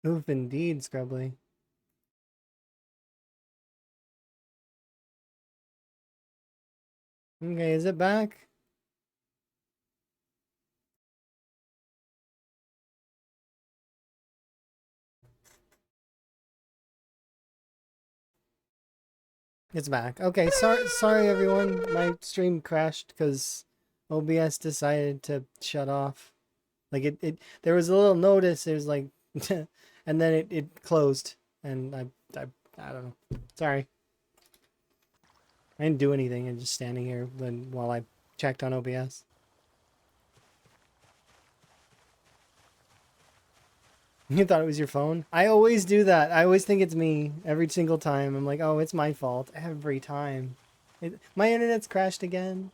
Oof, indeed, Scrubbly. Okay, is it back? It's back. Okay, sorry everyone. My stream crashed because OBS decided to shut off. Like there was a little notice, it was like and then it closed and I don't know. Sorry. I didn't do anything. I'm just standing here while I checked on OBS. You thought it was your phone? I always do that. I always think it's me every single time. I'm like, oh, it's my fault every time. My internet's crashed again.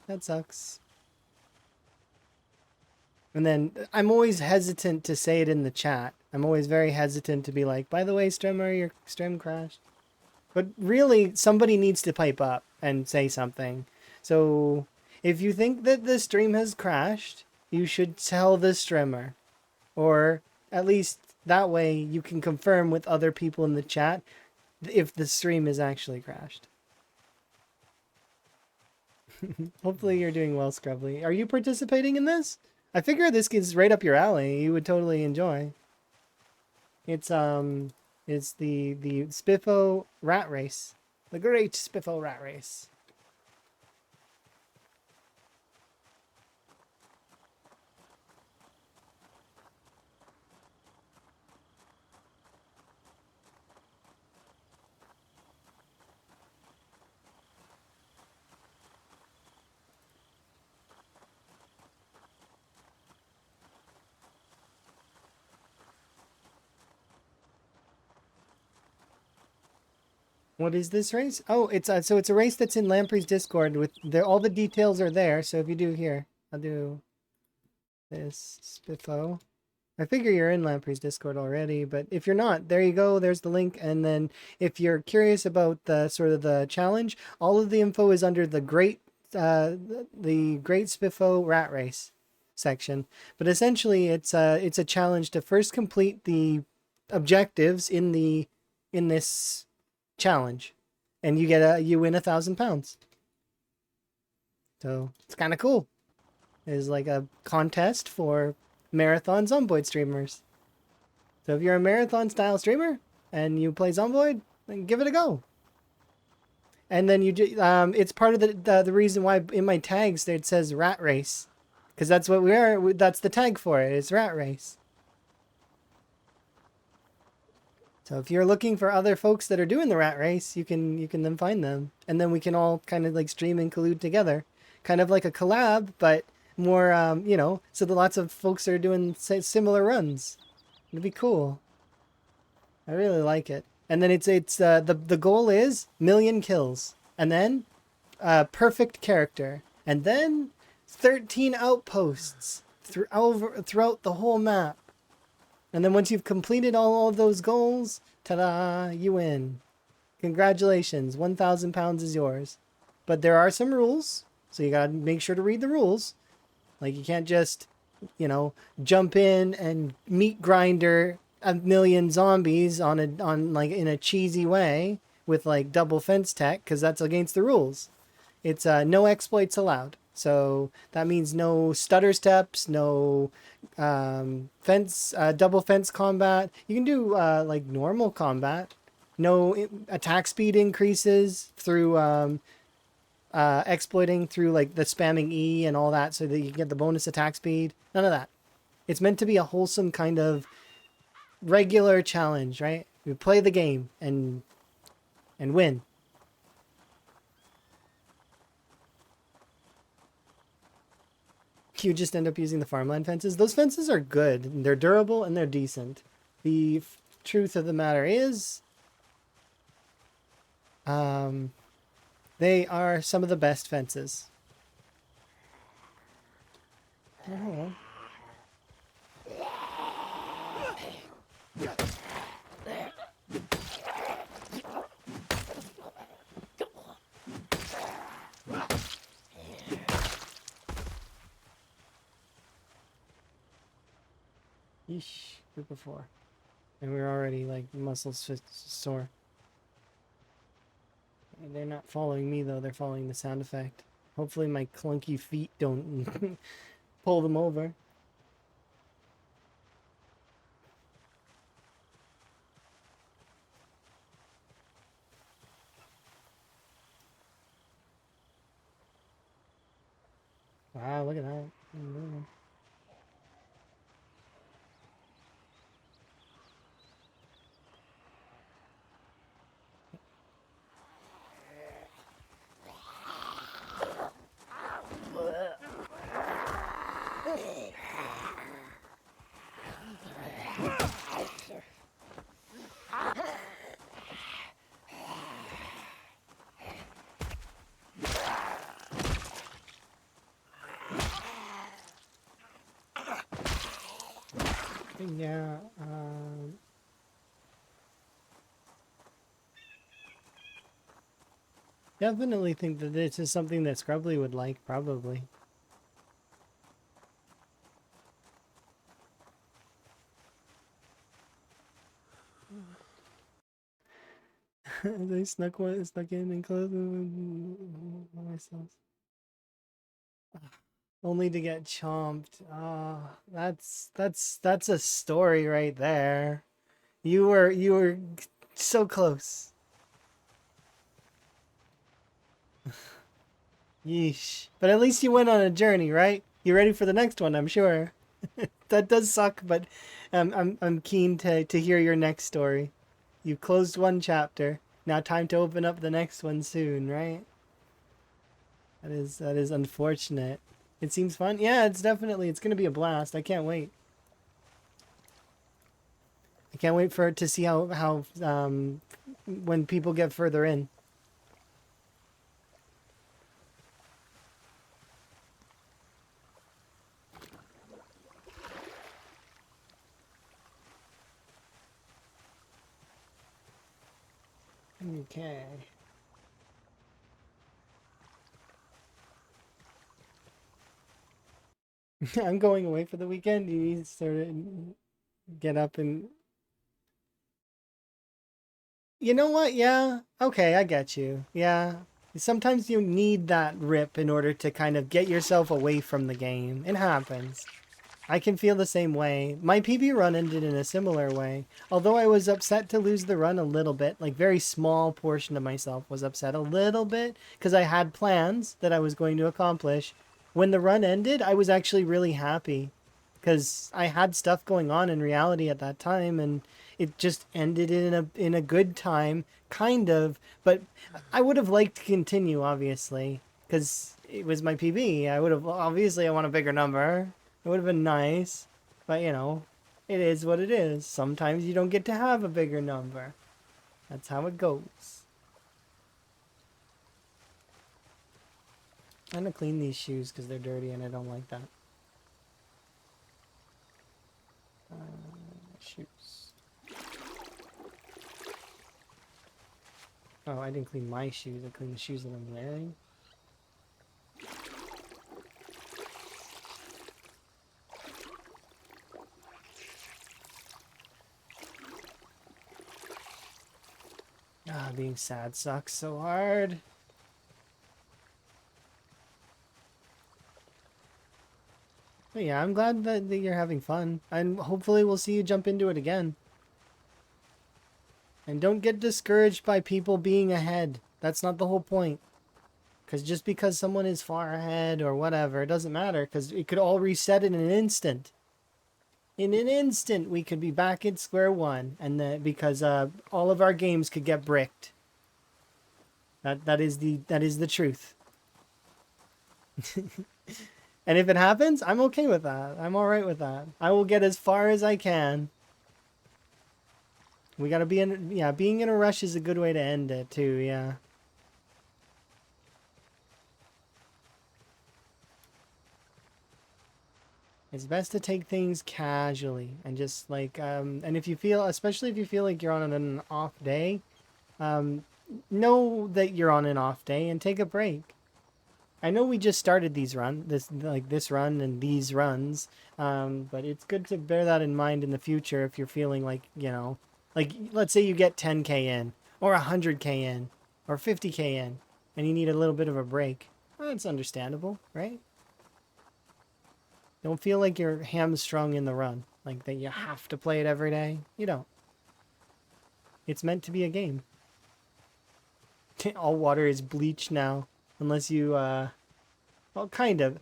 That sucks. And then I'm always hesitant to say it in the chat. I'm always very hesitant to be like, by the way, streamer, your stream crashed. But really, somebody needs to pipe up and say something. So if you think that the stream has crashed, you should tell the streamer. Or at least that way you can confirm with other people in the chat if the stream is actually crashed. Hopefully you're doing well, Scrubbly. Are you participating in this? I figure this is right up your alley. You would totally enjoy. It's the Spiffo rat race. The great Spiffo rat race. What is this race? Oh, it's so it's a race that's in Lamprey's Discord with all the details are there. So if you do here, I'll do this Spiffo. I figure you're in Lamprey's Discord already, but if you're not, there you go. There's the link. And then if you're curious about the sort of the challenge, all of the info is under the Great Spiffo Rat Race section. But essentially, it's a challenge to first complete the objectives in this challenge, and you win £1,000. So it's kind of cool. It's like a contest for marathon Zomboid streamers. So if you're a marathon style streamer and you play Zomboid, then give it a go. And then it's part of the reason why in my tags it says Rat Race, because that's what we are. That's the tag for it. It's Rat Race. So if you're looking for other folks that are doing the rat race, you can then find them, and then we can all kind of like stream and collude together, kind of like a collab, but more so that lots of folks are doing similar runs. It'd be cool. I really like it. And then the goal is 1,000,000 kills, and then perfect character, and then 13 outposts throughout the whole map. And then once you've completed all of those goals, ta-da, you win. Congratulations, £1,000 is yours. But there are some rules, so you gotta make sure to read the rules. Like you can't just, jump in and meat grinder 1,000,000 zombies in a cheesy way with like double fence tech, because that's against the rules. It's no exploits allowed. So that means no stutter steps, no double fence combat. You can do like normal combat. No attack speed increases through exploiting through like the spamming E and all that so that you get the bonus attack speed. None of that. It's meant to be a wholesome kind of regular challenge, right? You play the game and win. You just end up using the farmland fences. Those fences are good. They're durable and they're decent. The truth of the matter is, they are some of the best fences. Oh. Yeesh, group of 4. And we're already like muscles sore. They're not following me though, they're following the sound effect. Hopefully my clunky feet don't pull them over. Wow, look at that. Yeah, definitely think that this is something that Scrubbly would like, probably. They snuck in and closed myself. Only to get chomped. Ah, that's a story right there. You were so close. Yeesh. But at least you went on a journey, right? You're ready for the next one, I'm sure. That does suck, but I'm keen to hear your next story. You've closed one chapter. Now time to open up the next one soon, right? That is unfortunate. It seems fun. Yeah, it's gonna be a blast. I can't wait. I can't wait for it to see how when people get further in. Okay. I'm going away for the weekend. You need to sort of get up and... You know what? Yeah. Okay, I get you. Yeah. Sometimes you need that rip in order to kind of get yourself away from the game. It happens. I can feel the same way. My PB run ended in a similar way. Although I was upset to lose the run a little bit, like very small portion of myself was upset a little bit because I had plans that I was going to accomplish. When the run ended, I was actually really happy because I had stuff going on in reality at that time, and it just ended in a good time, kind of. But I would have liked to continue, obviously, because it was my PB. I would have obviously I want a bigger number. It would have been nice, but you know, it is what it is. Sometimes you don't get to have a bigger number. That's how it goes. I'm gonna clean these shoes because they're dirty and I don't like that. Shoes. Oh, I didn't clean my shoes. I cleaned the shoes that I'm wearing. Ah, being sad sucks so hard. But yeah, I'm glad that you're having fun. And hopefully we'll see you jump into it again. And don't get discouraged by people being ahead. That's not the whole point. Because just because someone is far ahead or whatever, it doesn't matter. Because it could all reset in an instant. In an instant, we could be back at square one. And because all of our games could get bricked. That is the truth. And if it happens, I'm okay with that. I'm alright with that. I will get as far as I can. We gotta be in... Yeah, being in a rush is a good way to end it, too, yeah. It's best to take things casually and just, like, and if you feel... Especially if you feel like you're on an off day, know that you're on an off day and take a break. I know we just started this run and these runs, but it's good to bear that in mind in the future if you're feeling like, like let's say you get 10K in, or 100K in, or 50K in, and you need a little bit of a break. Well, that's understandable, right? Don't feel like you're hamstrung in the run, like that you have to play it every day. You don't. It's meant to be a game. All water is bleach now, unless you, well, kind of.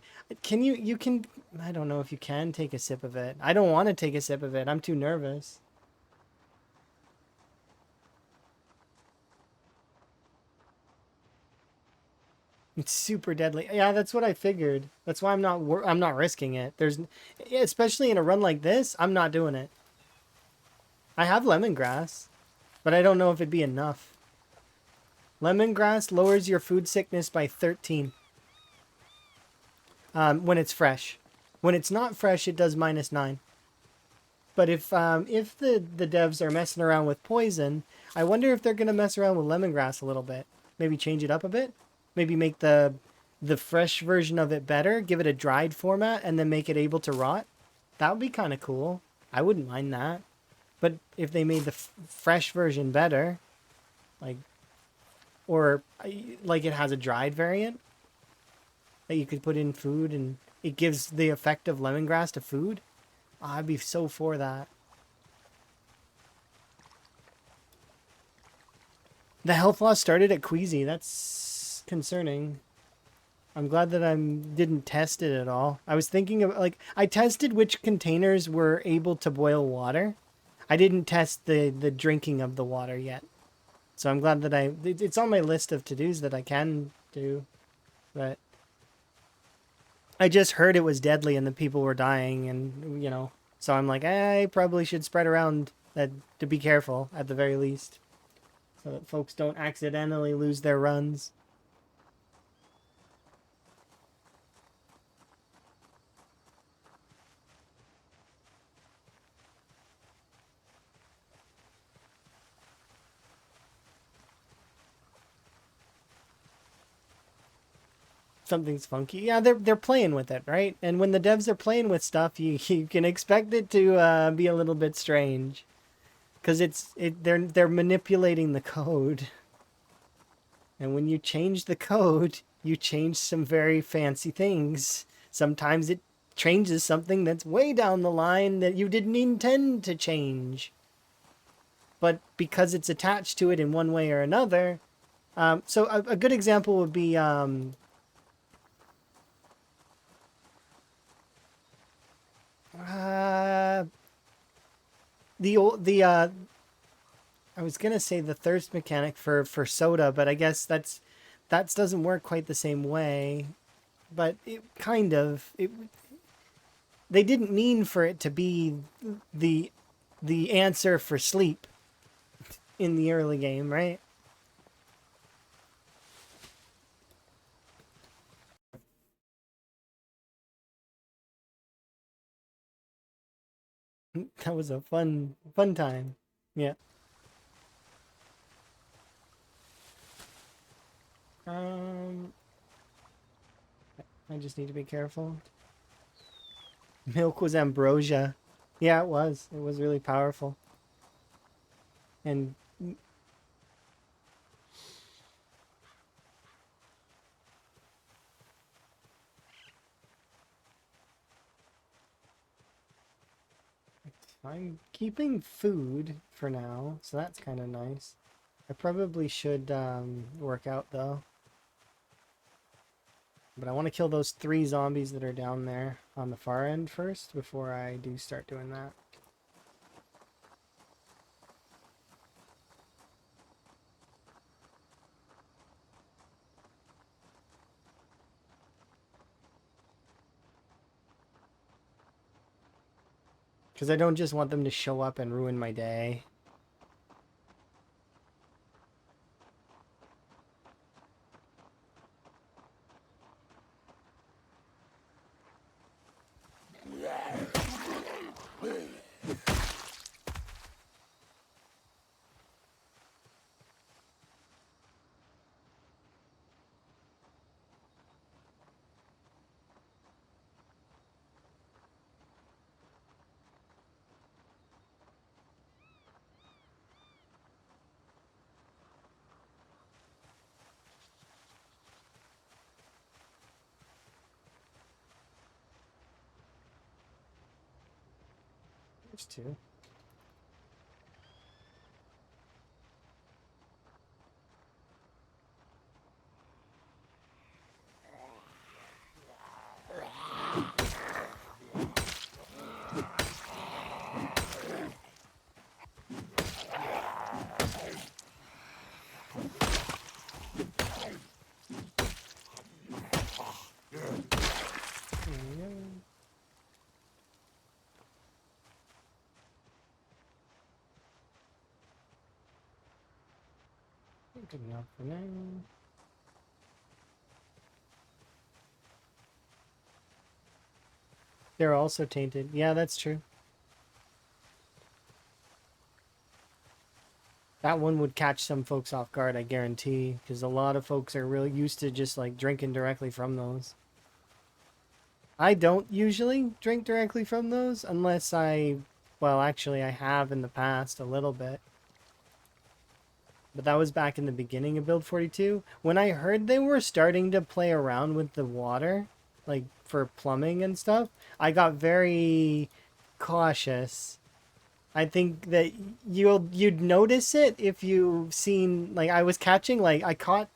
You can, I don't know if you can take a sip of it. I don't want to take a sip of it. I'm too nervous. It's super deadly. Yeah, that's what I figured. That's why I'm not risking it. Especially in a run like this, I'm not doing it. I have lemongrass, but I don't know if it'd be enough. Lemongrass lowers your food sickness by 13 when it's fresh. When it's not fresh, it does -9. But if the devs are messing around with poison, I wonder if they're gonna mess around with lemongrass a little bit. Maybe change it up a bit. Maybe make the fresh version of it better. Give it a dried format and then make it able to rot. That would be kind of cool. I wouldn't mind that. But if they made the fresh version better, like, or like it has a dried variant that you could put in food and it gives the effect of lemongrass to food, I'd be so for that. The health loss started at Queasy. That's concerning. I'm glad that I didn't test it at all. I was thinking of, like, I tested which containers were able to boil water. I didn't test the drinking of the water yet. So I'm glad that it's on my list of to-dos that I can do. But I just heard it was deadly and the people were dying and, so I'm like, I probably should spread around that to be careful at the very least. So that folks don't accidentally lose their runs. Something's funky. Yeah, they're playing with it, right? And when the devs are playing with stuff, you can expect it to be a little bit strange, because they're manipulating the code, and when you change the code, you change some very fancy things. Sometimes it changes something that's way down the line that you didn't intend to change, but because it's attached to it in one way or another. So a good example would be Uh, the I was gonna say the thirst mechanic for soda, but I guess that doesn't work quite the same way. But it kind of they didn't mean for it to be the the answer for sleep in the early game, right? That was a fun time. Yeah. Um, I just need to be careful. Milk was ambrosia. Yeah, it was. It was really powerful. And I'm keeping food for now, so that's kind of nice. I probably should work out though. But I want to kill those 3 zombies that are down there on the far end first before I do start doing that. Because I don't just want them to show up and ruin my day. There's two. Good enough for now. They're also tainted. Yeah, that's true. That one would catch some folks off guard, I guarantee, because a lot of folks are really used to just like drinking directly from those. I don't usually drink directly from those unless well, actually I have in the past a little bit. But that was back in the beginning of Build 42. When I heard they were starting to play around with the water, like for plumbing and stuff, I got very cautious. I think that you'd notice it if you've seen, like, I was catching, like, I caught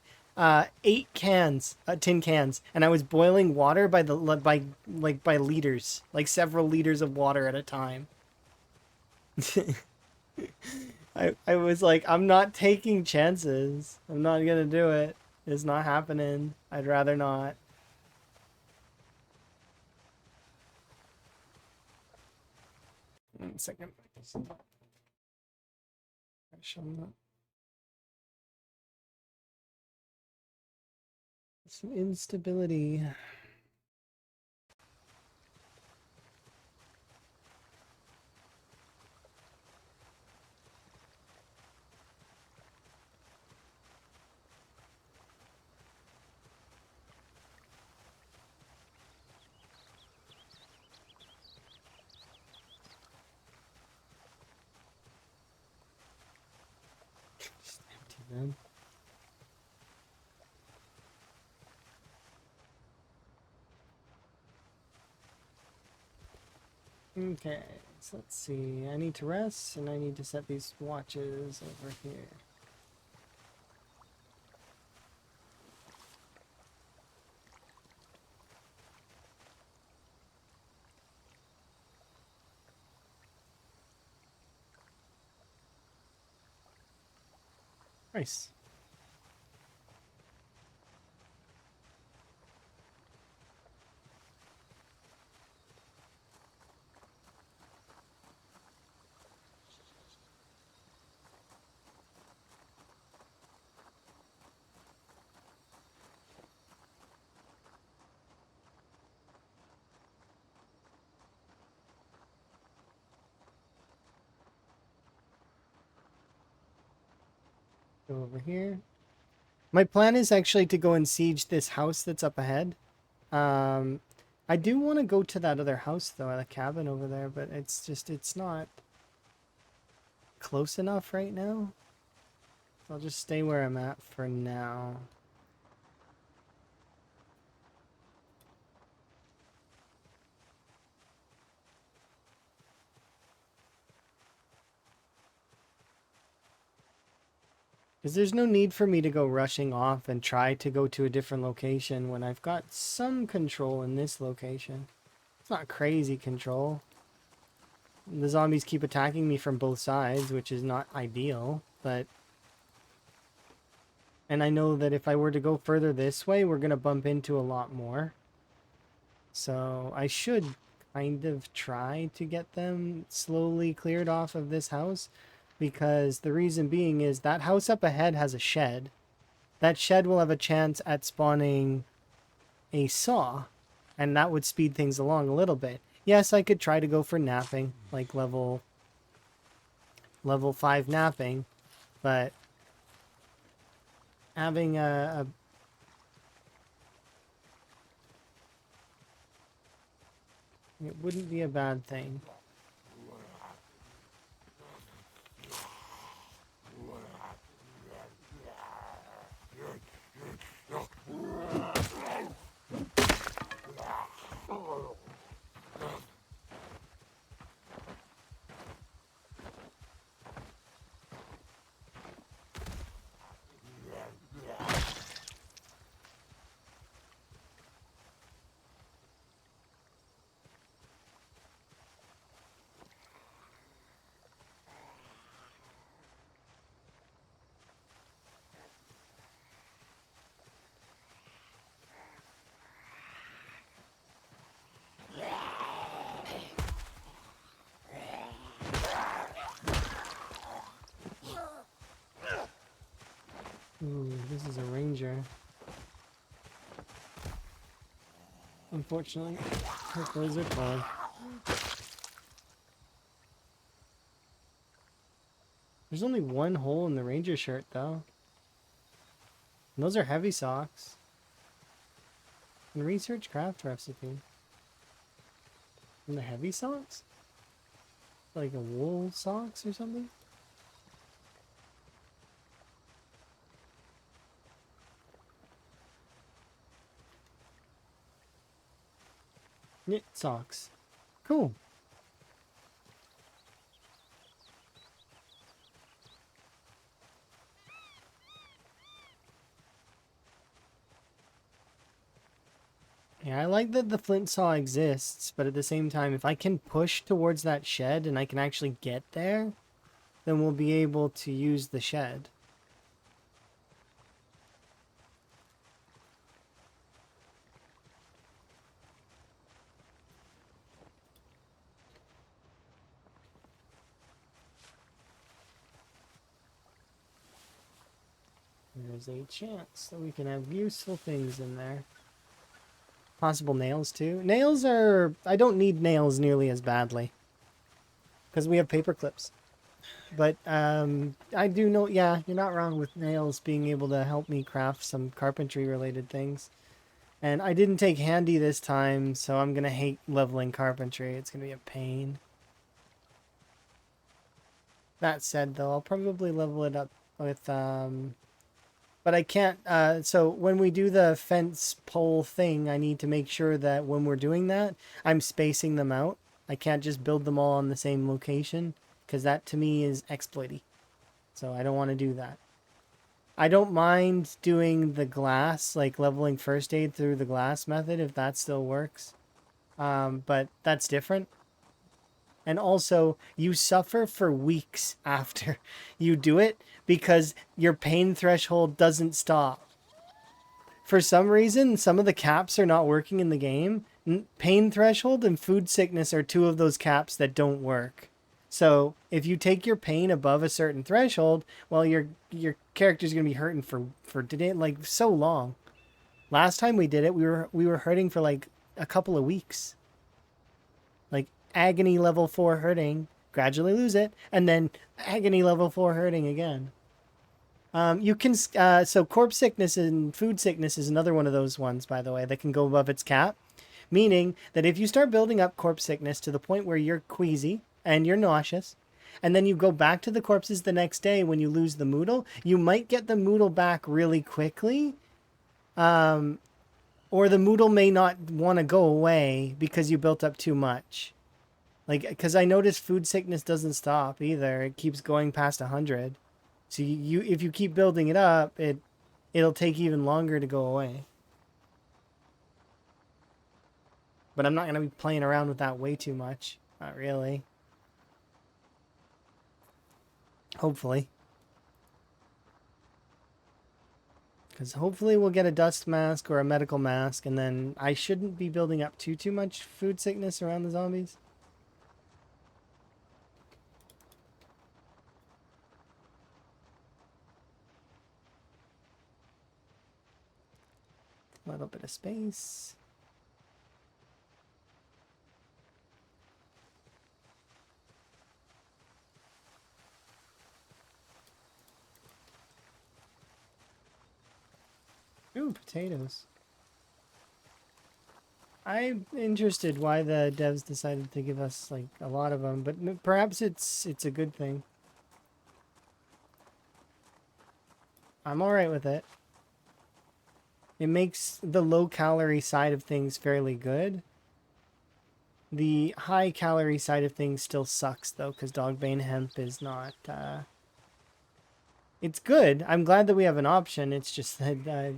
8 cans, tin cans, and I was boiling water by by liters, like several liters of water at a time. I was like, I'm not taking chances. I'm not gonna do it. It's not happening. I'd rather not. One second. Some instability. Just empty them. Okay, so let's see. I need to rest, and I need to set these watches over here. Nice. Go over here. My plan is actually to go and siege this house that's up ahead. I do want to go to that other house, though, the cabin over there, but it's not close enough right now. I'll just stay where I'm at for now. Because there's no need for me to go rushing off and try to go to a different location when I've got some control in this location. It's not crazy control. The zombies keep attacking me from both sides, which is not ideal, but... And I know that if I were to go further this way, we're going to bump into a lot more. So I should kind of try to get them slowly cleared off of this house. Because the reason being is that house up ahead has a shed. That shed will have a chance at spawning a saw. And that would speed things along a little bit. Yes, I could try to go for napping, like level 5 napping, but having it wouldn't be a bad thing. This is a ranger. Unfortunately, her clothes are cold. There's only one hole in the ranger shirt, though. And those are heavy socks. And research craft recipe. And the heavy socks? Like a wool socks or something? Knit socks. Cool. Yeah, I like that the flint saw exists, but at the same time, if I can push towards that shed and I can actually get there, then we'll be able to use the shed. There's a chance that we can have useful things in there. Possible nails, too. Nails are... I don't need nails nearly as badly. Because we have paper clips. But I do know... Yeah, you're not wrong with nails being able to help me craft some carpentry-related things. And I didn't take handy this time, so I'm going to hate leveling carpentry. It's going to be a pain. That said, though, I'll probably level it up with... But I can't... so when we do the fence pole thing, I need to make sure that when we're doing that, I'm spacing them out. I can't just build them all on the same location, because that, to me, is exploity. So I don't want to do that. I don't mind doing the glass, like leveling first aid through the glass method, if that still works. But that's different. And also, you suffer for weeks after you do it because your pain threshold doesn't stop. For some reason, some of the caps are not working in the game. Pain threshold and food sickness are two of those caps that don't work. So if you take your pain above a certain threshold, well, your character's gonna be hurting for today, like so long. Last time we did it, we were hurting for like a couple of weeks. Like agony level 4 hurting, gradually lose it, and then agony level 4 hurting again. You can so corpse sickness and food sickness is another one of those ones, by the way, that can go above its cap. Meaning that if you start building up corpse sickness to the point where you're queasy and you're nauseous, and then you go back to the corpses the next day when you lose the moodle, you might get the moodle back really quickly. Or the moodle may not want to go away because you built up too much. Like, because I noticed food sickness doesn't stop either. It keeps going past 100. So you if you keep building it up, it'll take even longer to go away. But I'm not going to be playing around with that way too much. Not really. Hopefully. Because hopefully we'll get a dust mask or a medical mask, and then I shouldn't be building up too much food sickness around the zombies. A little bit of space. Ooh, potatoes. I'm interested why the devs decided to give us like a lot of them, but perhaps it's a good thing. I'm all right with it. It makes the low-calorie side of things fairly good. The high-calorie side of things still sucks, though, because Dogbane hemp is not... It's good. I'm glad that we have an option. It's just that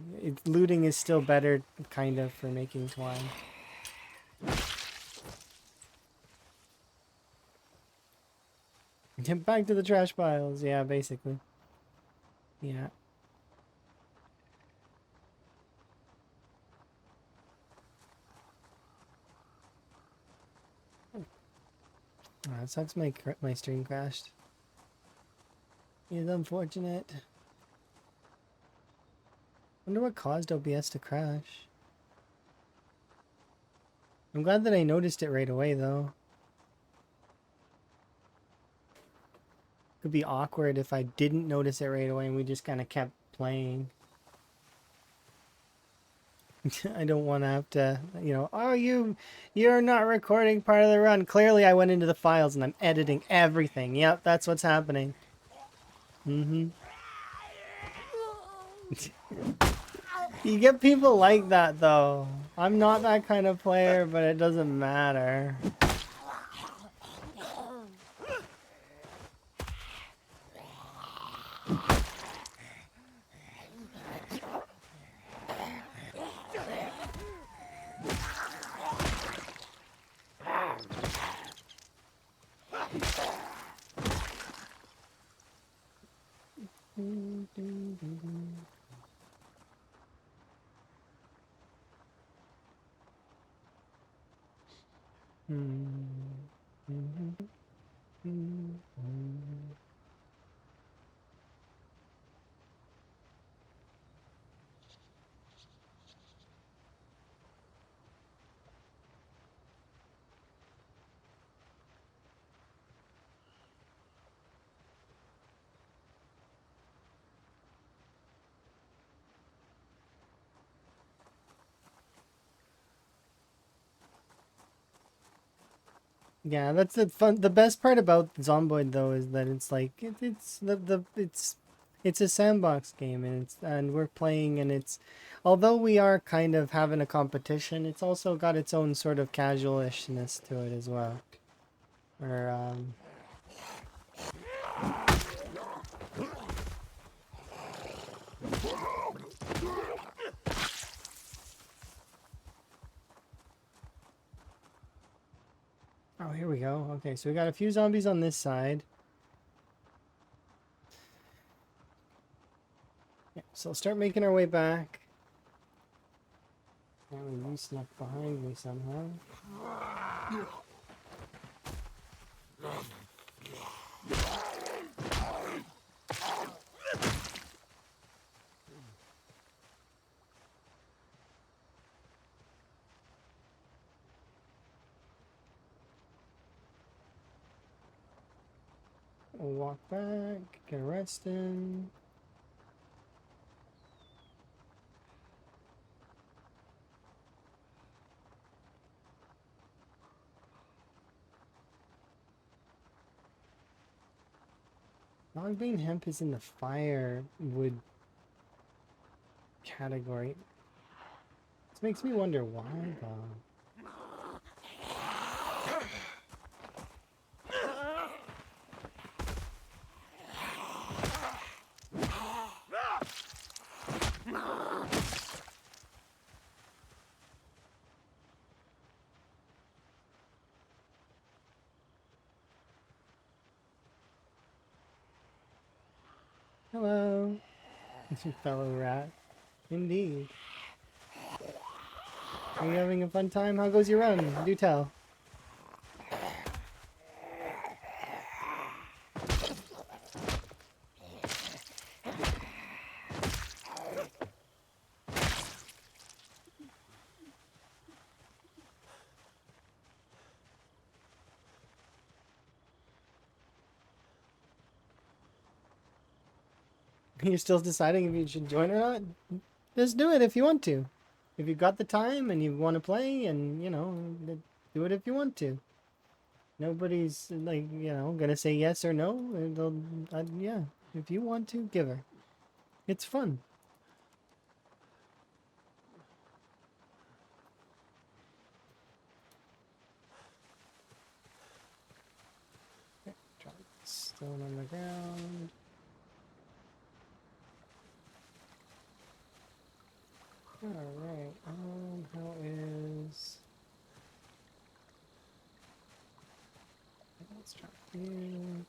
looting is still better, kind of, for making twine. Get back to the trash piles. Yeah, basically. Yeah. Oh, that sucks. My stream crashed. It's unfortunate. Wonder what caused OBS to crash. I'm glad that I noticed it right away, though. Could be awkward if I didn't notice it right away and we just kind of kept playing. I don't want to have to, you know, oh, you're not recording part of the run. Clearly, I went into the files and I'm editing everything. Yep, that's what's happening. Mm-hmm. You get people like that, though. I'm not that kind of player, but it doesn't matter. Yeah, that's the fun. The best part about Zomboid though is that it's like it's a sandbox game and we're playing and it's although we are kind of having a competition, it's also got its own sort of casualishness to it as well. Where oh, here we go. Okay, so we got a few zombies on this side. Yeah, so let's start making our way back. Apparently you snuck behind me somehow. We'll walk back, get a rest in. Logbane hemp is in the firewood category. This makes me wonder why, though. Hello, fellow rat. Indeed. Are you having a fun time? How goes your run? Do tell. You're still deciding if you should join or not? Just do it if you want to. If you've got the time and you want to play and, you know, do it if you want to. Nobody's, like, you know, gonna say yes or no. Yeah, if you want to, give her. It's fun. Okay, drop stone on the ground. Alright, how is... Let's drop you.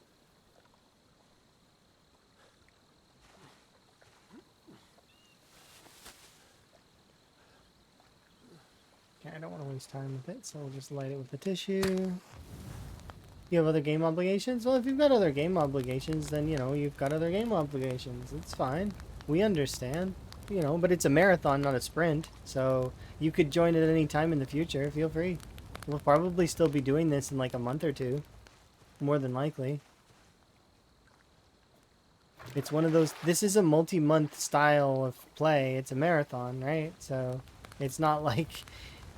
Okay, I don't want to waste time with it, so we'll just light it with the tissue. You have other game obligations? Well, if you've got other game obligations, then, you know, you've got other game obligations. It's fine. We understand. you know, but it's a marathon, not a sprint. So you could join at any time in the future. Feel free. We'll probably still be doing this in like a month or two, more than likely. It's one of those, this is a multi-month style of play. It's a marathon, right? So it's not like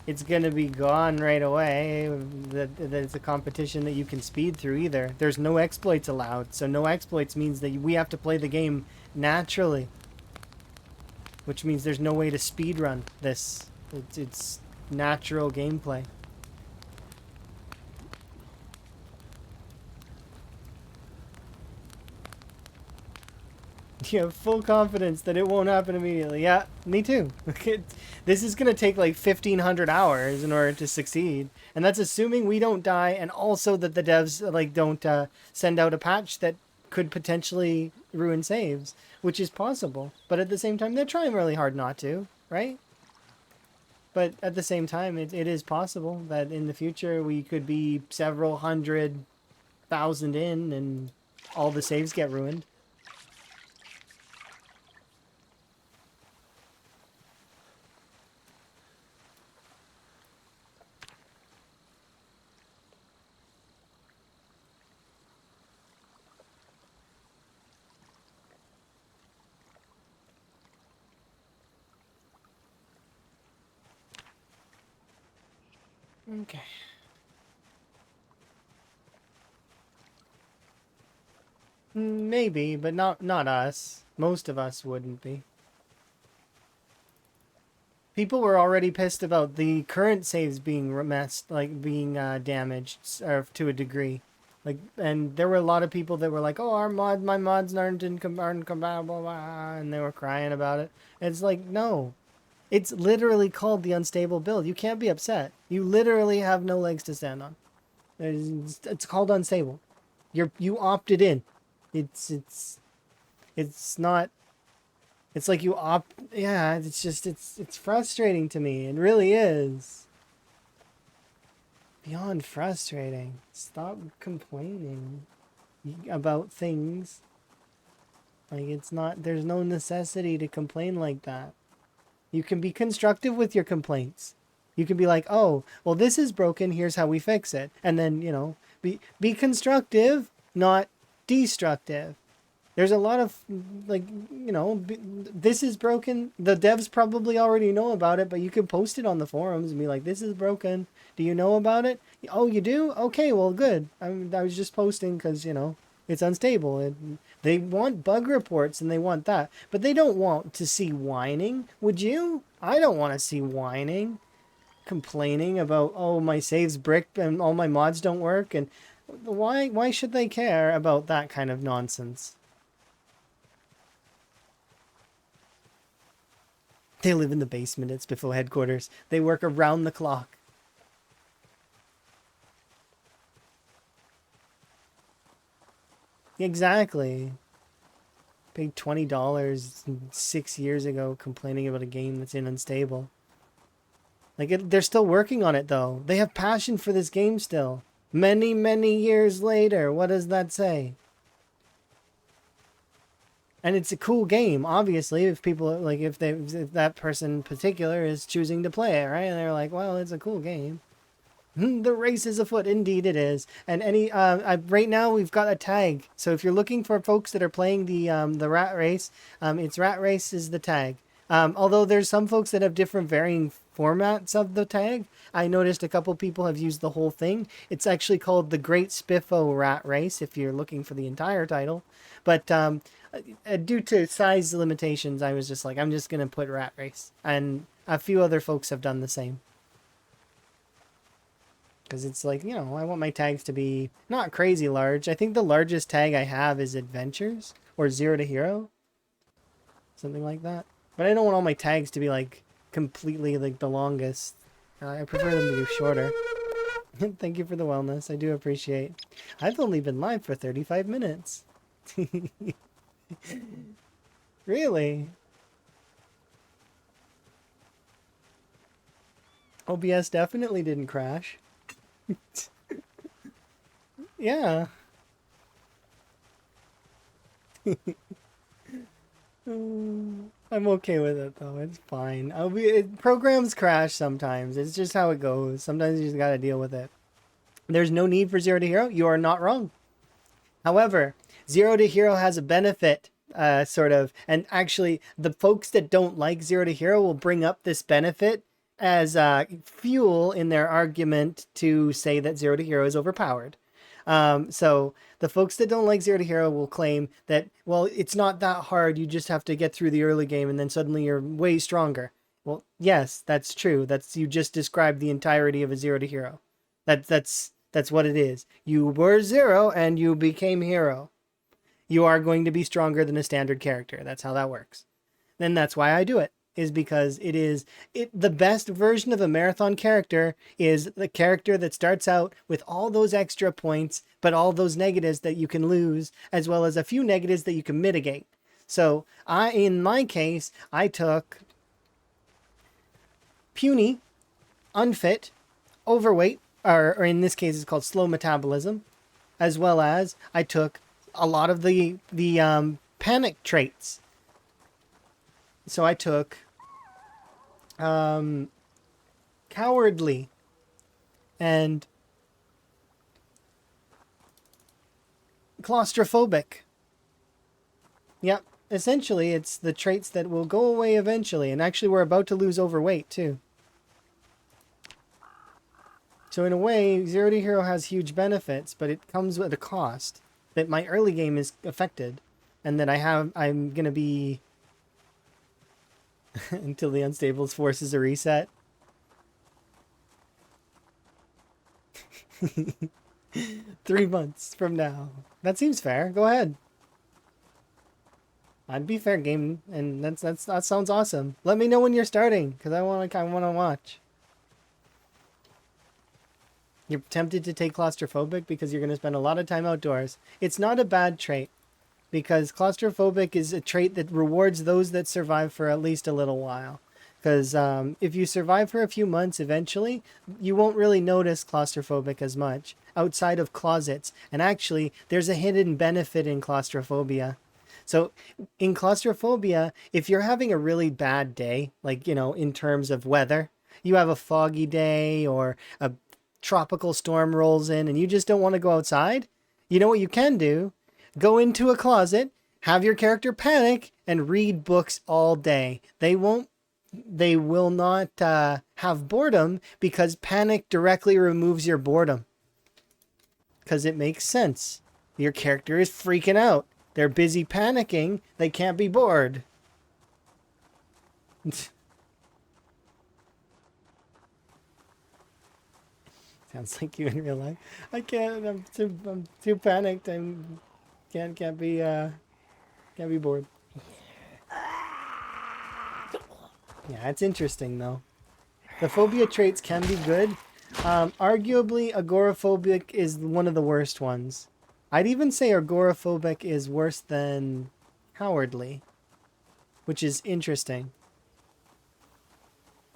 it's going to be gone right away. That it's a competition that you can speed through either. There's no exploits allowed. So no exploits means that we have to play the game naturally, which means there's no way to speed run this. It's natural gameplay. You have full confidence that it won't happen immediately. Yeah, me too. This is going to take like 1,500 hours in order to succeed. And that's assuming we don't die and also that the devs like don't send out a patch that could potentially ruin saves, which is possible. But at the same time, they're trying really hard not to, right? But at the same time, it is possible that in the future we could be several 100,000 in and all the saves get ruined. Okay. Maybe, but not us. Most of us wouldn't be. People were already pissed about the current saves being messed, like being damaged, or to a degree. Like, and there were a lot of people that were like, "Oh, my mods aren't compatible," and they were crying about it. And it's like, no, it's literally called the unstable build. You can't be upset. You literally have no legs to stand on. It's called unstable. You opted in. It's not. It's like you opt. Yeah, it's just it's frustrating to me. It really is. Beyond frustrating. Stop complaining about things. Like it's not. There's no necessity to complain like that. You can be constructive with your complaints. You can be like, oh, well, this is broken. Here's how we fix it. And then, you know, be constructive, not destructive. There's a lot of, like, you know, this is broken. The devs probably already know about it, but you can post it on the forums and be like, this is broken. Do you know about it? Oh, you do? Okay, well, good. I was just posting because, you know, it's unstable. They want bug reports and they want that. But they don't want to see whining. Would you? I don't want to see whining. Complaining about, oh, my save's bricked and all my mods don't work. And why should they care about that kind of nonsense? They live in the basement at Spiffo headquarters. They work around the clock. Exactly. Paid $20 6 years ago complaining about a game that's unstable. Like, they're still working on it, though. They have passion for this game still. Many, many years later. What does that say? And it's a cool game, obviously, if people, like, if that person in particular is choosing to play it, right? And they're like, well, it's a cool game. The race is afoot. Indeed it is. And right now we've got a tag. So if you're looking for folks that are playing the rat race, it's rat race is the tag. Although there's some folks that have different varying formats of the tag. I noticed a couple people have used the whole thing. It's actually called the Great Spiffo Rat Race if you're looking for the entire title. But due to size limitations, I was just like, I'm just going to put rat race. And a few other folks have done the same. Because it's like, you know, I want my tags to be not crazy large. I think the largest tag I have is Adventures or Zero to Hero. Something like that. But I don't want all my tags to be like completely like the longest. I prefer them to be shorter. Thank you for the wellness. I do appreciate. I've only been live for 35 minutes. Really? OBS definitely didn't crash. Yeah. I'm okay with it though. It's fine. Programs crash sometimes. It's just how it goes. Sometimes you just gotta deal with it. There's no need for zero to hero. You are not wrong. However, zero to hero has a benefit, sort of, and actually, the folks that don't like zero to hero will bring up this benefit as fuel in their argument to say that zero to hero is overpowered. So the folks that don't like zero to hero will claim that, well, it's not that hard. You just have to get through the early game, and then suddenly you're way stronger. Well, yes, that's true. That's you just described the entirety of a zero to hero. That's what it is. You were zero and you became hero. You are going to be stronger than a standard character. That's how that works. And that's why I do it. Is because the best version of a marathon character is the character that starts out with all those extra points, but all those negatives that you can lose, as well as a few negatives that you can mitigate. So in my case, I took puny, unfit, overweight, or in this case, it's called slow metabolism, as well as I took a lot of the panic traits. So I took cowardly and claustrophobic. Yep, essentially it's the traits that will go away eventually, and actually we're about to lose overweight too. So in a way, Zero to Hero has huge benefits, but it comes with a cost that my early game is affected, and that I'm gonna be until the unstables forces a reset. 3 months from now. That seems fair. Go ahead. I'd be fair game, and that sounds awesome. Let me know when you're starting, because I want to watch. You're tempted to take claustrophobic because you're going to spend a lot of time outdoors. It's not a bad trait, because claustrophobic is a trait that rewards those that survive for at least a little while. Because if you survive for a few months, eventually, you won't really notice claustrophobic as much outside of closets. And actually, there's a hidden benefit in claustrophobia. So in claustrophobia, if you're having a really bad day, like, in terms of weather, you have a foggy day or a tropical storm rolls in and you just don't want to go outside, you know what you can do? Go into a closet, have your character panic, and read books all day. They will not have boredom, because panic directly removes your boredom. Because it makes sense. Your character is freaking out. They're busy panicking. They can't be bored. Sounds like you in real life. I can't. I'm too panicked. Can't be bored. Yeah, it's interesting though. The phobia traits can be good. Arguably, agoraphobic is one of the worst ones. I'd even say agoraphobic is worse than cowardly, which is interesting.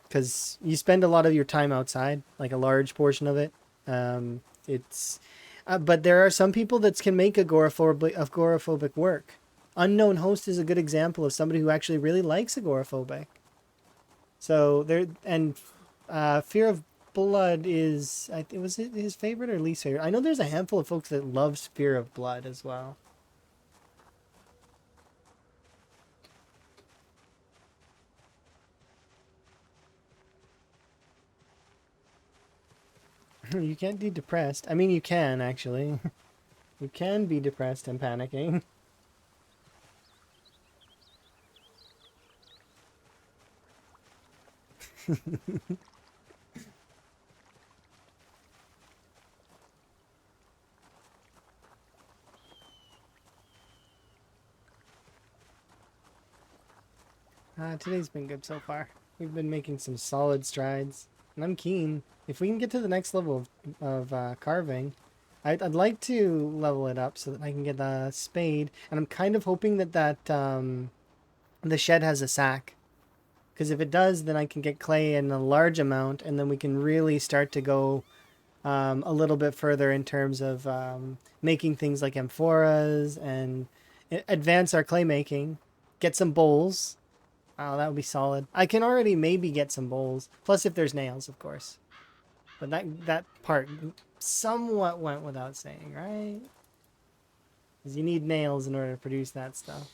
Because you spend a lot of your time outside, like a large portion of it. But there are some people that can make agoraphobic work. Unknown Host is a good example of somebody who actually really likes agoraphobic. So Fear of Blood is, was it his favorite or least favorite? I know there's a handful of folks that love Fear of Blood as well. You can't be depressed. I mean, you can actually. You can be depressed and panicking. Today's been good so far. We've been making some solid strides, and I'm keen. If we can get to the next level of carving, I'd like to level it up so that I can get the spade, and I'm kind of hoping that the shed has a sack. Because if it does, then I can get clay in a large amount, and then we can really start to go a little bit further in terms of making things like amphoras and advance our clay making. Get some bowls. Oh, that would be solid. I can already maybe get some bowls. Plus, if there's nails, of course. But that part somewhat went without saying, right? Because you need nails in order to produce that stuff.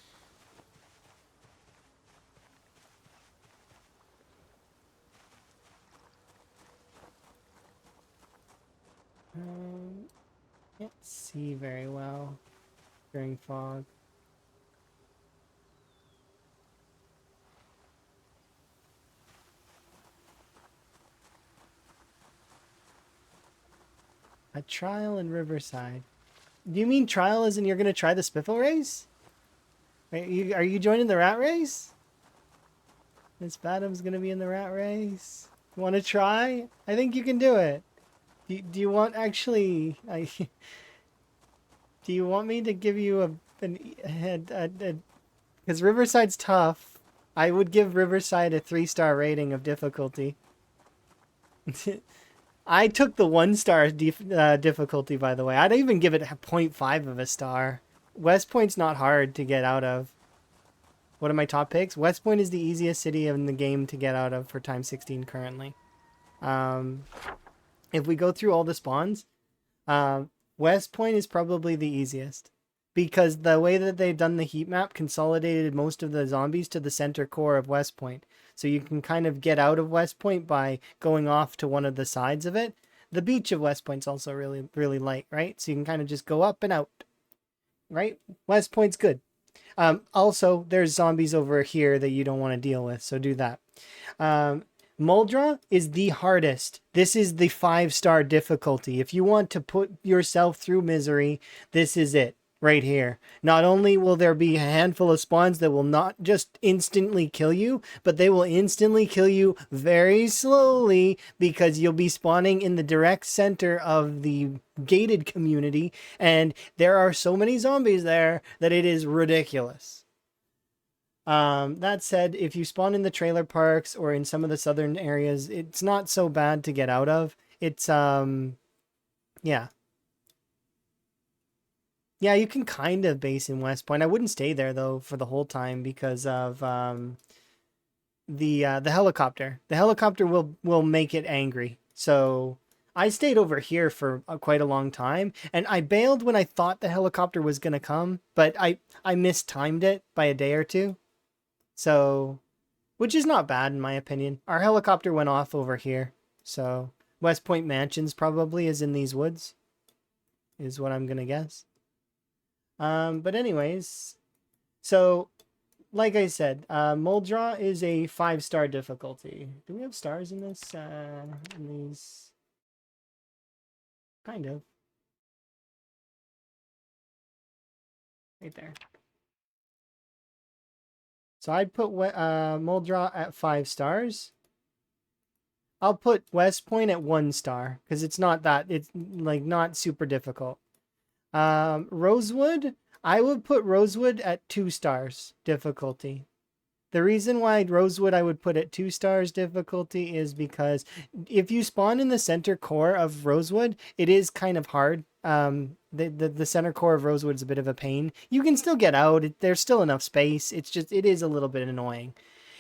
Um, can't see very well during fog. A trial in Riverside. Do you mean trial as in you're going to try the Spiffo race? Are you joining the rat race? Miss Badham's going to be in the rat race. You want to try? I think you can do it. Do you want actually... do you want me to give you because Riverside's tough. I would give Riverside a 3-star rating of difficulty. I took the 1-star difficulty, by the way. I'd even give it a 0.5 of a star. West Point's not hard to get out of. What are my top picks? West Point is the easiest city in the game to get out of for time 16 currently. If we go through all the spawns, West Point is probably the easiest. Because the way that they've done the heat map consolidated most of the zombies to the center core of West Point. So you can kind of get out of West Point by going off to one of the sides of it. The beach of West Point's also really, really light, right? So you can kind of just go up and out, right? West Point's good. Also, there's zombies over here that you don't want to deal with, so do that. Muldra is the hardest. This is the 5-star difficulty. If you want to put yourself through misery, this is it. Right here. Not only will there be a handful of spawns that will not just instantly kill you, but they will instantly kill you very slowly because you'll be spawning in the direct center of the gated community, and there are so many zombies there that it is ridiculous. That said, if you spawn in the trailer parks or in some of the southern areas, it's not so bad to get out of. It's, yeah. Yeah, you can kind of base in West Point. I wouldn't stay there though for the whole time because of the helicopter. The helicopter will make it angry. So I stayed over here for quite a long time, and I bailed when I thought the helicopter was gonna come, but I mistimed it by a day or two. So, which is not bad in my opinion. Our helicopter went off over here, so West Point Mansions probably is in these woods, is what I'm gonna guess. But anyways, so like I said, Muldra is a 5-star difficulty. Do we have stars in this? In these? Kind of. Right there. So I'd put Muldra at 5 stars. I'll put West Point at 1 star because it's like not super difficult. Rosewood, I would put Rosewood at 2 stars difficulty. The reason why Rosewood I would put at 2 stars difficulty is because if you spawn in the center core of Rosewood, it is kind of hard. The center core of Rosewood is a bit of a pain. You can still get out. There's still enough space. It is a little bit annoying.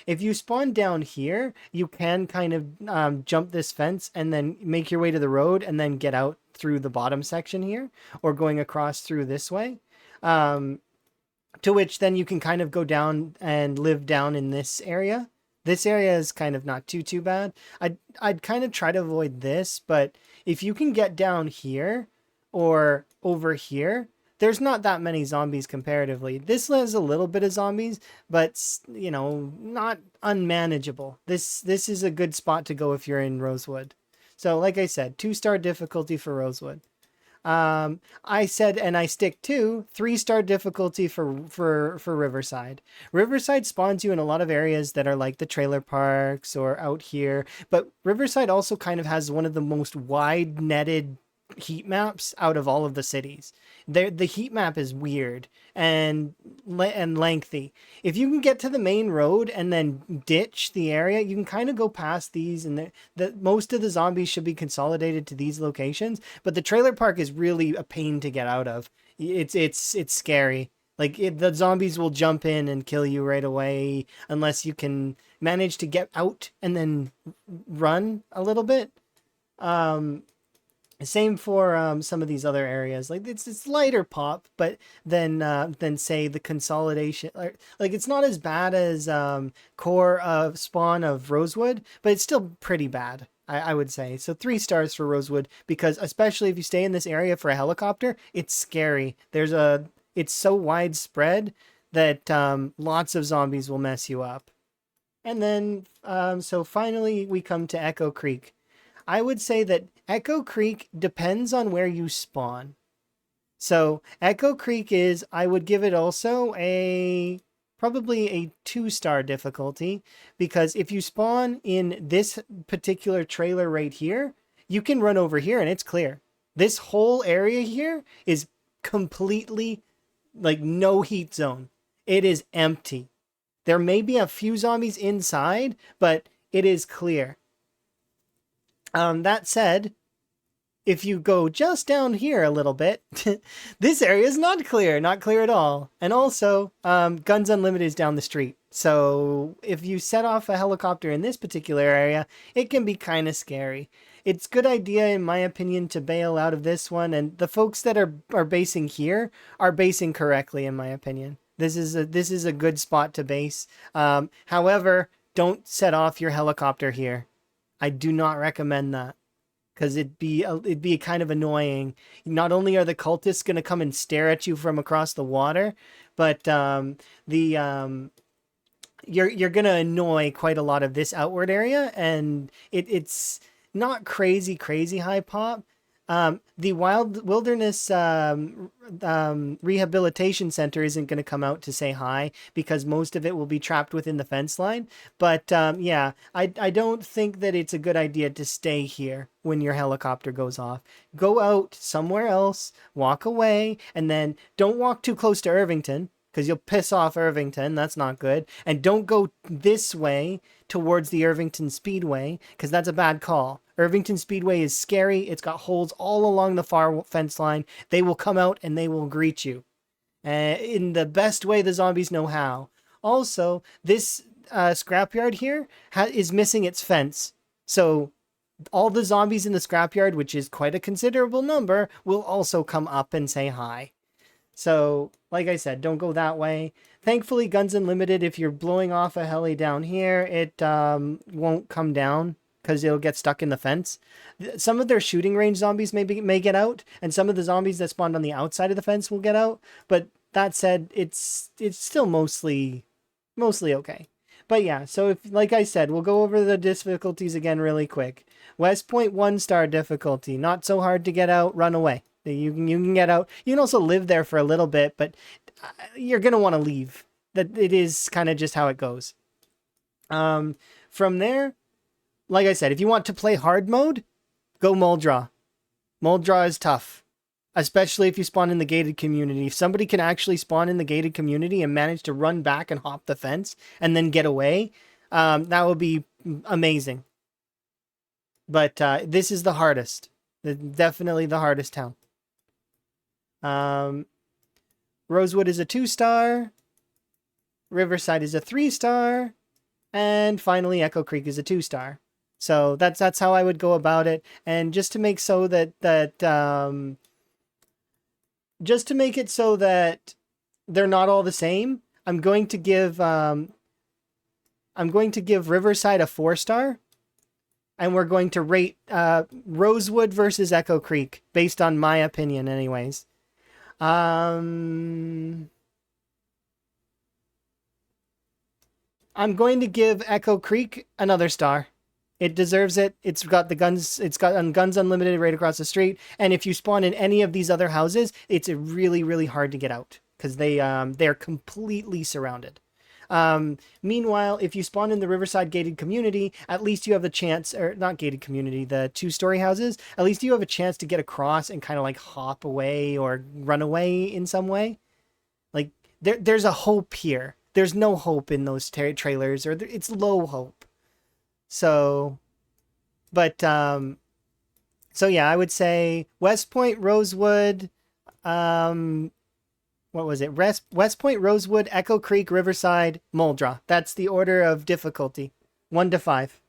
If you spawn down here, you can kind of jump this fence and then make your way to the road and then get out through the bottom section here, or going across through this way. To which then you can kind of go down and live down in this area. This area is kind of not too bad. I'd kind of try to avoid this, but if you can get down here or over here, there's not that many zombies comparatively. This has a little bit of zombies, but not unmanageable. This is a good spot to go if you're in Rosewood. So like I said, 2-star difficulty for Rosewood. I said, and I stick to 3-star difficulty for Riverside. Riverside spawns you in a lot of areas that are like the trailer parks or out here, but Riverside also kind of has one of the most wide netted heat maps out of all of the cities. The heat map is weird and lengthy. If you can get to the main road and then ditch the area, you can kind of go past these, and most of the zombies should be consolidated to these locations. But the trailer park is really a pain to get out of. It's scary. Like the zombies will jump in and kill you right away unless you can manage to get out and then run a little bit. Um, Same for some of these other areas. Like it's lighter pop, but than say the consolidation. Like it's not as bad as core of spawn of Rosewood, but it's still pretty bad. I would say so. 3 stars for Rosewood because especially if you stay in this area for a helicopter, it's scary. It's so widespread that lots of zombies will mess you up. And then so finally we come to Echo Creek. I would say that Echo Creek depends on where you spawn. So Echo Creek is, I would give it also probably a 2-star difficulty because if you spawn in this particular trailer right here, you can run over here and it's clear. This whole area here is completely like no heat zone. It is empty. There may be a few zombies inside, but it is clear. That said, if you go just down here a little bit, this area is not clear at all. And also, Guns Unlimited is down the street. So if you set off a helicopter in this particular area, it can be kind of scary. It's a good idea, in my opinion, to bail out of this one. And the folks that are basing here are basing correctly, in my opinion. This is a good spot to base. However, don't set off your helicopter here. I do not recommend that because it'd be kind of annoying. Not only are the cultists going to come and stare at you from across the water, but you're going to annoy quite a lot of this outward area, and it's not crazy high pop. The Wilderness Rehabilitation Center isn't going to come out to say hi because most of it will be trapped within the fence line. But yeah, I don't think that it's a good idea to stay here when your helicopter goes off. Go out somewhere else, walk away, and then don't walk too close to Irvington because you'll piss off Irvington. That's not good. And don't go this way towards the Irvington Speedway because that's a bad call. Irvington Speedway is scary. It's got holes all along the far fence line. They will come out and they will greet you in the best way the zombies know how. Also, this scrapyard here is missing its fence. So all the zombies in the scrapyard, which is quite a considerable number, will also come up and say hi. So, like I said, don't go that way. Thankfully, Guns Unlimited, if you're blowing off a heli down here, it won't come down because it'll get stuck in the fence. Some of their shooting range zombies may get out, and some of the zombies that spawned on the outside of the fence will get out. But that said, it's still mostly okay. But yeah, so if, like I said, we'll go over the difficulties again really quick. West Point 1-star difficulty, not so hard to get out, run away. You can get out. You can also live there for a little bit, but you're gonna want to leave. That it is kind of just how it goes. From there, like I said, if you want to play hard mode, go Muldraw. Muldraw is tough, especially if you spawn in the gated community. If somebody can actually spawn in the gated community and manage to run back and hop the fence and then get away, that would be amazing. But this is the hardest. Definitely the hardest town. Rosewood is a 2-star. Riverside is a 3-star. And finally, Echo Creek is a 2-star. So that's how I would go about it. And just to make so just to make it so that they're not all the same, I'm going to give Riverside a 4-star. And we're going to rate Rosewood versus Echo Creek based on my opinion, anyways. I'm going to give Echo Creek another star. It deserves it. It's got Guns Unlimited right across the street. And if you spawn in any of these other houses, it's really hard to get out because they're completely surrounded. Meanwhile, if you spawn in the Riverside gated community, at least you have the chance, or not gated community, the 2-story houses, at least you have a chance to get across and kind of like hop away or run away in some way. Like there's a hope here. There's no hope in those trailers, or it's low hope. So, but, so yeah, I would say West Point, Rosewood, what was it? West Point, Rosewood, Echo Creek, Riverside, Muldra. That's the order of difficulty. 1 to 5.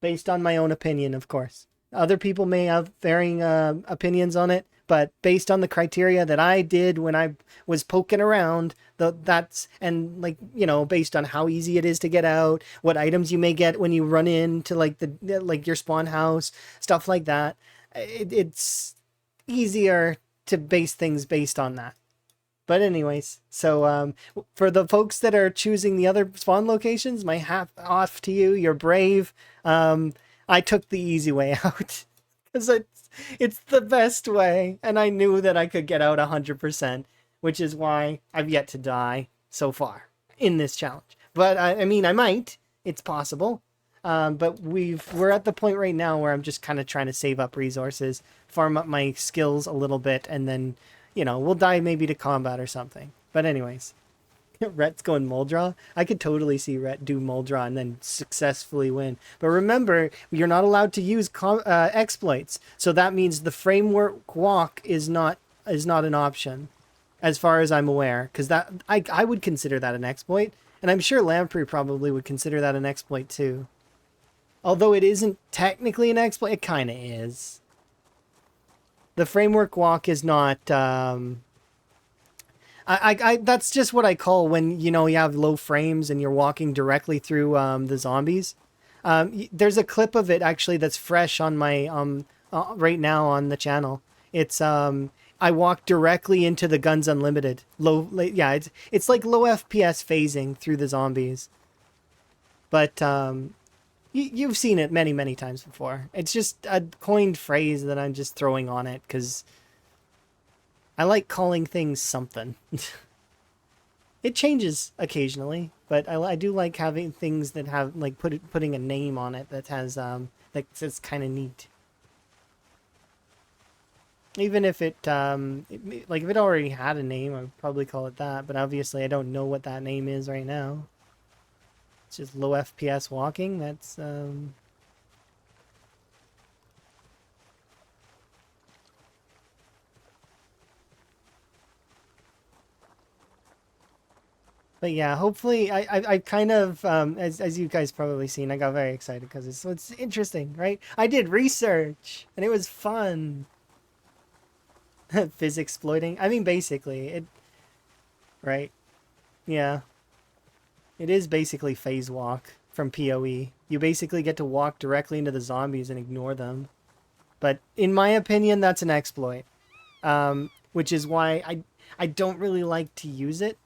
Based on my own opinion, of course. Other people may have varying opinions on it, but based on the criteria that I did when I was poking around, and like, you know, based on how easy it is to get out, what items you may get when you run into like your spawn house, stuff like that. It's easier to base things based on that. But anyways, so for the folks that are choosing the other spawn locations, my hat off to you. You're brave. I took the easy way out because it's the best way, and I knew that I could get out 100%, which is why I've yet to die so far in this challenge. But I mean, I might. It's possible. But we're at the point right now where I'm just kind of trying to save up resources, farm up my skills a little bit, and then, you know, we'll die maybe to combat or something. But anyways, Rhett's going Muldra. I could totally see Rhett do Muldra and then successfully win. But remember, you're not allowed to use exploits. So that means the framework walk is not an option, as far as I'm aware. Because that I would consider that an exploit. And I'm sure Lamprey probably would consider that an exploit too. Although it isn't technically an exploit, it kind of is. The framework walk is not... that's just what I call when, you know, you have low frames and you're walking directly through the zombies. There's a clip of it actually that's fresh on my right now on the channel. It's I walk directly into the Guns Unlimited. It's like low FPS phasing through the zombies. But you've seen it many, many times before. It's just a coined phrase that I'm just throwing on it because I like calling things something. It changes occasionally, but I do like having things that have, like, putting a name on it that has, that's kind of neat. Even if if it already had a name, I would probably call it that, but obviously I don't know what that name is right now. It's just low FPS walking. That's but yeah, hopefully I kind of as you guys probably seen, I got very excited because it's interesting, right? I did research and it was fun. Physics exploiting. I mean, basically it, right? Yeah. It is basically phase walk from PoE. You basically get to walk directly into the zombies and ignore them. But in my opinion, that's an exploit. Which is why I don't really like to use it.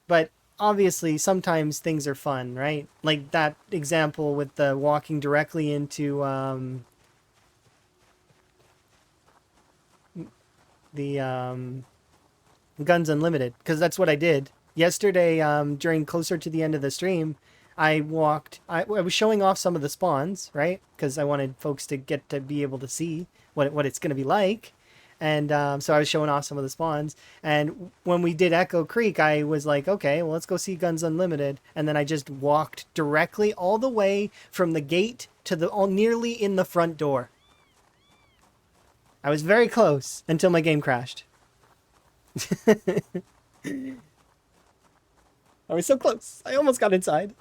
But obviously, sometimes things are fun, right? Like that example with the walking directly into the Guns Unlimited. Because that's what I did. Yesterday, during closer to the end of the stream, I was showing off some of the spawns, right? Because I wanted folks to get to be able to see what it's going to be like. And so I was showing off some of the spawns. And when we did Echo Creek, I was like, okay, well, let's go see Guns Unlimited. And then I just walked directly all the way from the gate to nearly in the front door. I was very close until my game crashed. I was so close. I almost got inside.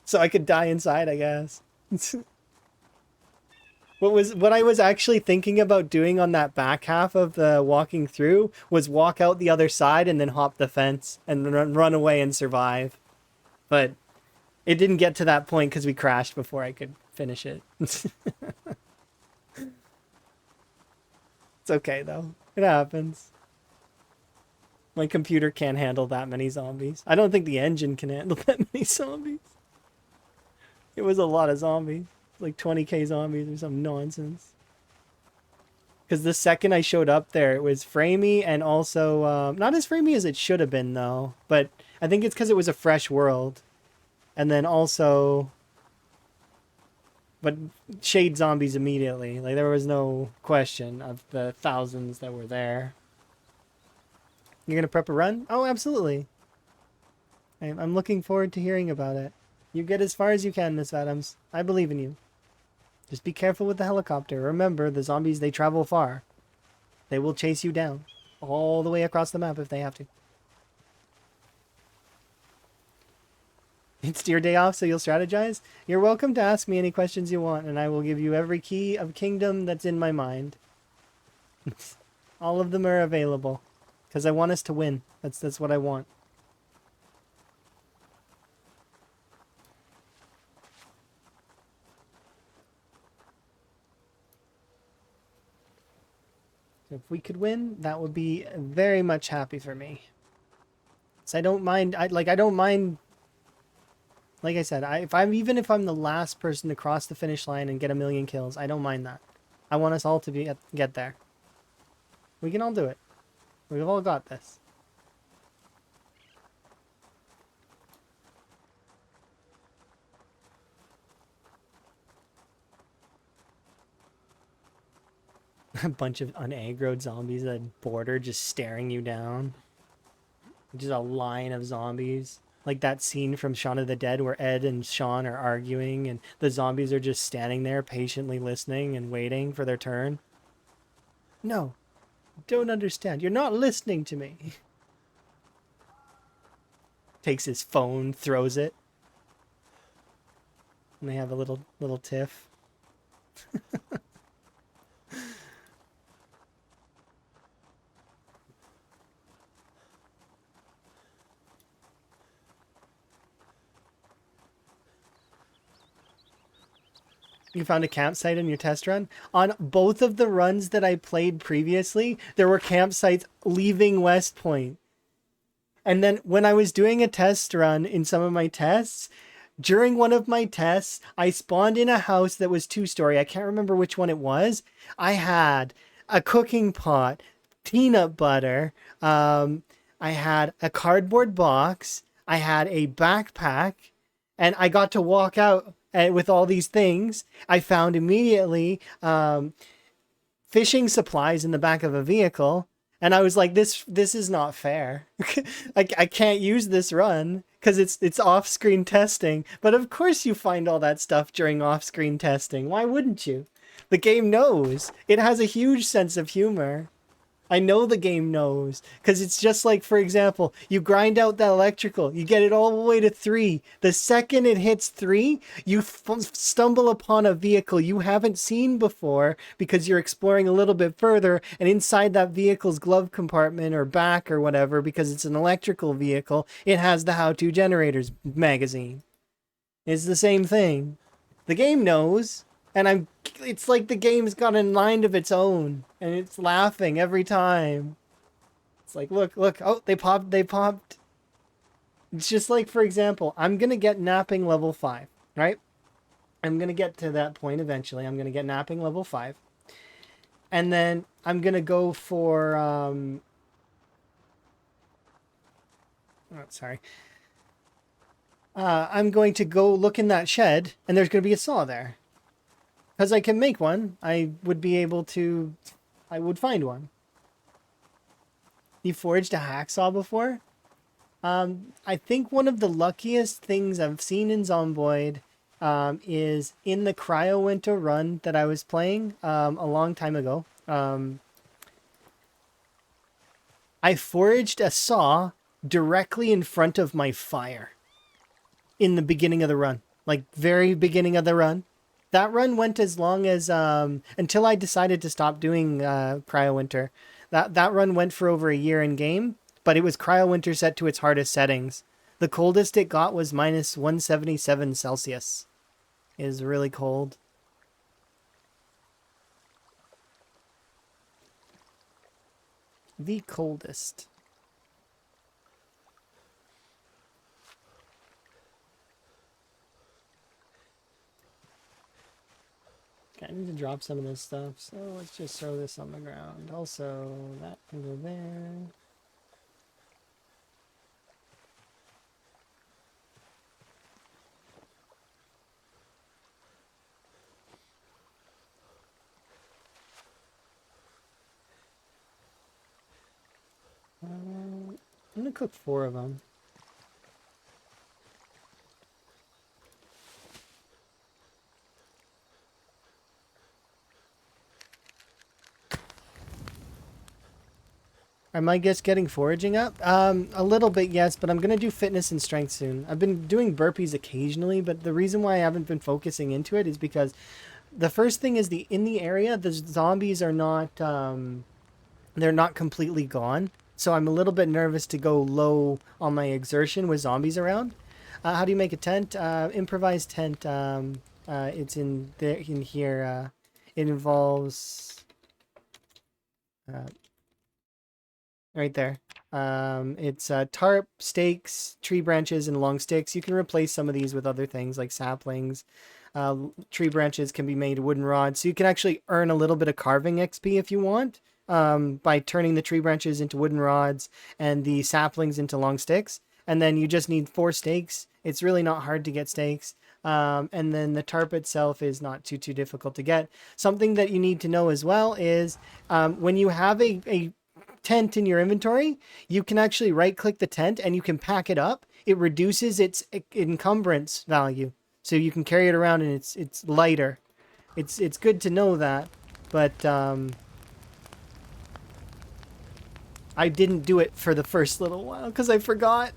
So I could die inside, I guess. What I was actually thinking about doing on that back half of the walking through was walk out the other side and then hop the fence and run away and survive. But it didn't get to that point because we crashed before I could finish it. It's okay though. It happens. My computer can't handle that many zombies. I don't think the engine can handle that many zombies. It was a lot of zombies. Like 20k zombies or some nonsense. Because the second I showed up there, it was framey and also... not as framey as it should have been, though. But I think it's because it was a fresh world. And then also... But shade zombies immediately. Like, there was no question of the thousands that were there. You're going to prep a run? Oh, absolutely. I'm looking forward to hearing about it. You get as far as you can, Miss Adams. I believe in you. Just be careful with the helicopter. Remember, the zombies, they travel far. They will chase you down. all the way across the map if they have to. It's your day off, so you'll strategize? You're welcome to ask me any questions you want, and I will give you every key of kingdom that's in my mind. All of them are available. Because I want us to win. That's what I want. So if we could win, that would be very much happy for me. So I don't mind. I don't mind. Like I said, even if I'm the last person to cross the finish line and get 1,000,000 kills, I don't mind that. I want us all to get there. We can all do it. We've all got this. A bunch of unaggroed zombies at border just staring you down. Just a line of zombies. Like that scene from Shaun of the Dead where Ed and Sean are arguing and the zombies are just standing there patiently listening and waiting for their turn. No, don't understand. You're not listening to me. Takes his phone, throws it. And they have a little tiff. You found a campsite in your test run? On both of the runs that I played previously, there were campsites leaving West Point. And then when I was doing a test run in some of my tests, during one of my tests, I spawned in a house that was 2-story. I can't remember which one it was. I had a cooking pot, peanut butter. I had a cardboard box. I had a backpack. And I got to walk out with all these things. I found immediately fishing supplies in the back of a vehicle. And I was like, this is not fair. I can't use this run because it's off-screen testing. But of course you find all that stuff during off-screen testing. Why wouldn't you? The game knows. It has a huge sense of humor. I know the game knows because it's just like, for example, you grind out that electrical, you get it all the way to 3. The second it hits 3, you stumble upon a vehicle you haven't seen before because you're exploring a little bit further, and inside that vehicle's glove compartment or back or whatever, because it's an electrical vehicle, it has the How-To Generators magazine. It's the same thing. The game knows. And it's like the game's got a mind of its own, and it's laughing every time. It's like, look, oh, they popped. It's just like, for example, I'm going to get napping level 5, right? I'm going to get to that point eventually. I'm going to get napping level 5. And then I'm going to go for, I'm going to go look in that shed, and there's going to be a saw there. Because I can make one, I would find one. You forged a hacksaw before? I think one of the luckiest things I've seen in Zomboid is in the Cryo Winter run that I was playing a long time ago. I forged a saw directly in front of my fire in the beginning of the run. Like, very beginning of the run. That run went as long as, until I decided to stop doing Cryo Winter. That run went for over a year in game, but it was Cryo Winter set to its hardest settings. The coldest it got was minus 177 Celsius. It is really cold. The coldest. I need to drop some of this stuff, so let's just throw this on the ground. Also, that can go there. I'm gonna cook 4 of them. Am I just getting foraging up? A little bit, yes, but I'm gonna do fitness and strength soon. I've been doing burpees occasionally, but the reason why I haven't been focusing into it is because the first thing is in the area, the zombies are not they're not completely gone. So I'm a little bit nervous to go low on my exertion with zombies around. How do you make a tent? Improvised tent. It's in there in here. It involves uh, right there. It's tarp, stakes, tree branches, and long sticks. You can replace some of these with other things like saplings. Tree branches can be made wooden rods, so you can actually earn a little bit of carving XP if you want, by turning the tree branches into wooden rods and the saplings into long sticks. And then you just need 4 stakes. It's really not hard to get stakes. And then the tarp itself is not too difficult to get. Something that you need to know as well is when you have a tent in your inventory, you can actually right click the tent and you can pack it up. It reduces its encumbrance value, so you can carry it around and it's lighter. It's good to know that, but I didn't do it for the first little while because I forgot.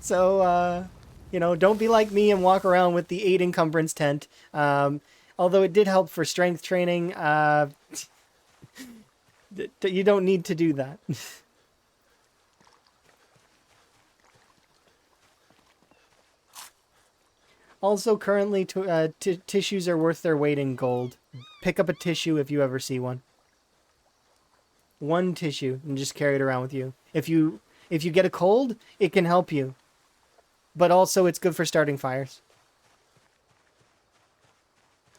So don't be like me and walk around with the 8 encumbrance tent. Although it did help for strength training, you don't need to do that. Also, currently, tissues are worth their weight in gold. Pick up a tissue if you ever see one. One tissue and just carry it around with you. If you get a cold, it can help you. But also, it's good for starting fires.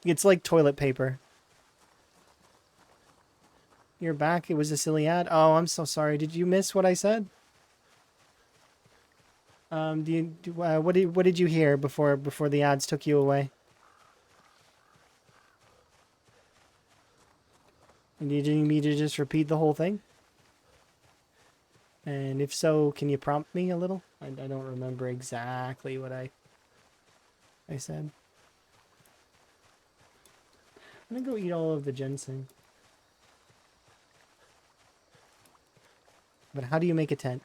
It's like toilet paper. You're back. It was a silly ad. Oh, I'm so sorry. Did you miss what I said? What did you hear before the ads took you away? And you need me to just repeat the whole thing? And if so, can you prompt me a little? I don't remember exactly what I said. I'm gonna go eat all of the ginseng. But how do you make a tent?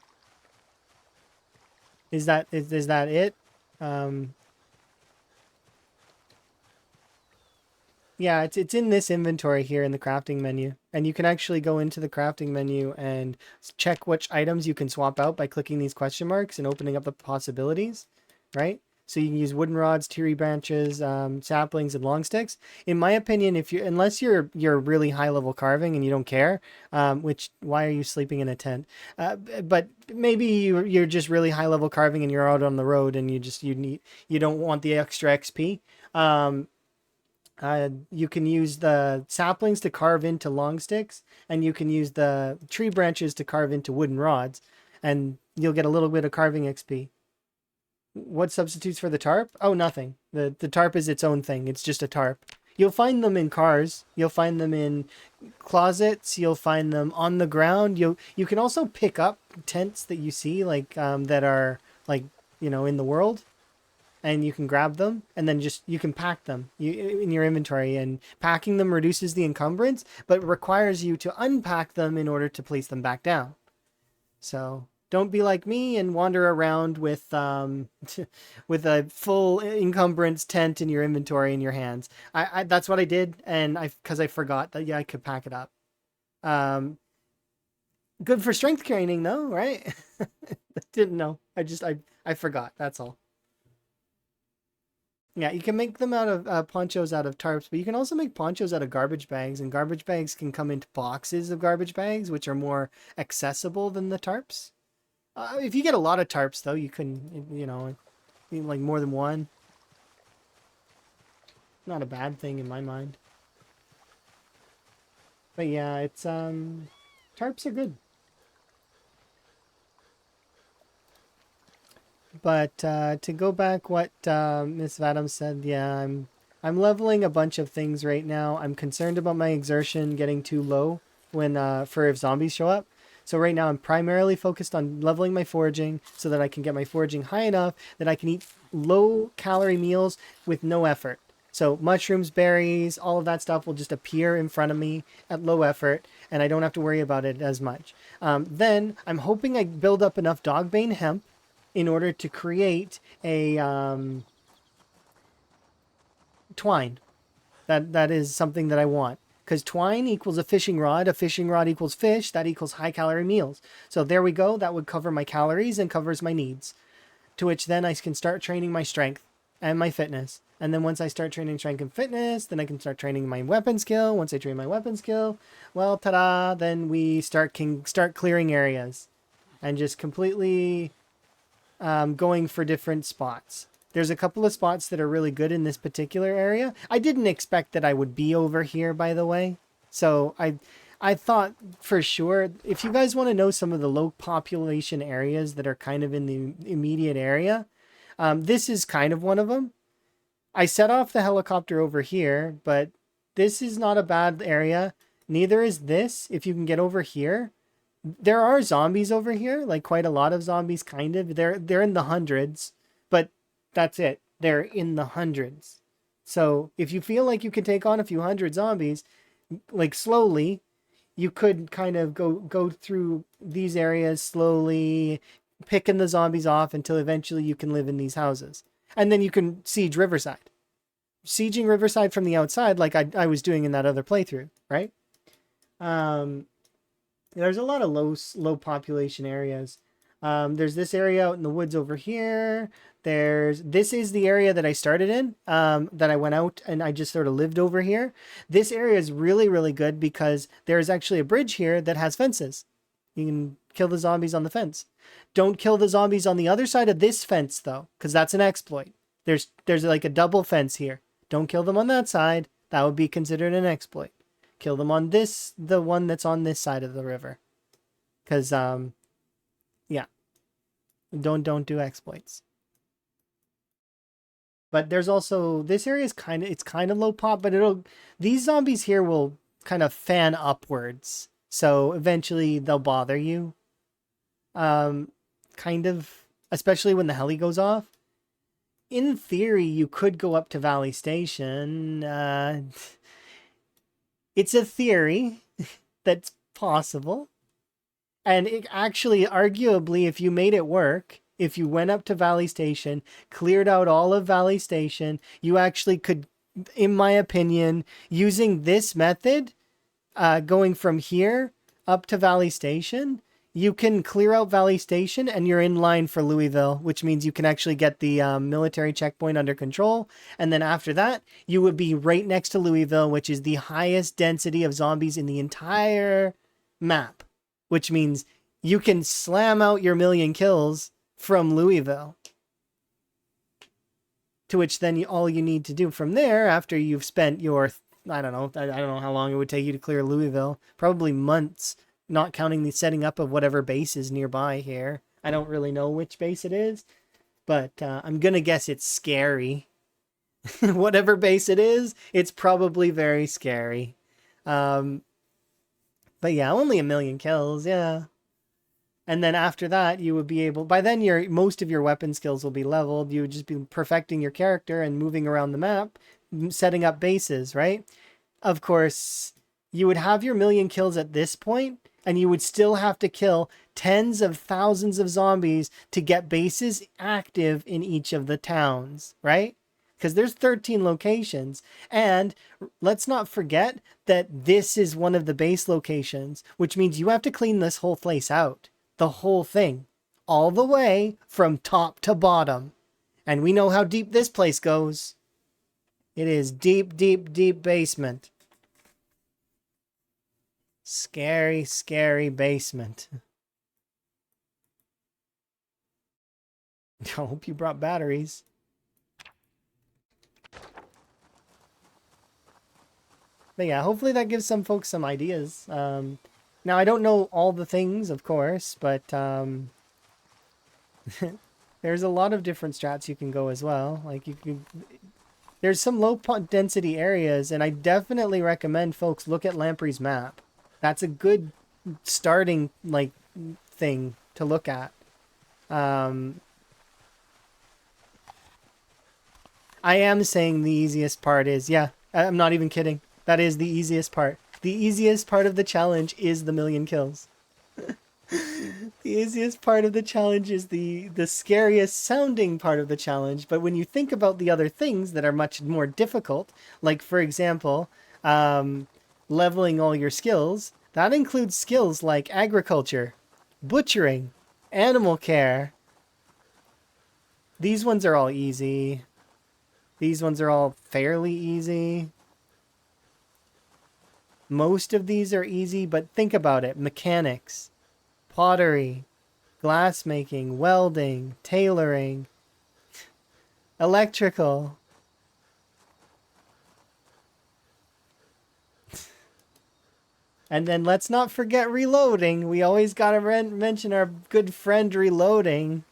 Is that it? Yeah, it's in this inventory here in the crafting menu. And you can actually go into the crafting menu and check which items you can swap out by clicking these question marks and opening up the possibilities, right? So you can use wooden rods, tree branches, saplings, and long sticks. In my opinion, unless you're really high level carving and you don't care, why are you sleeping in a tent? But maybe you're just really high level carving and you're out on the road and you don't want the extra XP. You can use the saplings to carve into long sticks, and you can use the tree branches to carve into wooden rods, and you'll get a little bit of carving XP. What substitutes for the tarp? Oh, nothing. The tarp is its own thing. It's just a tarp. You'll find them in cars. You'll find them in closets. You'll find them on the ground. You can also pick up tents that you see that are in the world, and you can grab them and then you can pack them in your inventory. And packing them reduces the encumbrance, but requires you to unpack them in order to place them back down. So don't be like me and wander around with with a full encumbrance tent in your inventory in your hands. I that's what I did, and because I forgot that I could pack it up. Um, Good for strength training though, right? Didn't know. I forgot. That's all. Yeah, you can make them out of ponchos out of tarps, but you can also make ponchos out of garbage bags, and garbage bags can come into boxes of garbage bags, which are more accessible than the tarps. If you get a lot of tarps, though, you can, like more than one. Not a bad thing in my mind. But yeah, it's tarps are good. But to go back what Miss Vadam said, yeah, I'm leveling a bunch of things right now. I'm concerned about my exertion getting too low when for if zombies show up. So right now I'm primarily focused on leveling my foraging so that I can get my foraging high enough that I can eat low calorie meals with no effort. So mushrooms, berries, all of that stuff will just appear in front of me at low effort, and I don't have to worry about it as much. Then I'm hoping I build up enough dogbane hemp in order to create a twine. That is something that I want. Because twine equals a fishing rod equals fish, that equals high calorie meals. So there we go. That would cover my calories and covers my needs. To which then I can start training my strength and my fitness. And then once I start training strength and fitness, then I can start training my weapon skill. Once I train my weapon skill, well, ta-da, then we can start clearing areas and just completely going for different spots. There's a couple of spots that are really good in this particular area. I didn't expect that I would be over here, by the way. So I thought for sure, if you guys want to know some of the low population areas that are kind of in the immediate area, this is kind of one of them. I set off the helicopter over here, but this is not a bad area. Neither is this. If you can get over here, there are zombies over here, like quite a lot of zombies, kind of. They're in the hundreds, but that's it. They're in the hundreds. So if you feel like you can take on a few hundred zombies, like slowly, you could kind of go through these areas slowly, picking the zombies off until eventually you can live in these houses. And then you can siege Riverside. Sieging Riverside from the outside, like I was doing in that other playthrough, right? There's a lot of low population areas. There's this area out in the woods over here. This is the area that I started in, that I went out and I just sort of lived over here. This area is really, really good because there's actually a bridge here that has fences. You can kill the zombies on the fence. Don't kill the zombies on the other side of this fence though, because that's an exploit. There's like a double fence here. Don't kill them on that side. That would be considered an exploit. Kill them on the one that's on this side of the river. Because, yeah. Don't do exploits. But there's also, this area is it's kind of low pop, but these zombies here will kind of fan upwards. So eventually they'll bother you. Kind of, especially when the heli goes off. In theory, you could go up to Valley Station. It's a theory that's possible. And it actually, arguably, if you made it work, if you went up to Valley Station, cleared out all of Valley Station, you actually could, in my opinion, using this method, going from here up to Valley Station, you can clear out Valley Station and you're in line for Louisville, which means you can actually get the military checkpoint under control. And then after that, you would be right next to Louisville, which is the highest density of zombies in the entire map, which means you can slam out your 1,000,000 kills from Louisville. To which then all you need to do from there, after you've spent your, I don't know how long it would take you to clear Louisville, probably months, not counting the setting up of whatever base is nearby here. I don't really know which base it is, but I'm going to guess it's scary. Whatever base it is, it's probably very scary. But yeah, only 1,000,000 kills, yeah. And then after that, you would be able, by then most of your weapon skills will be leveled. You would just be perfecting your character and moving around the map, setting up bases, right? Of course, you would have your 1,000,000 kills at this point, and you would still have to kill tens of thousands of zombies to get bases active in each of the towns, right? Because there's 13 locations. And let's not forget that this is one of the base locations, which means you have to clean this whole place out. The whole thing. All the way from top to bottom. And we know how deep this place goes. It is deep, deep, deep basement. Scary, scary basement. I hope you brought batteries. But yeah, hopefully that gives some folks some ideas. Now, I don't know all the things, of course, but there's a lot of different strats you can go as well. Like there's some low density areas, and I definitely recommend folks look at Lamprey's map. That's a good starting thing to look at. I am saying the easiest part is, yeah, I'm not even kidding. That is the easiest part. The easiest part of the challenge is the million kills. The easiest part of the challenge is the scariest sounding part of the challenge. But when you think about the other things that are much more difficult, like for example, leveling all your skills, that includes skills like agriculture, butchering, animal care. These ones are all easy. These ones are all fairly easy. Most of these are easy, but think about it. Mechanics, pottery, glassmaking, welding, tailoring, electrical. And then let's not forget reloading. We always gotta mention our good friend reloading.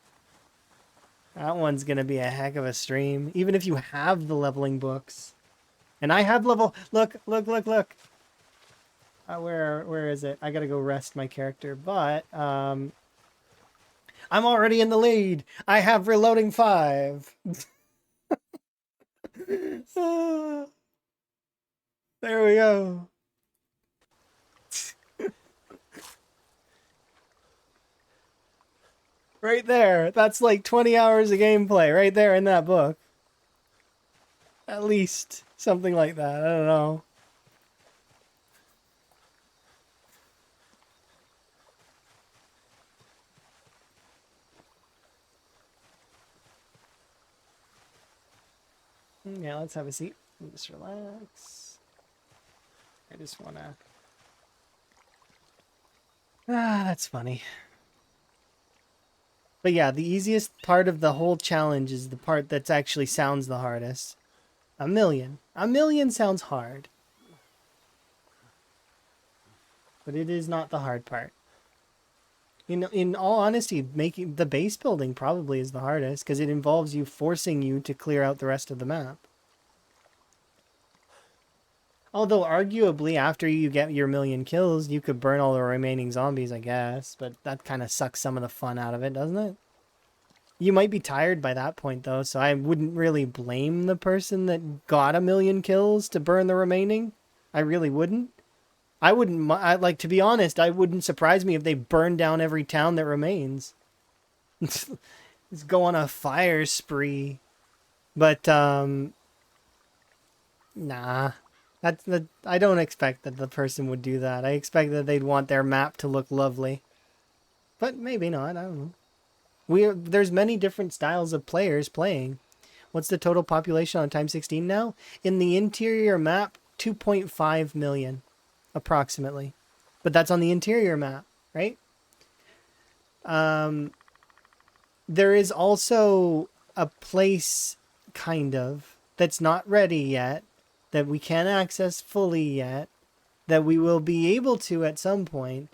That one's gonna be a heck of a stream, even if you have the leveling books. And I have level. Look, look, look, look. Where is it? I gotta go rest my character, but I'm already in the lead. I have reloading 5. There we go. Right there. That's like 20 hours of gameplay right there in that book. At least something like that. I don't know. Yeah, let's have a seat. Just relax. I just wanna. That's funny. But yeah, the easiest part of the whole challenge is the part that actually sounds the hardest. A million. A million sounds hard. But it is not the hard part. In all honesty, making the base building probably is the hardest because it involves you forcing you to clear out the rest of the map. Although arguably after you get your million kills, you could burn all the remaining zombies, I guess. But that kind of sucks some of the fun out of it, doesn't it? You might be tired by that point though, so I wouldn't really blame the person that got a million kills to burn the remaining. I really wouldn't. I wouldn't, like, to be honest, I wouldn't surprise me if they burn down every town that remains. Let's go on a fire spree. But, nah. I don't expect that the person would do that. I expect that they'd want their map to look lovely. But maybe not, I don't know. There's many different styles of players playing. What's the total population on Time 16 now? In the interior map, 2.5 million. Approximately. But that's on the interior map, right? There is also a place, kind of, that's not ready yet, that we can't access fully yet, that we will be able to at some point,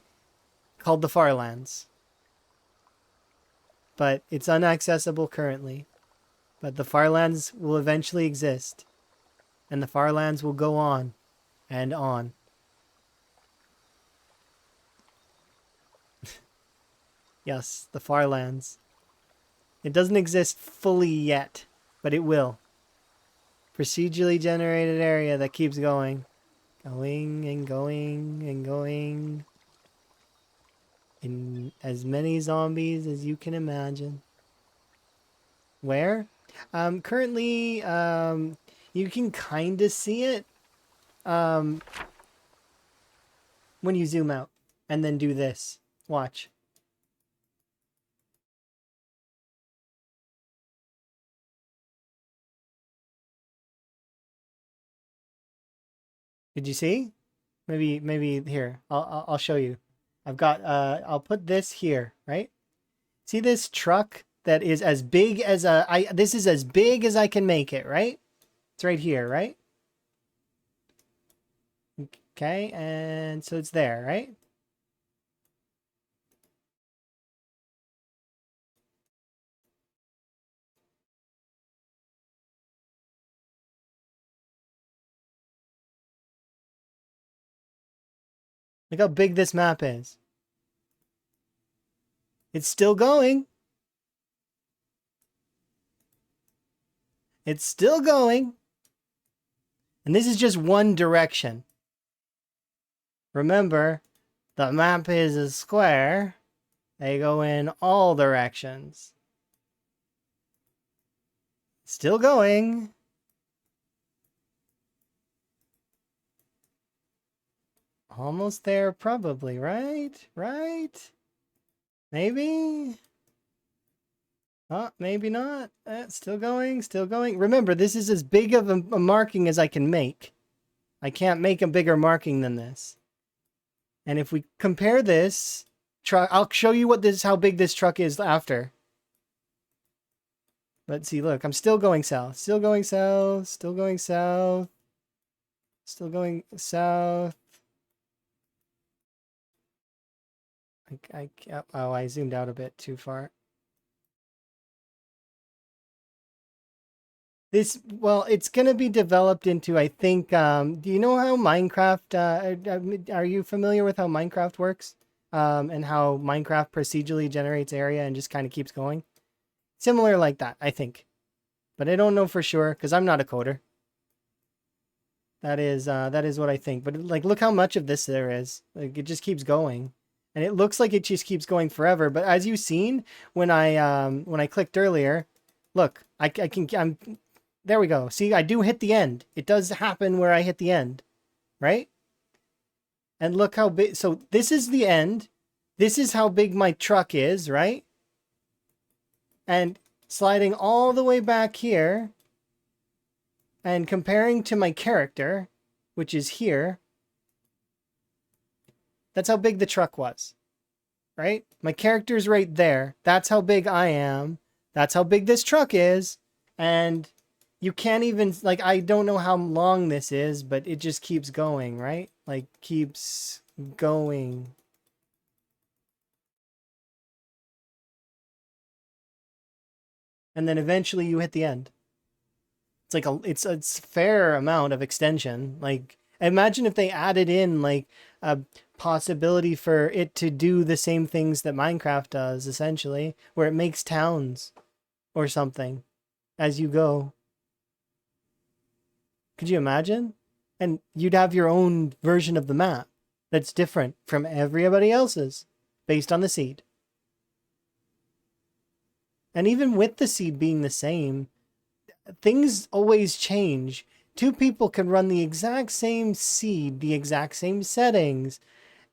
called the Farlands. But it's inaccessible currently. But the Farlands will eventually exist. And the Farlands will go on and on. Yes, the Farlands. It doesn't exist fully yet, but it will. Procedurally generated area that keeps going. Going and going and going. In as many zombies as you can imagine. Where? Currently, you can kind of see it when you zoom out and then do this. Watch. Did you see? Maybe here. I'll show you. I've got I'll put this here, right? See this truck that is as big as this is as big as I can make it, right? It's right here, right? Okay, and so it's there, right? Look how big this map is. It's still going. It's still going. And this is just one direction. Remember, the map is a square. They go in all directions. Still going. Almost there, probably, right? Right? Maybe? Oh, maybe not. Still going, still going. Remember, this is as big of a marking as I can make. I can't make a bigger marking than this. And if we compare this truck, I'll show you how big this truck is after. Let's see, look, I'm still going south, still going south, still going south, still going south. Oh, I zoomed out a bit too far. Well, it's going to be developed into, I think, do you know how Minecraft, are you familiar with how Minecraft works? And how Minecraft procedurally generates area and just kind of keeps going? Similar like that, I think. But I don't know for sure, because I'm not a coder. That is what I think. But like, look how much of this there is. Like, it just keeps going. And it looks like it just keeps going forever. But as you've seen, when I clicked earlier, look, there we go. See, I do hit the end. It does happen where I hit the end, right? And look how big. So this is the end. This is how big my truck is, right? And sliding all the way back here and comparing to my character, which is here, that's how big the truck was, right? My character's right there. That's how big I am. That's how big this truck is. And you can't even, like, I don't know how long this is, but it just keeps going, right? Like, keeps going. And then eventually you hit the end. It's like it's a fair amount of extension. Like, imagine if they added in like a possibility for it to do the same things that Minecraft does, essentially, where it makes towns or something as you go. Could you imagine? And you'd have your own version of the map that's different from everybody else's based on the seed. And even with the seed being the same, things always change. Two people can run the exact same seed, the exact same settings,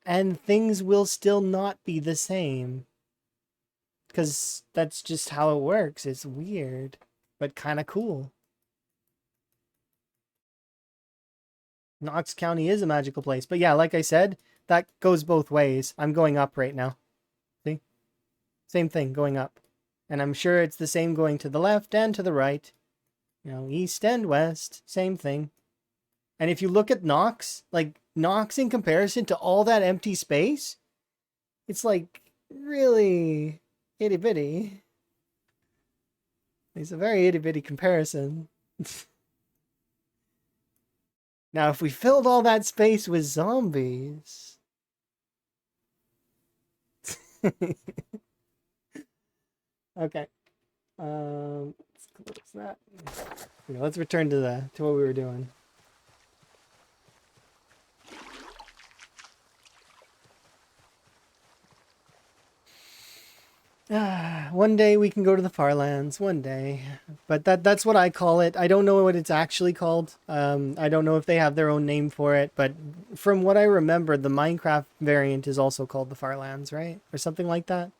and things will still not be the same. Because that's just how it works. It's weird, but kind of cool. Knox County is a magical place. But yeah, like I said, that goes both ways. I'm going up right now. See? Same thing, going up. And I'm sure it's the same going to the left and to the right. You know, east and west, same thing. And if you look at Knox, like Knox in comparison to all that empty space, it's like really itty bitty. It's a very itty bitty comparison. Now, if we filled all that space with zombies. Okay. Let's close that. Okay, let's return to what we were doing. One day we can go to the Farlands. One day, but that's what I call it. I don't know what it's actually called. I don't know if they have their own name for it, but from what I remember, the Minecraft variant is also called the Farlands, right, or something like that.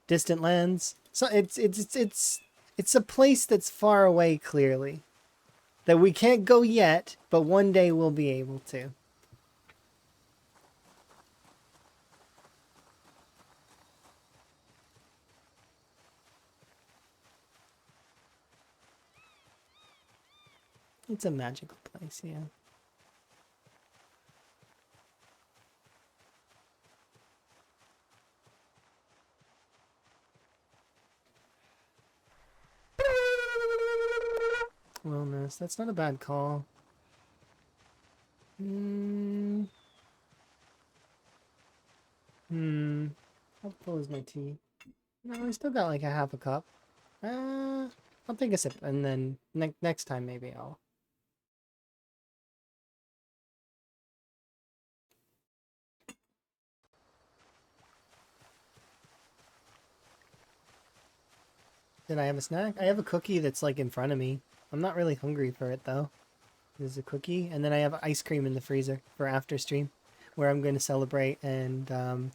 Distant lands. So it's a place that's far away, clearly, that we can't go yet, but one day we'll be able to. It's a magical place, yeah. Wellness, that's not a bad call. How full is my tea? No, I still got like a half a cup. I'll take a sip, and then next time maybe I'll... Did I have a snack? I have a cookie that's like in front of me. I'm not really hungry for it though. There's a cookie, and then I have ice cream in the freezer for after stream, where I'm going to celebrate. And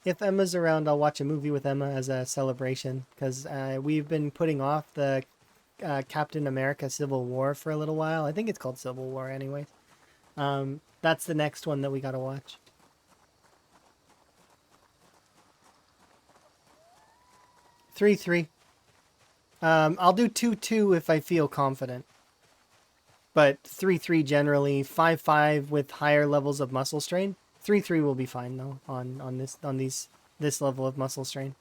if Emma's around, I'll watch a movie with Emma as a celebration, because we've been putting off the Captain America Civil War for a little while. I think it's called Civil War anyway. That's the next one that we gotta watch. 3-3. I'll do 2-2 if I feel confident. But 3-3 generally, 5-5 with higher levels of muscle strain. 3-3 will be fine though on this level of muscle strain.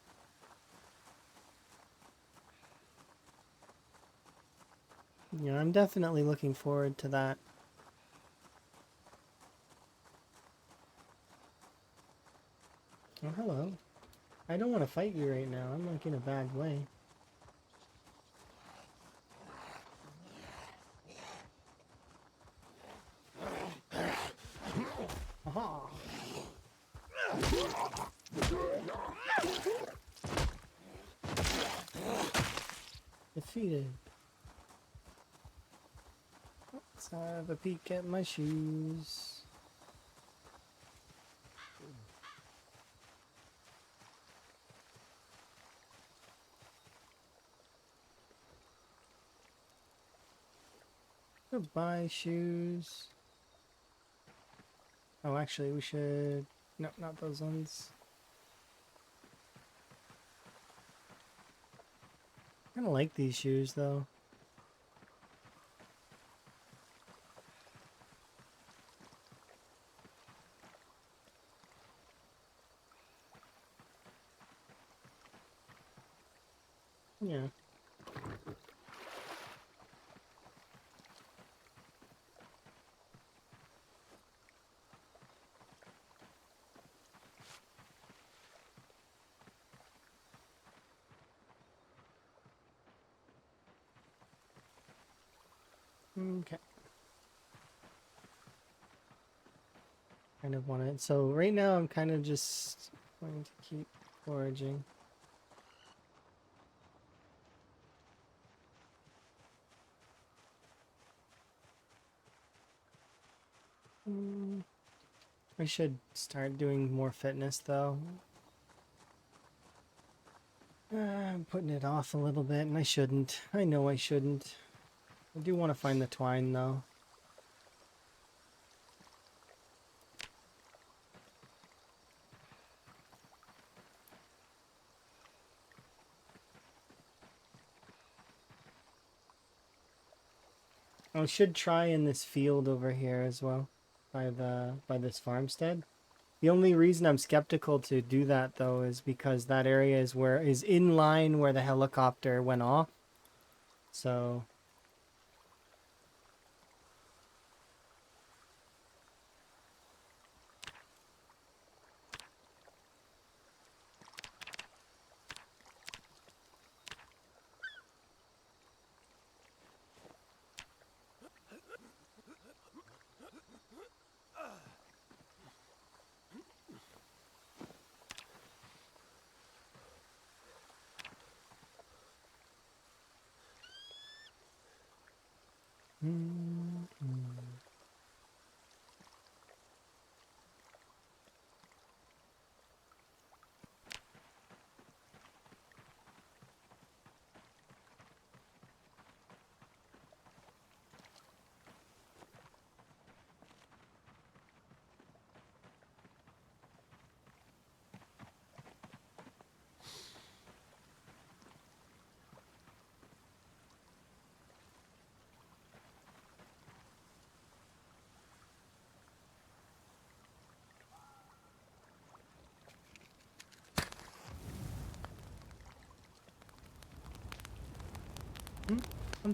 Yeah, I'm definitely looking forward to that. Oh, hello. I don't want to fight you right now. I'm like in a bad way. Aha! Defeated. Let's have a peek at my shoes. Goodbye, shoes. Oh, actually, we should... No, not those ones. I kind of like these shoes, though. Yeah. Okay. Kind of want it. So right now I'm kind of just going to keep foraging. I should start doing more fitness though. I'm putting it off a little bit, and I shouldn't. I know I shouldn't. I do want to find the twine though. I should try in this field over here as well, by this farmstead. The only reason I'm skeptical to do that though is because that area is in line where the helicopter went off. So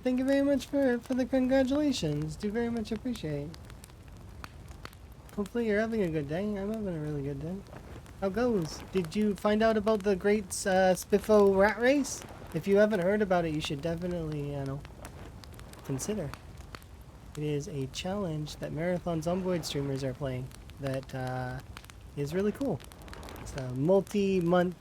thank you very much for the congratulations. Do very much appreciate. Hopefully you're having a good day. I'm having a really good day. How goes? Did you find out about the great Spiffo rat race? If you haven't heard about it, you should definitely, consider. It is a challenge that Marathon Zomboid streamers are playing that is really cool. It's a multi-month,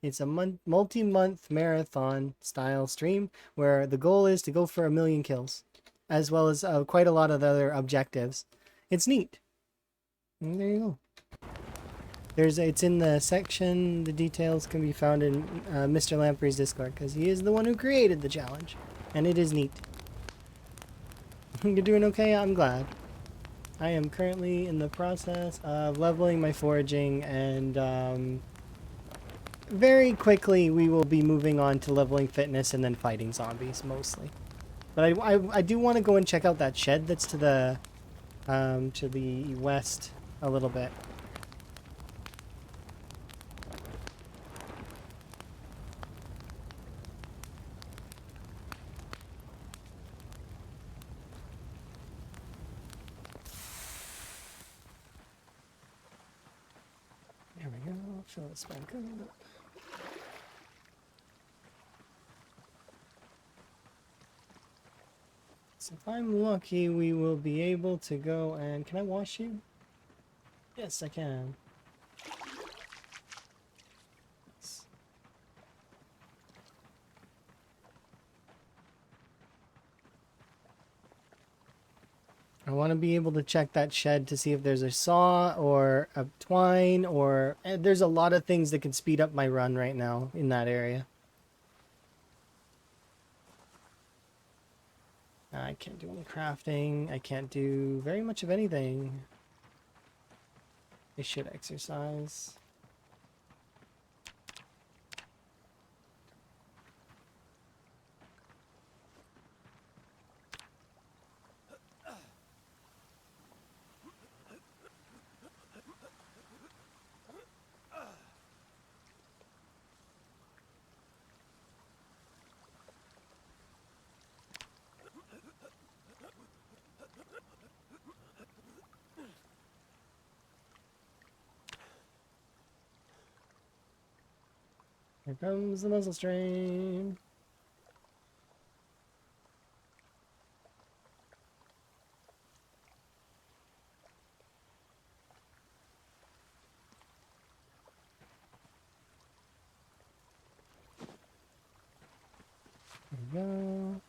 it's a multi-month marathon style stream where the goal is to go for 1,000,000 kills, as well as quite a lot of other objectives. It's neat. And there you go. It's in the section. The details can be found in Mr. Lamprey's Discord because he is the one who created the challenge, and it is neat. You're doing okay? I'm glad. I am currently in the process of leveling my foraging, and very quickly we will be moving on to leveling fitness and then fighting zombies mostly. But I do want to go and check out that shed that's to the west a little bit. There we go. Fill this back up. So if I'm lucky, we will be able to go and... Can I wash you? Yes, I can. I want to be able to check that shed to see if there's a saw or a twine or... There's a lot of things that can speed up my run right now in that area. I can't do any crafting. I can't do very much of anything. I should exercise. Here comes the muzzle stream. There we go.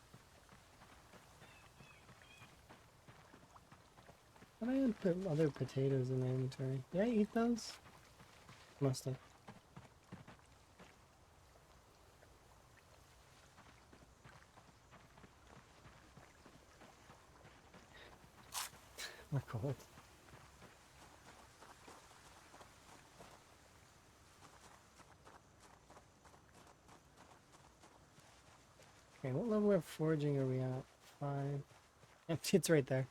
But I had put other potatoes in the inventory. Did I eat those? Must have. My God. Okay, what level of foraging are we at? 5. It's right there.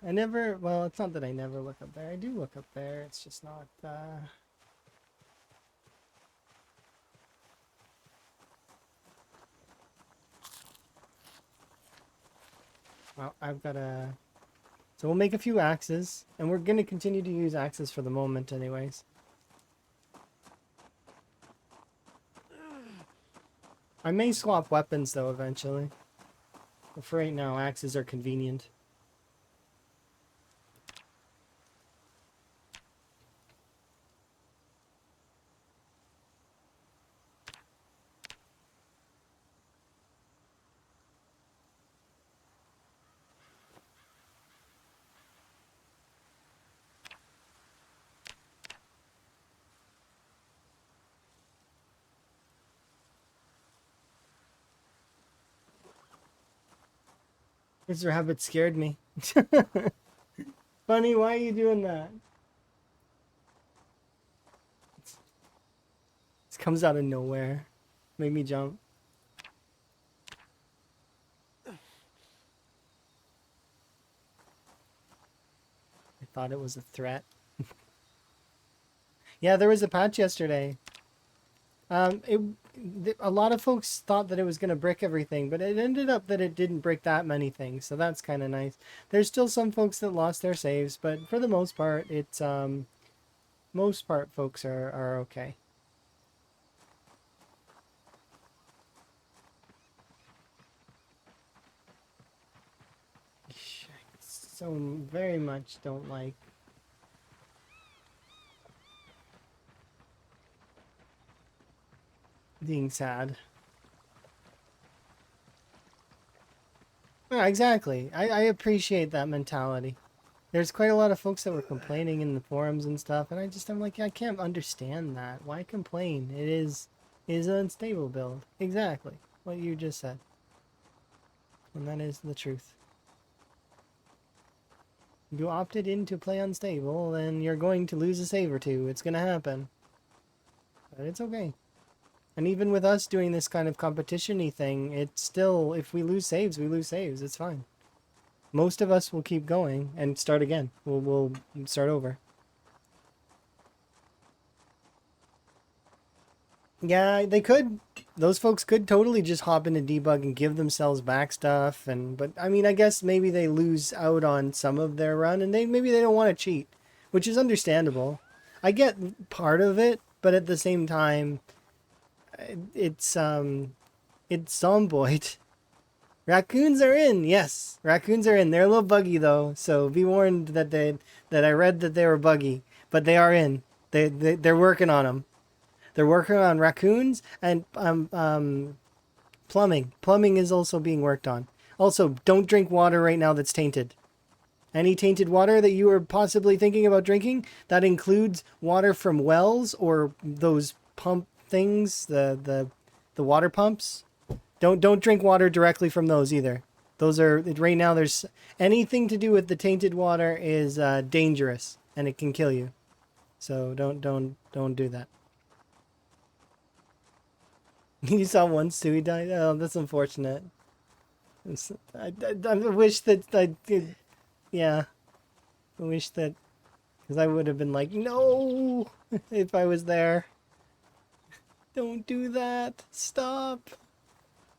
I never, well, it's not that I never look up there. I do look up there. It's just not, well, I've got a... So we'll make a few axes, and we're going to continue to use axes for the moment anyways. I may swap weapons though eventually. But for right now, axes are convenient. This rabbit scared me. Bunny, why are you doing that? This comes out of nowhere. Made me jump. I thought it was a threat. Yeah, there was a patch yesterday. A lot of folks thought that it was going to brick everything, but it ended up that it didn't brick that many things, so that's kind of nice. There's still some folks that lost their saves, but for the most part, it's most part folks are okay. so very much don't like. Being sad. Yeah, exactly. I appreciate that mentality. There's quite a lot of folks that were complaining in the forums and stuff, and I'm like, I can't understand that. Why complain? It is an unstable build. Exactly. What you just said. And that is the truth. You opted in to play unstable, then you're going to lose a save or two. It's gonna happen. But it's okay. And even with us doing this kind of competition-y thing, it's still, if we lose saves, we lose saves. It's fine. Most of us will keep going and start again. We'll start over. Yeah, they could. Those folks could totally just hop into debug and give themselves back stuff. But I mean, I guess maybe they lose out on some of their run, and maybe they don't want to cheat, which is understandable. I get part of it, but at the same time, it's zomboid. Raccoons are in, yes. Raccoons are in. They're a little buggy though, so be warned that I read that they were buggy, but they are in. They're working on them. They're working on raccoons and plumbing. Plumbing is also being worked on. Also, don't drink water right now that's tainted. Any tainted water that you are possibly thinking about drinking, that includes water from wells or those pump things, the water pumps. Don't drink water directly from those either. Those are right now. There's anything to do with the tainted water is dangerous and it can kill you. So don't do that. You saw one Stewie die. Oh, that's unfortunate. I wish that I could. Yeah, I wish that because I would have been like, no, if I was there. Don't do that. Stop.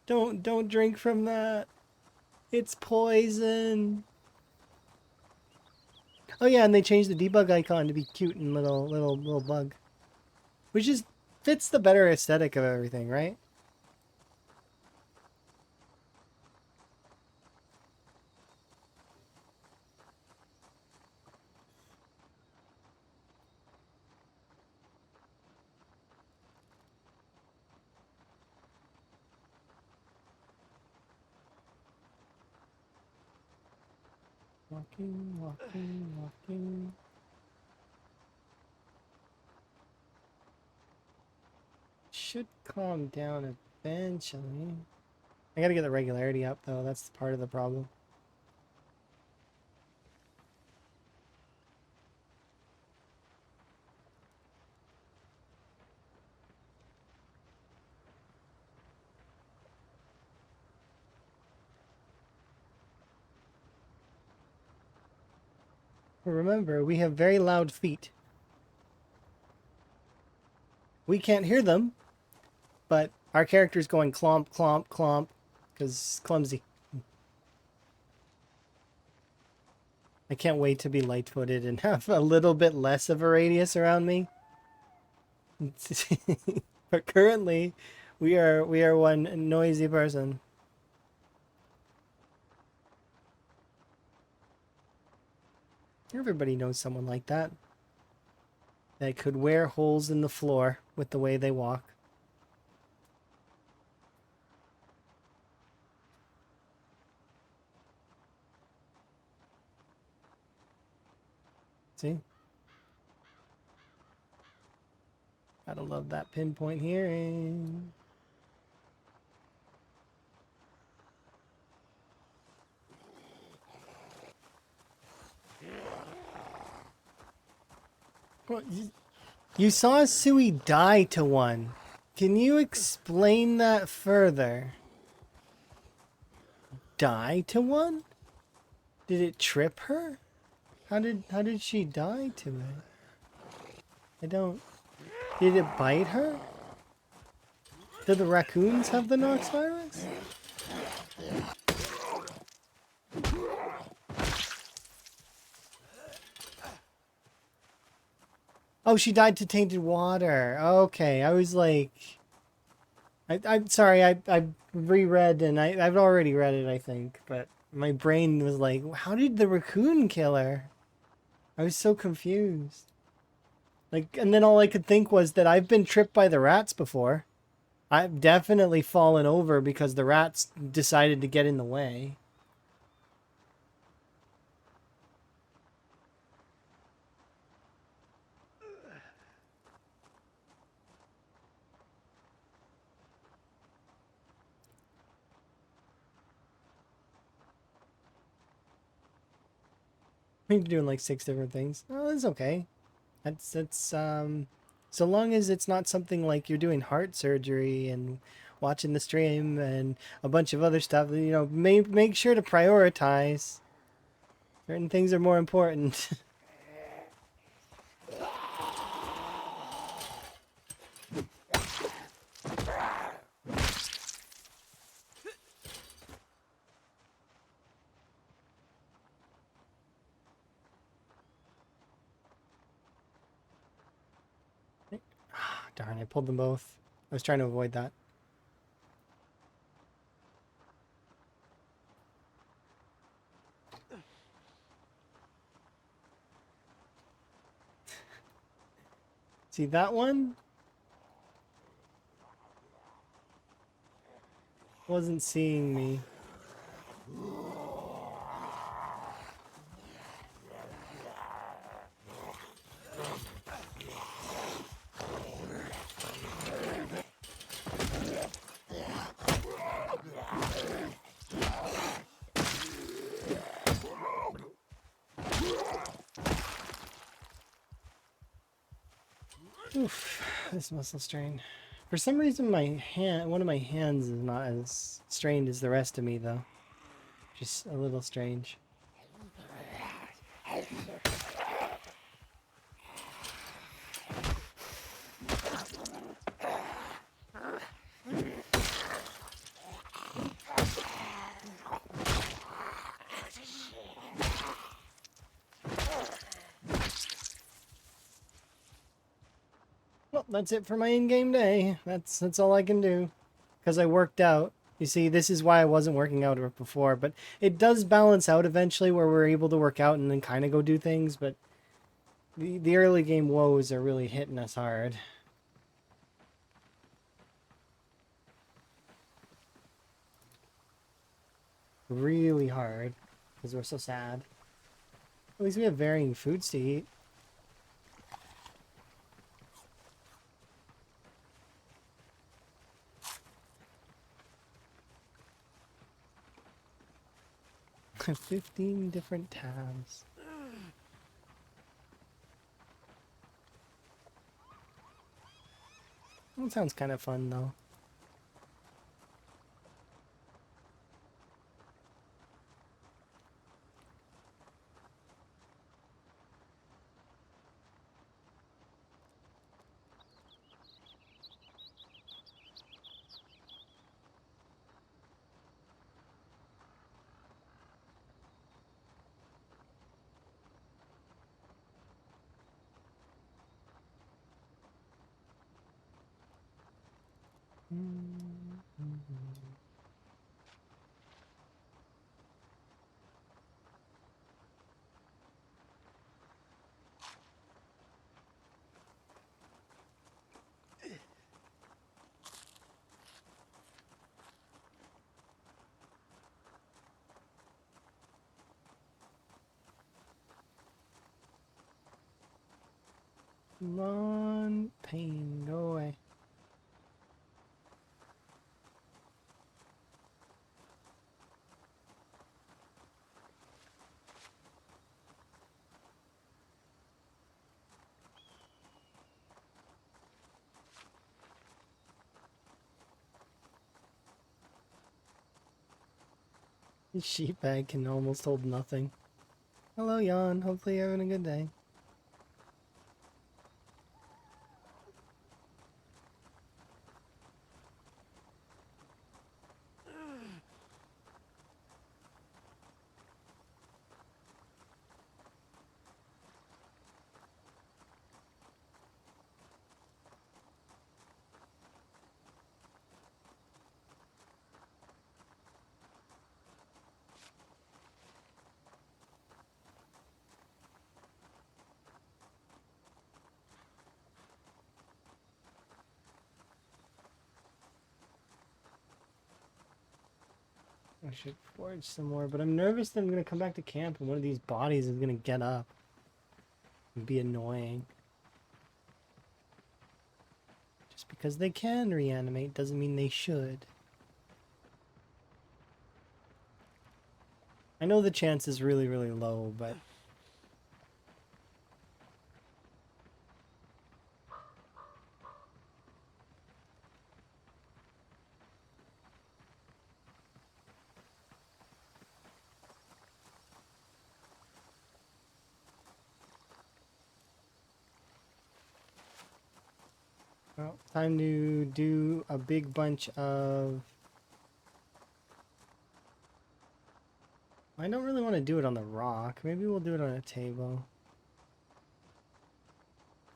Don't drink from that. It's poison. Oh yeah, and they changed the debug icon to be cute and little bug, which is fits the better aesthetic of everything, right? Walking, walking, walking. Should calm down eventually. I gotta get the regularity up though, that's part of the problem. But remember, we have very loud feet. We can't hear them, but our character's going clomp, clomp, clomp, because clumsy. I can't wait to be light-footed and have a little bit less of a radius around me. But currently, we are one noisy person. Everybody knows someone like that. That could wear holes in the floor with the way they walk. See? Gotta love that pinpoint hearing. Well, you saw Sui die to one. Can you explain that further? Die to one? Did it trip her? How did she die to it? I don't... Did it bite her? Do the raccoons have the Nox virus? Oh, she died to tainted water. Okay, I was like... I'm sorry, I reread and I've already read it, I think. But My brain was like, how did the raccoon kill her? I was so confused. Like, and then all I could think was that I've been tripped by the rats before. I've definitely fallen over because the rats decided to get in the way. We're doing like 6 different things. Oh, that's okay. That's so long as it's not something like you're doing heart surgery and watching the stream and a bunch of other stuff, you know, make sure to prioritize. Certain things are more important. Darn, I pulled them both. I was trying to avoid that. See that one? Wasn't seeing me. Oof, this muscle strain. For some reason, one of my hands is not as strained as the rest of me, though. Just a little strange. Well, that's it for my in-game day. That's all I can do. Because I worked out. You see, this is why I wasn't working out before, but it does balance out eventually where we're able to work out and then kind of go do things, but the early game woes are really hitting us hard. Really hard. Because we're so sad. At least we have varying foods to eat. I have 15 different tabs. That sounds kind of fun, though. Come on, pain, go away. This sheep bag can almost hold nothing. Hello, Jan. Hopefully you're having a good day. I should forage some more, but I'm nervous that I'm gonna come back to camp and one of these bodies is gonna get up and be annoying. Just because they can reanimate doesn't mean they should. I know the chance is really, really low, but... Well, time to do a big bunch of... I don't really want to do it on the rock. Maybe we'll do it on a table.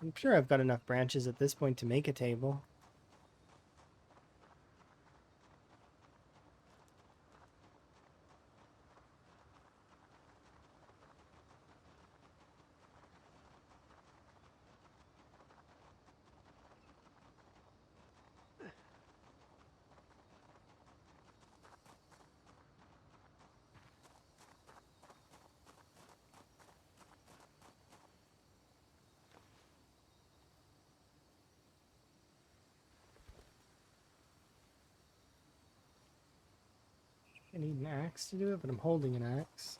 I'm sure I've got enough branches at this point to make a table. I need an axe to do it, but I'm holding an axe.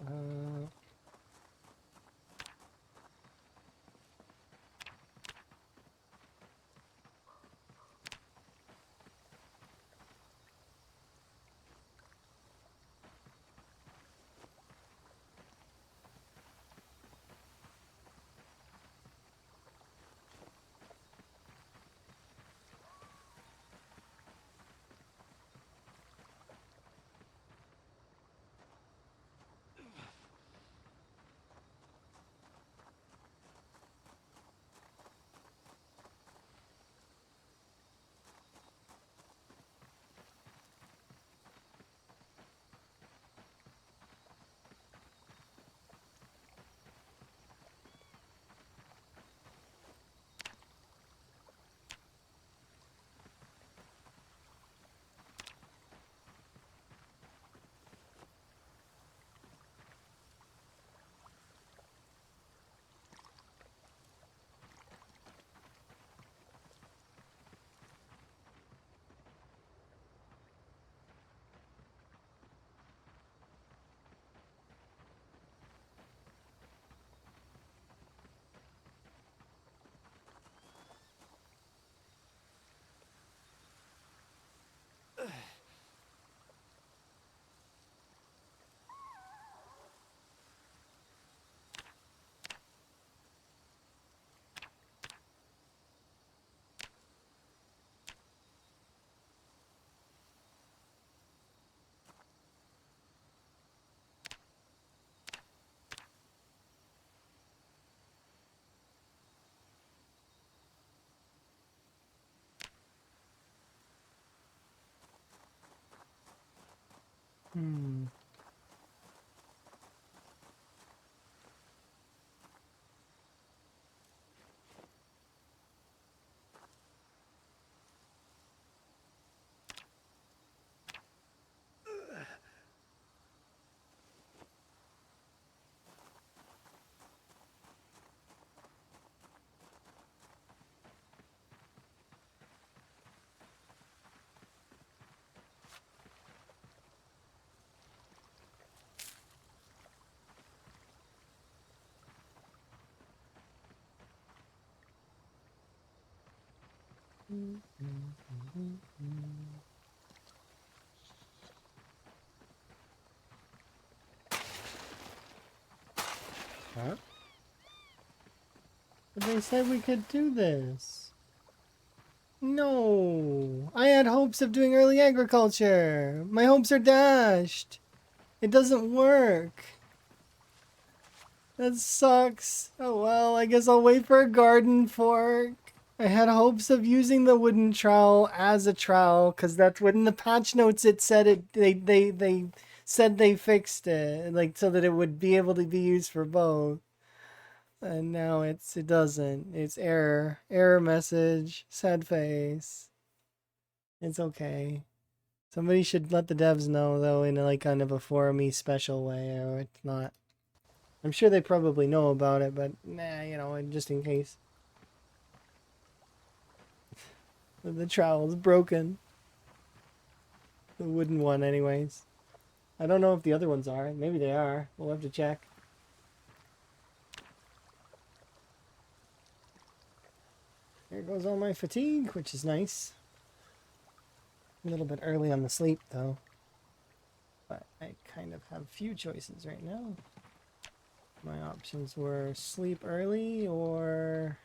Hmm. Huh? But they said we could do this. No, I had hopes of doing early agriculture. My hopes are dashed. It doesn't work. That sucks. Oh well, I guess I'll wait for a garden fork. I had hopes of using the wooden trowel as a trowel, because that's what in the patch notes it said it. They said they fixed it, like so that it would be able to be used for both. And now it doesn't. It's error message, sad face. It's okay. Somebody should let the devs know, though, in like kind of a forumy special way, or it's not. I'm sure they probably know about it, but nah, you know, just in case. The trowel's broken. The wooden one, anyways. I don't know if the other ones are. Maybe they are. We'll have to check. There goes all my fatigue, which is nice. A little bit early on the sleep, though. But I kind of have few choices right now. My options were sleep early or...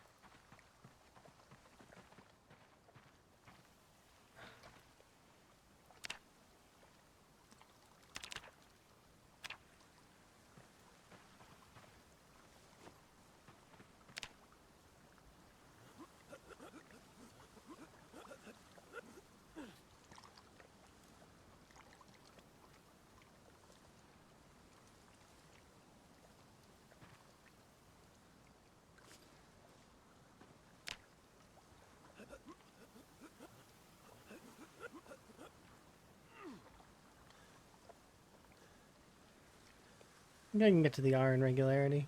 I think I can get to the R in regularity.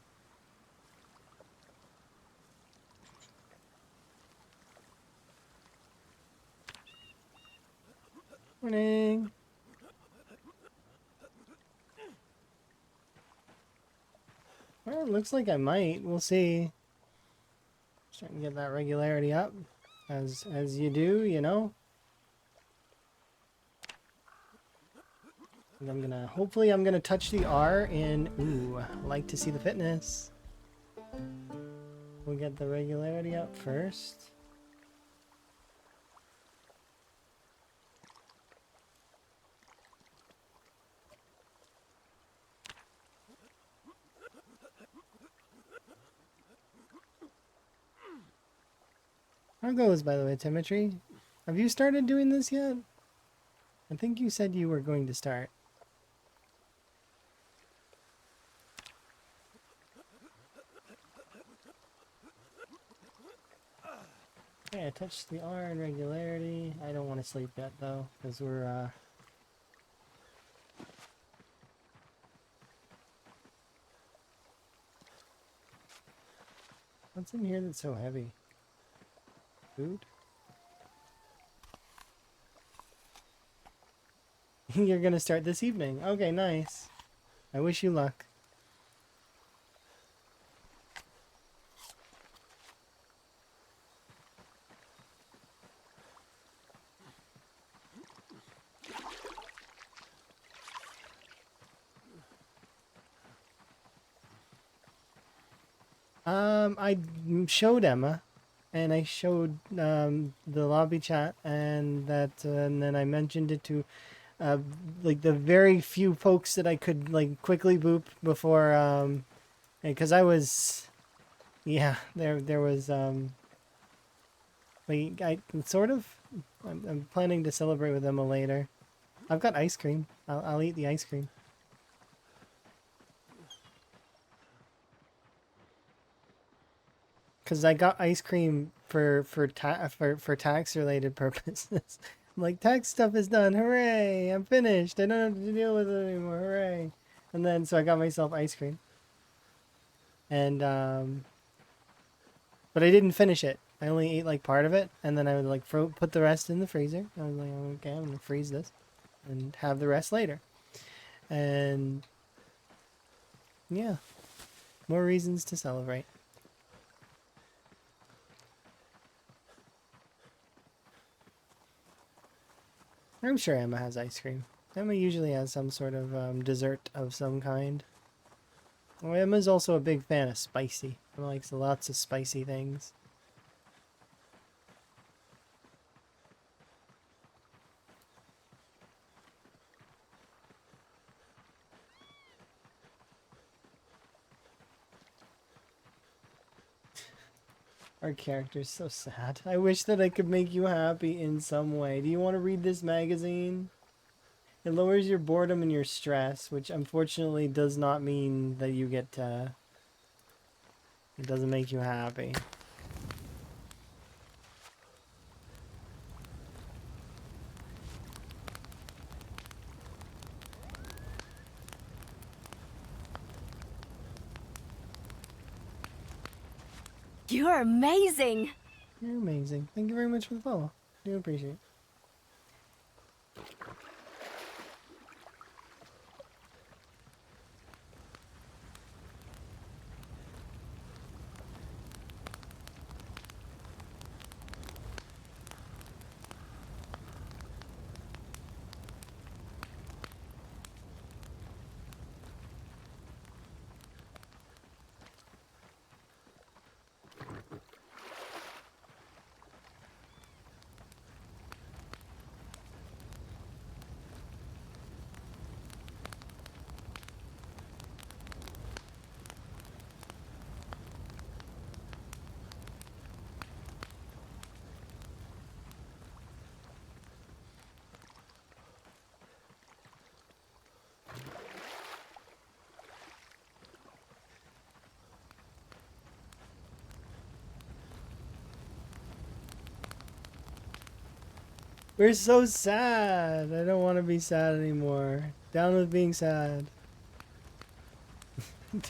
Morning. Well, it looks like I might. We'll see. Starting to get that regularity up, as you do, you know. And hopefully I'm gonna touch the R in, ooh, like to see the fitness. We'll get the regularity up first. How goes, by the way, Timotry? Have you started doing this yet? I think you said you were going to start. Okay, I touched the R in regularity. I don't want to sleep yet, though, because we're, what's in here that's so heavy? Food? You're gonna start this evening. Okay, nice. I wish you luck. I showed Emma, and I showed the lobby chat, and then I mentioned it to like the very few folks that I could like quickly boop before because I was, yeah, there was like I sort of I'm planning to celebrate with Emma later. I've got ice cream. I'll eat the ice cream. Cause I got ice cream for tax related purposes. I'm like, tax stuff is done. Hooray! I'm finished. I don't have to deal with it anymore. Hooray! And then so I got myself ice cream. And but I didn't finish it. I only ate like part of it, and then I would like put the rest in the freezer. I was like, okay, I'm gonna freeze this and have the rest later. And yeah, more reasons to celebrate. I'm sure Emma has ice cream. Emma usually has some sort of dessert of some kind. Well, Emma's also a big fan of spicy. Emma likes lots of spicy things. Our character's so sad. I wish that I could make you happy in some way. Do you want to read this magazine? It lowers your boredom and your stress, which unfortunately does not mean that you get, it doesn't make you happy. You're amazing. You're amazing. Thank you very much for the follow. I do appreciate it. We're so sad. I don't want to be sad anymore. Down with being sad.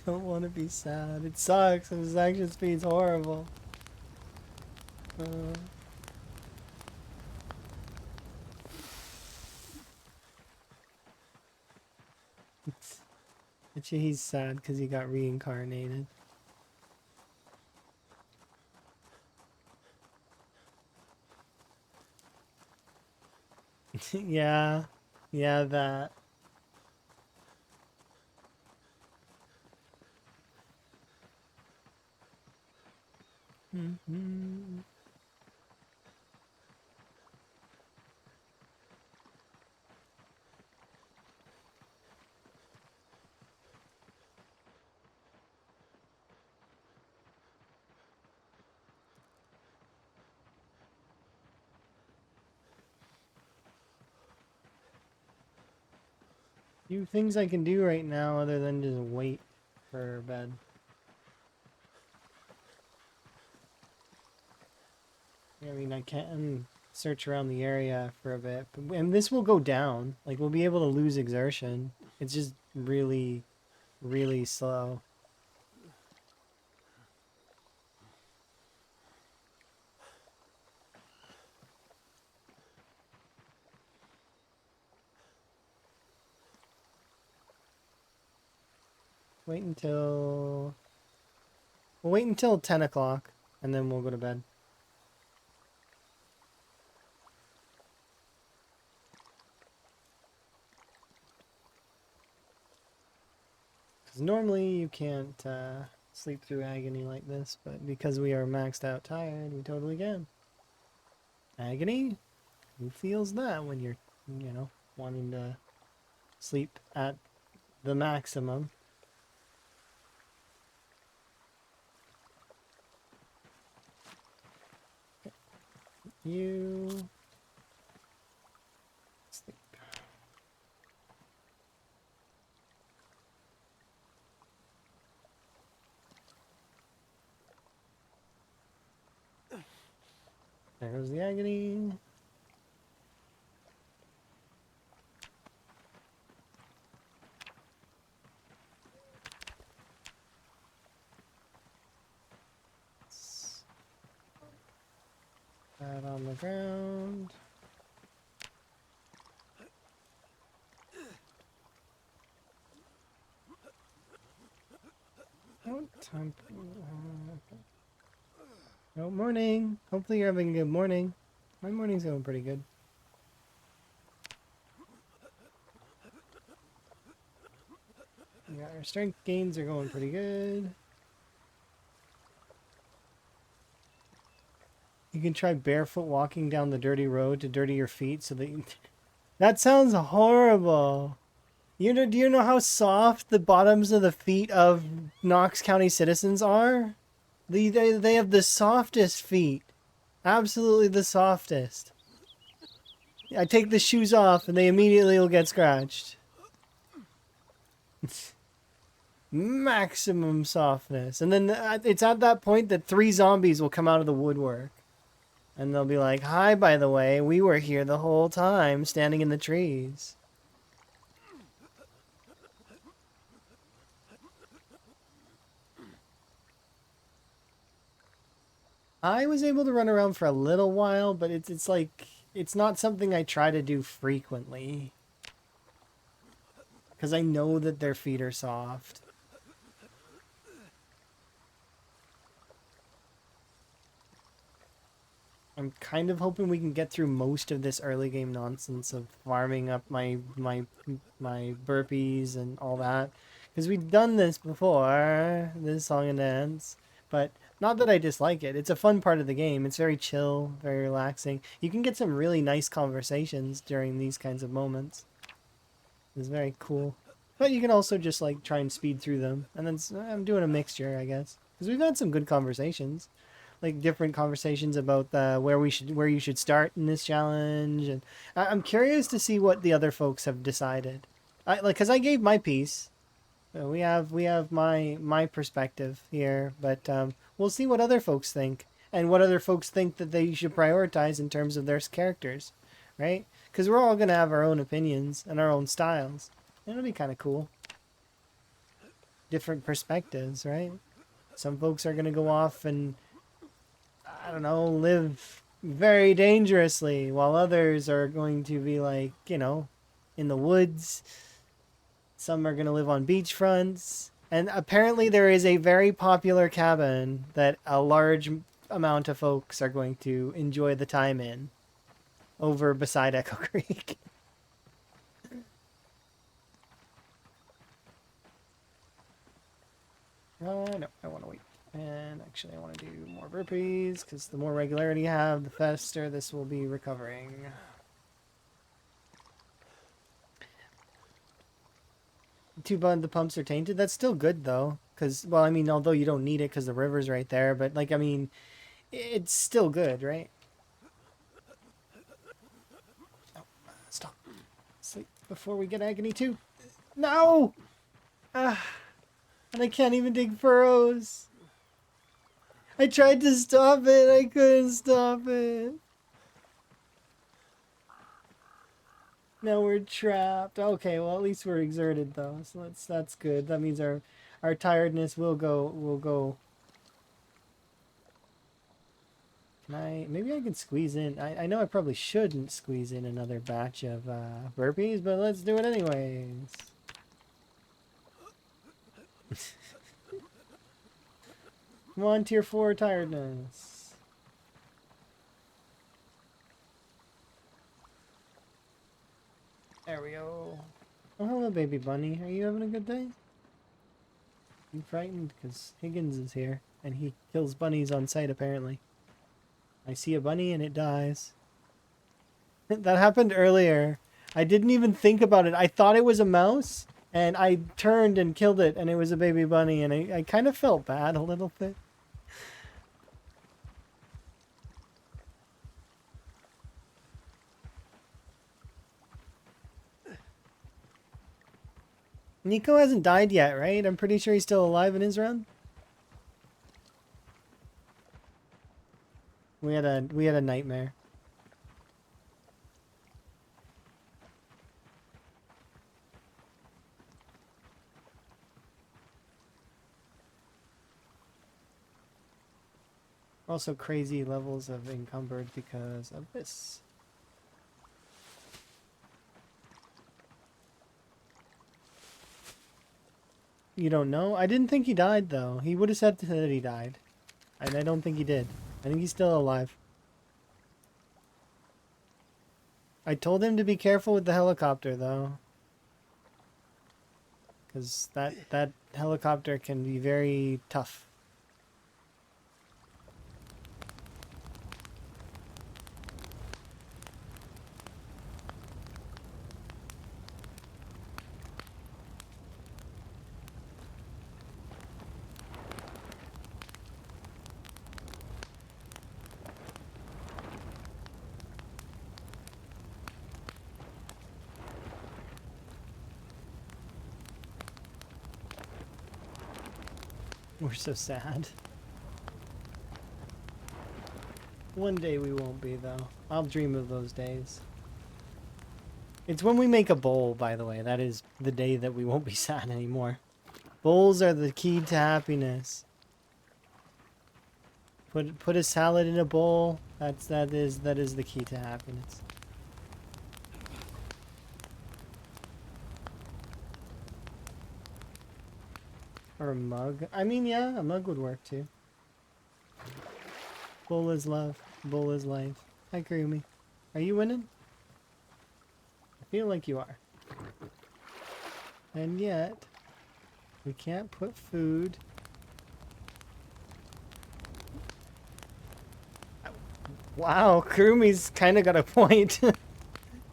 Don't want to be sad. It sucks. This action speed's horrible. Uh, Actually, he's sad because he got reincarnated. Yeah. Yeah, that. Mhm. Few things I can do right now other than just wait for bed. I mean, I can search around the area for a bit, and this will go down. Like, we'll be able to lose exertion. It's just really, really slow. Wait until... We'll wait until 10 o'clock, and then we'll go to bed. Because normally you can't sleep through agony like this, but because we are maxed out tired, we totally can. Agony? Who feels that when you're, wanting to sleep at the maximum? You sleep. There goes the agony. That on the ground. Oh, time. Oh, morning. Hopefully you're having a good morning. My morning's going pretty good. Yeah, our strength gains are going pretty good. You can try barefoot walking down the dirty road to dirty your feet so that you... That sounds horrible. Do you know how soft the bottoms of the feet of Knox County citizens are? They have the softest feet. Absolutely the softest. I take the shoes off and they immediately will get scratched. Maximum softness. And then it's at that point that 3 zombies will come out of the woodwork. And they'll be like, hi, by the way, we were here the whole time, standing in the trees. I was able to run around for a little while, but it's like it's not something I try to do frequently because I know that their feet are soft. I'm kind of hoping we can get through most of this early game nonsense of farming up my burpees and all that, because we've done this before, this song and dance. But not that I dislike it. It's a fun part of the game. It's very chill, very relaxing. You can get some really nice conversations during these kinds of moments. It's very cool. But you can also just like try and speed through them, and then I'm doing a mixture, I guess, because we've had some good conversations, like different conversations about where you should start in this challenge, and I'm curious to see what the other folks have decided. Because I gave my piece. We have my perspective here, but we'll see what other folks think and what other folks think that they should prioritize in terms of their characters, right? Because we're all gonna have our own opinions and our own styles. It'll be kind of cool. Different perspectives, right? Some folks are gonna go off and I don't know, live very dangerously, while others are going to be like, in the woods. Some are going to live on beachfronts. And apparently there is a very popular cabin that a large amount of folks are going to enjoy the time in over beside Echo Creek. No, I want to wait. And actually I want to do more burpees, because the more regularity you have, the faster this will be recovering. Too bad the pumps are tainted. That's still good though, because well, I mean, although you don't need it because the river's right there, but like, I mean, it's still good, right? Oh, stop. Sleep before we get agony too. No! And I can't even dig furrows. I tried to stop it. I couldn't stop it. Now we're trapped. Okay, well at least we're exerted though, so that's good. That means our tiredness will go. Maybe I can squeeze in. I know I probably shouldn't squeeze in another batch of burpees, but let's do it anyways. Come on, tier 4 tiredness. There we go. Oh, hello, baby bunny. Are you having a good day? You frightened? Because Higgins is here, and he kills bunnies on sight, apparently. I see a bunny, and it dies. That happened earlier. I didn't even think about it. I thought it was a mouse, and I turned and killed it, and it was a baby bunny, and I kind of felt bad a little bit. Nico hasn't died yet, right? I'm pretty sure he's still alive in his run. We had a nightmare. Also crazy levels of encumbered because of this. You don't know? I didn't think he died, though. He would have said that he died. And I don't think he did. I think he's still alive. I told him to be careful with the helicopter, though. Because that helicopter can be very tough. We're so sad. One day we won't be, though. I'll dream of those days. It's when we make a bowl, by the way. That is the day that we won't be sad anymore. Bowls are the key to happiness. Put a salad in a bowl. That is the key to happiness. Or a mug. I mean, yeah, a mug would work too. Bowl is love. Bowl is life. Hi, Kurumi. Are you winning? I feel like you are. And yet, we can't put food. Wow, Kurumi's kind of got a point.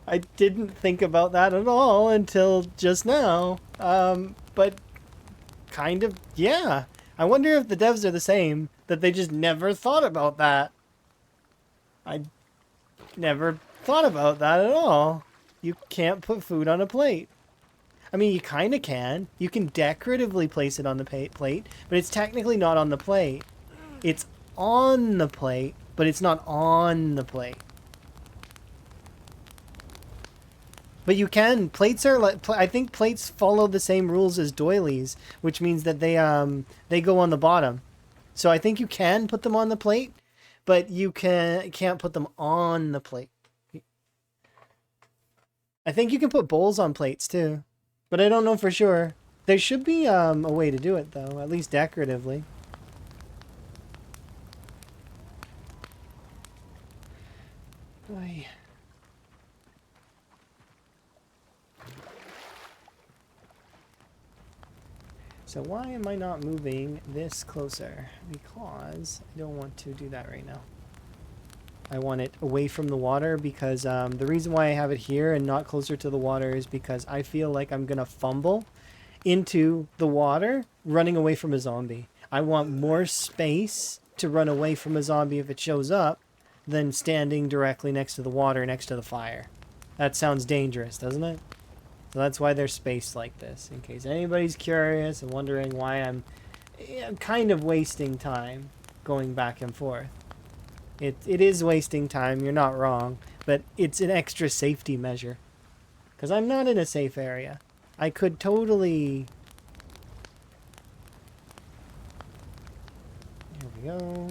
I didn't think about that at all until just now. But kind of, yeah. I wonder if the devs are the same, that they just never thought about that. I never thought about that at all. You can't put food on a plate. I mean, you kind of can. You can decoratively place it on the plate, but it's technically not on the plate. It's on the plate, but it's not on the plate. But you can. Plates are like, I think plates follow the same rules as doilies, which means that they go on the bottom. So I think you can put them on the plate, but you can't put them on the plate. I think you can put bowls on plates too, but I don't know for sure. There should be a way to do it though, at least decoratively. Oy. So why am I not moving this closer? Because I don't want to do that right now. I want it away from the water because the reason why I have it here and not closer to the water is because I feel like I'm going to fumble into the water running away from a zombie. I want more space to run away from a zombie if it shows up than standing directly next to the water next to the fire. That sounds dangerous, doesn't it? So that's why they're spaced like this, in case anybody's curious and wondering why I'm kind of wasting time going back and forth. It is wasting time, you're not wrong, but it's an extra safety measure. Because I'm not in a safe area. I could totally... Here we go.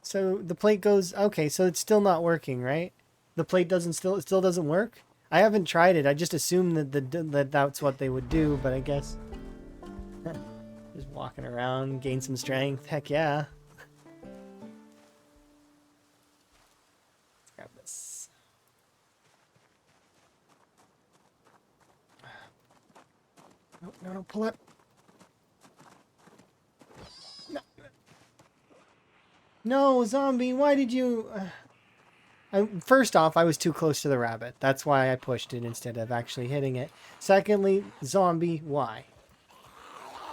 So the plate goes... Okay, so it's still not working, right? The plate doesn't it still doesn't work? I haven't tried it. I just assumed that that's what they would do, but I guess... Just walking around, gain some strength. Heck yeah. Let's grab this. No, no, no, pull up. No, no zombie, why did you... First off, I was too close to the rabbit. That's why I pushed it instead of actually hitting it. Secondly, zombie, why?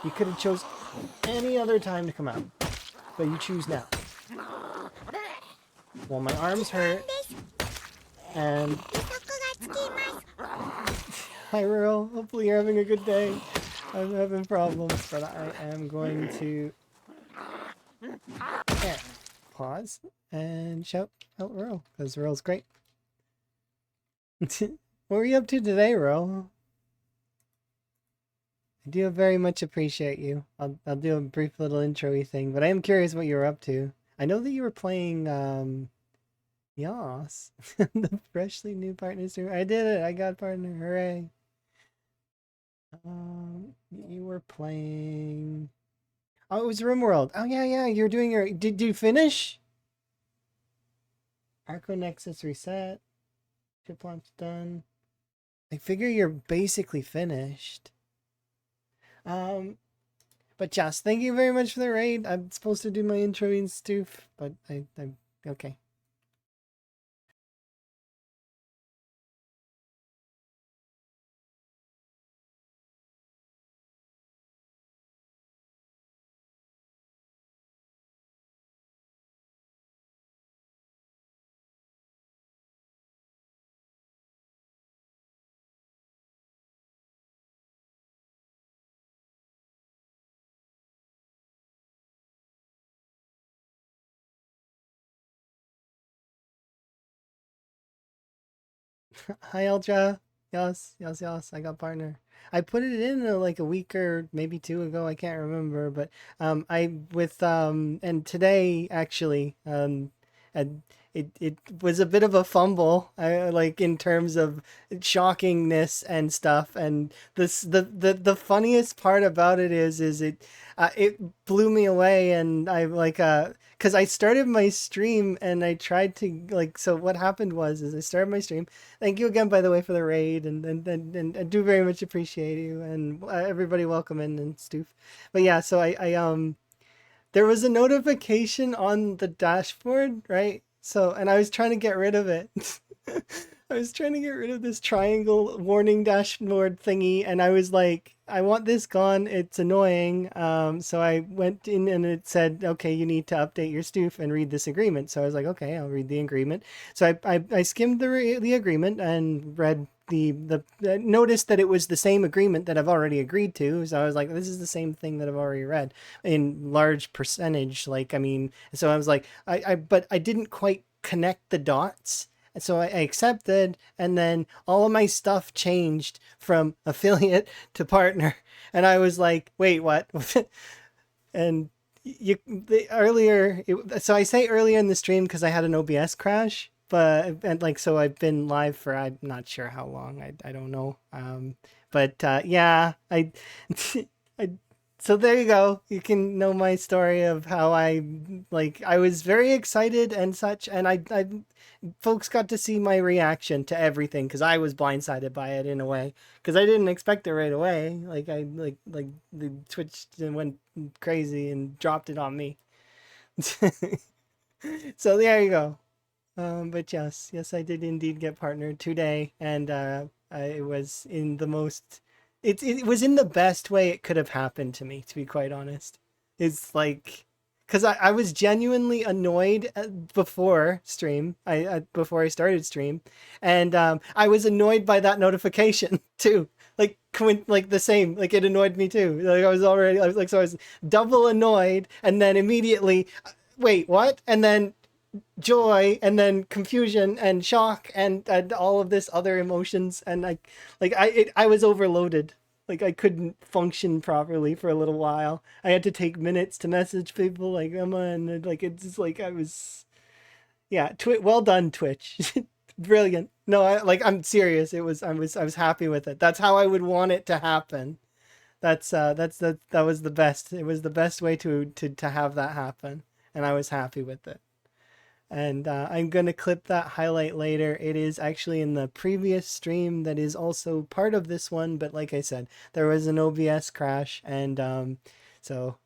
You could have chose any other time to come out. But you choose now. Well, my arms hurt. And... Hi, Rural. Hopefully you're having a good day. I'm having problems, but I am going to... There. Pause and shout out Rural, because Rural's great. What were you up to today, Rural? I do very much appreciate you. I'll do a brief little intro-y thing, but I am curious what you were up to. I know that you were playing, Yas, the freshly new partners. I did it! I got partner, hooray! You were playing... Oh, it was RimWorld. Oh, yeah, yeah, you're doing your... Did you finish? Arco Nexus reset. Chip launch done. I figure you're basically finished. But Joss, thank you very much for the raid. I'm supposed to do my intro and stuff, but I'm okay. Hi, Eldra. Yes, yes, yes. I got partner. I put it in like a week or maybe two ago. I can't remember, but I with and today actually and it was a bit of a fumble. Like in terms of shockingness and stuff. And the funniest part about it is it blew me away. And I like because I started my stream and I tried to like so what happened was is I started my stream. Thank you again, by the way, for the raid, and I do very much appreciate you and everybody welcome in and Stoof. But yeah, so I there was a notification on the dashboard, right? So and I was trying to get rid of it. I was trying to get rid of this triangle warning dashboard thingy, and I was like, I want this gone. It's annoying. So I went in and it said, okay, you need to update your stoof and read this agreement. So I was like, okay, I'll read the agreement. So I skimmed the agreement and read the noticed that it was the same agreement that I've already agreed to. So I was like, this is the same thing that I've already read in large percentage. Like, I mean, so I was like, but I didn't quite connect the dots. And so I accepted, and then all of my stuff changed from affiliate to partner. And I was like, wait, what? And so I say earlier in the stream because I had an OBS crash, but and like so I've been live for I'm not sure how long. I don't know. But yeah, I so there you go. You can know my story of how I was very excited and such, and I folks got to see my reaction to everything because I was blindsided by it in a way because I didn't expect it right away. Like I like the Twitch went crazy and dropped it on me. So there you go. But yes, I did indeed get partnered today, and it was in the most. It was in the best way it could have happened to me, to be quite honest. It's like, because I was genuinely annoyed before stream. Before I started stream, and I was annoyed by that notification too. Like the same, like it annoyed me too. Like I was like, so I was double annoyed, and then immediately, wait, what? And then joy and then confusion and shock and all of this other emotions and I was overloaded. Like I couldn't function properly for a little while. I had to take minutes to message people like Emma and like it's just like I was yeah, well done Twitch. Brilliant. No, I'm serious. I was happy with it. That's how I would want it to happen. That was the best. It was the best way to have that happen and I was happy with it. And I'm going to clip that highlight later. It is actually in the previous stream that is also part of this one. But like I said, there was an OBS crash. And so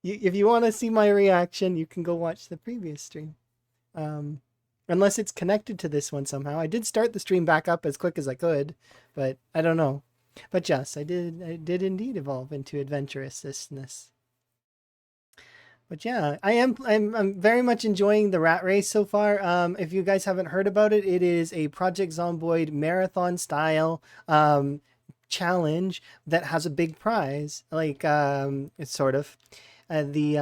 if you want to see my reaction, you can go watch the previous stream. Um, Unless it's connected to this one somehow. I did start the stream back up as quick as I could, but I don't know. But yes, I did indeed evolve into adventurousness. But yeah, I'm very much enjoying the rat race so far. If you guys haven't heard about it, it is a Project Zomboid marathon style challenge that has a big prize. Like it's sort of the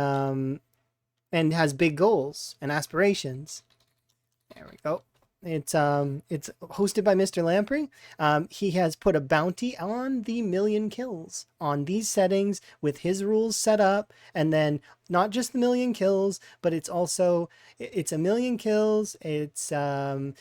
and has big goals and aspirations. There we go. It's hosted by Mr. Lamprey. He has put a bounty on the million kills on these settings with his rules set up, and then not just the million kills, but it's a million kills. It's a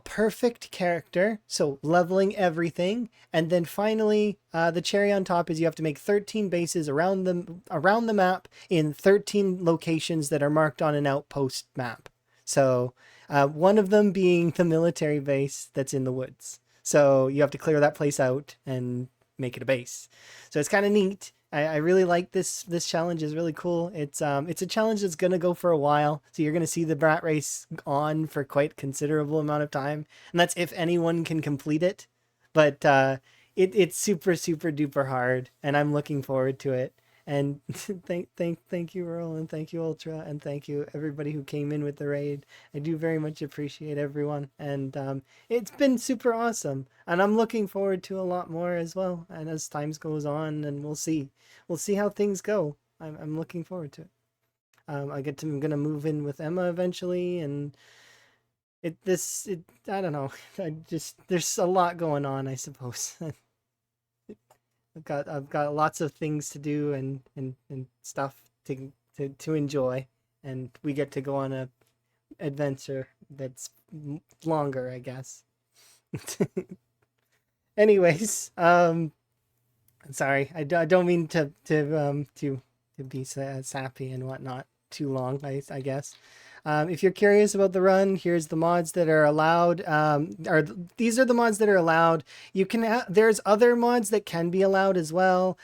perfect character, so leveling everything, and then finally, the cherry on top is you have to make 13 bases around the map in 13 locations that are marked on an outpost map. So one of them being the military base that's in the woods. So you have to clear that place out and make it a base. So it's kind of neat. I really like this challenge is really cool. It's a challenge that's gonna go for a while. So you're gonna see the brat race on for quite considerable amount of time. And that's if anyone can complete it. But it's super, super duper hard and I'm looking forward to it. And thank you, Earl, and thank you, Ultra, and thank you everybody who came in with the raid. I do very much appreciate everyone, and it's been super awesome. And I'm looking forward to a lot more as well. And as times goes on, and we'll see how things go. I'm looking forward to it. I'm gonna move in with Emma eventually, and I don't know. I just there's a lot going on, I suppose. I've got lots of things to do and stuff to enjoy, and we get to go on a adventure that's longer, I guess. Anyways, sorry, I don't mean to be sappy and whatnot too long. I guess. If you're curious about the run, here's the mods that are allowed. These are the mods that are allowed. You can there's other mods that can be allowed as well.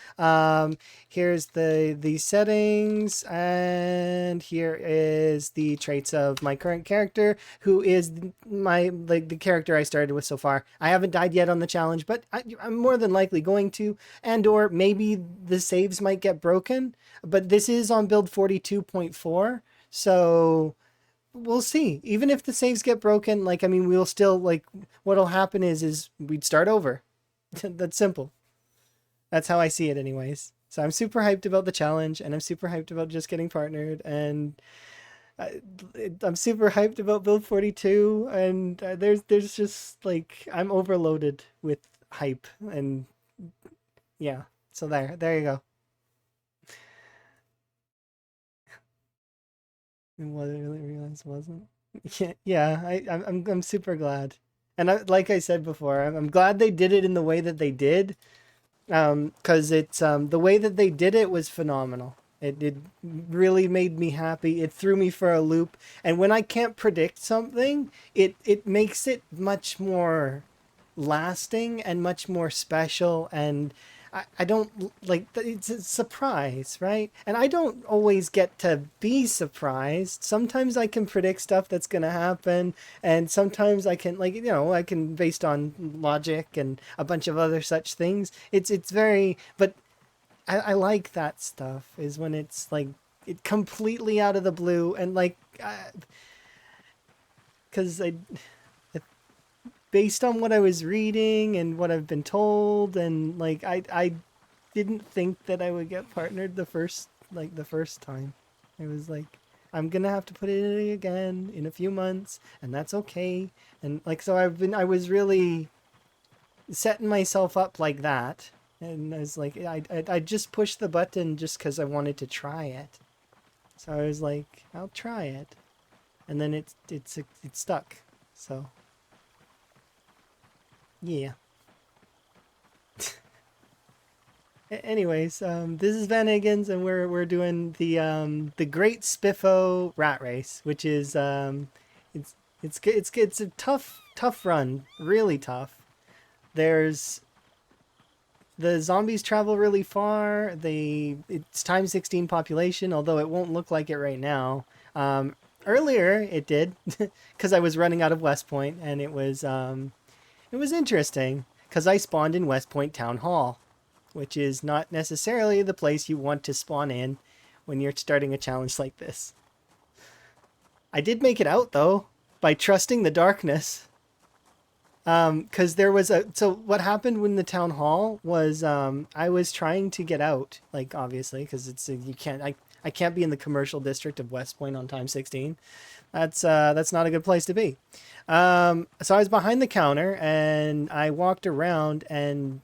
Here's the settings, and here is the traits of my current character, who is the character I started with so far. I haven't died yet on the challenge, but I'm more than likely going to, and or maybe the saves might get broken. But this is on build 42.4, so we'll see. Even if the saves get broken, like, I mean, we'll still, like, what'll happen is we'd start over. That's simple. That's how I see it anyways. So I'm super hyped about the challenge, and I'm super hyped about just getting partnered, and I, I'm super hyped about build 42, and there's just like I'm overloaded with hype, and yeah. So there you go. And what I really realized wasn't. Yeah, yeah. I'm super glad, and like I said before, I'm glad they did it in the way that they did. Because it's the way that they did it was phenomenal. It really made me happy. It threw me for a loop, and when I can't predict something, it makes it much more lasting and much more special. And I don't like it's a surprise, right? And I don't always get to be surprised. Sometimes I can predict stuff that's gonna happen, and sometimes I can, like, I can, based on logic and a bunch of other such things. It's very, but I like that stuff is when it's like it completely out of the blue, and like because I based on what I was reading and what I've been told, and like I didn't think that I would get partnered the first time. It was like I'm gonna have to put it in again in a few months, and that's okay. And like so I was really setting myself up like that, and I was like I just pushed the button just because I wanted to try it. So I was like I'll try it, and then it stuck. So yeah. Anyways, this is Van Higgins, and we're doing the Great Spiffo Rat Race, which is it's it's a tough run, really tough. There's the zombies travel really far. It's times 16 population, although it won't look like it right now. Earlier it did, because I was running out of West Point, and it was interesting because I spawned in West Point Town Hall, which is not necessarily the place you want to spawn in when you're starting a challenge like this. I did make it out though by trusting the darkness. Because there was so what happened when the town hall was I was trying to get out, like, obviously, because you can't, I can't be in the commercial district of West Point on time 16. That's not a good place to be. So I was behind the counter, and I walked around, and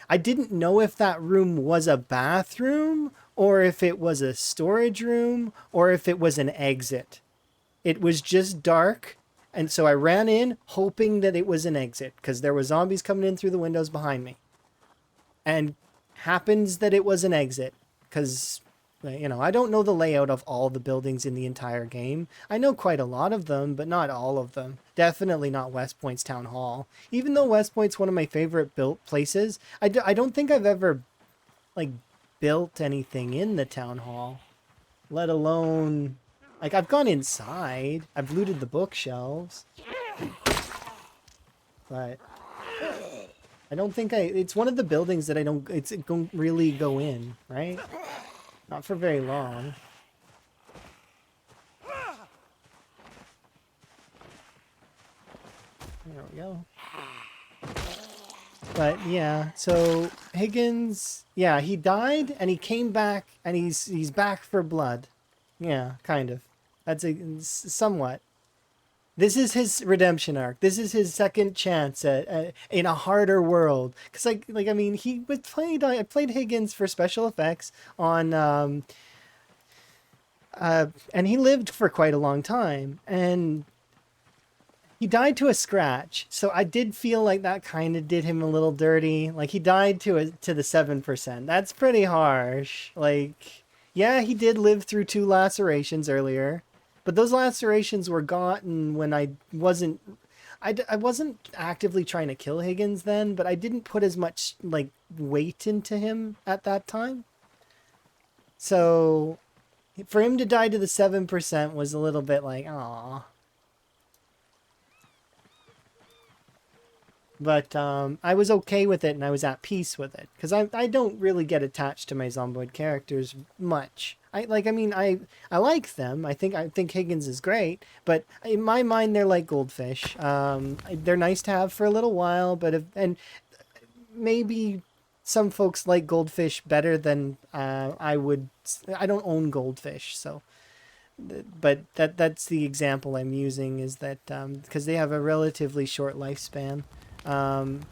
I didn't know if that room was a bathroom, or if it was a storage room, or if it was an exit. It was just dark, and so I ran in hoping that it was an exit because there were zombies coming in through the windows behind me. And happens that it was an exit because, I don't know the layout of all the buildings in the entire game. I know quite a lot of them, but not all of them. Definitely not West Point's Town Hall. Even though West Point's one of my favorite built places, I don't think I've ever, like, built anything in the Town Hall, let alone, like, I've gone inside. I've looted the bookshelves, but I don't think it's one of the buildings that it don't really go in, right? Not for very long. There we go. But yeah, so Higgins, yeah, he died and he came back, and he's back for blood. Yeah, kind of. That's somewhat. This is his redemption arc. This is his second chance in a harder world. Cause I mean, he was played. I played Higgins for special effects on, and he lived for quite a long time, and he died to a scratch. So I did feel like that kind of did him a little dirty. Like he died to the 7%. That's pretty harsh. Like, yeah, he did live through 2 lacerations earlier, but those lacerations were gotten when I wasn't actively trying to kill Higgins then, but I didn't put as much like weight into him at that time. So for him to die to the 7% was a little bit like, ah. But I was okay with it and I was at peace with it because I don't really get attached to my Zomboid characters much. I like them. I think Higgins is great, but in my mind they're like goldfish. They're nice to have for a little while, but and maybe some folks like goldfish better than I would. I don't own goldfish, so but that's the example I'm using is that because they have a relatively short lifespan, um,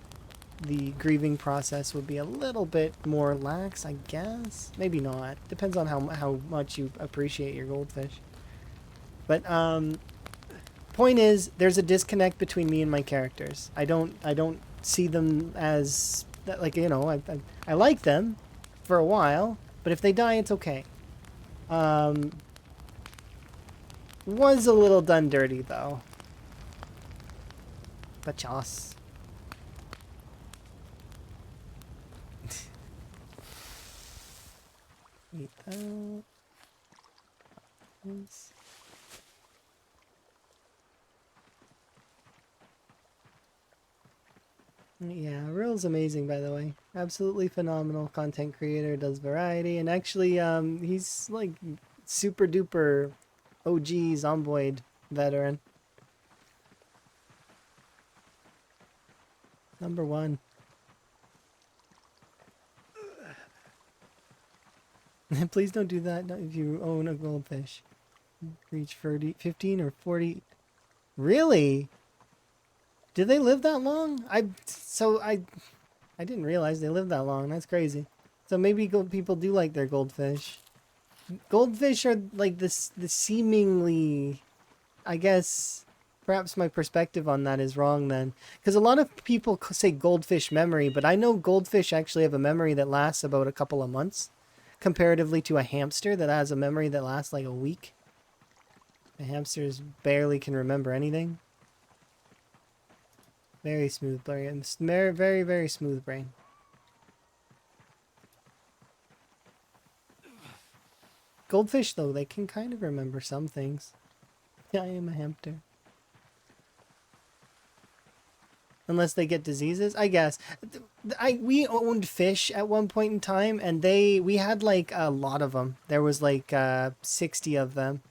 the grieving process would be a little bit more lax, I guess. Maybe not. Depends on how much you appreciate your goldfish. But point is, there's a disconnect between me and my characters. I don't see them as like I like them for a while, but if they die, it's okay. Um, was a little done dirty though. But yes. Eat that. Yes. Yeah, Real's amazing by the way. Absolutely phenomenal content creator, does variety, and actually he's like super duper OG Zomboid veteran. Number one. Please don't do that if you own a goldfish. Reach 15 or 40. Really? Did they live that long? I didn't realize they lived that long. That's crazy. So maybe people do like their goldfish. Goldfish are like this the seemingly, I guess perhaps my perspective on that is wrong then, because a lot of people say goldfish memory, but I know goldfish actually have a memory that lasts about a couple of months comparatively to a hamster that has a memory that lasts like a week. The hamsters barely can remember anything. Very smooth brain. Very, very, very smooth brain. Goldfish, though, they can kind of remember some things. Yeah, I am a hamster. Unless they get diseases, I guess. We owned fish at one point in time, and we had like a lot of them. There was like 60 of them,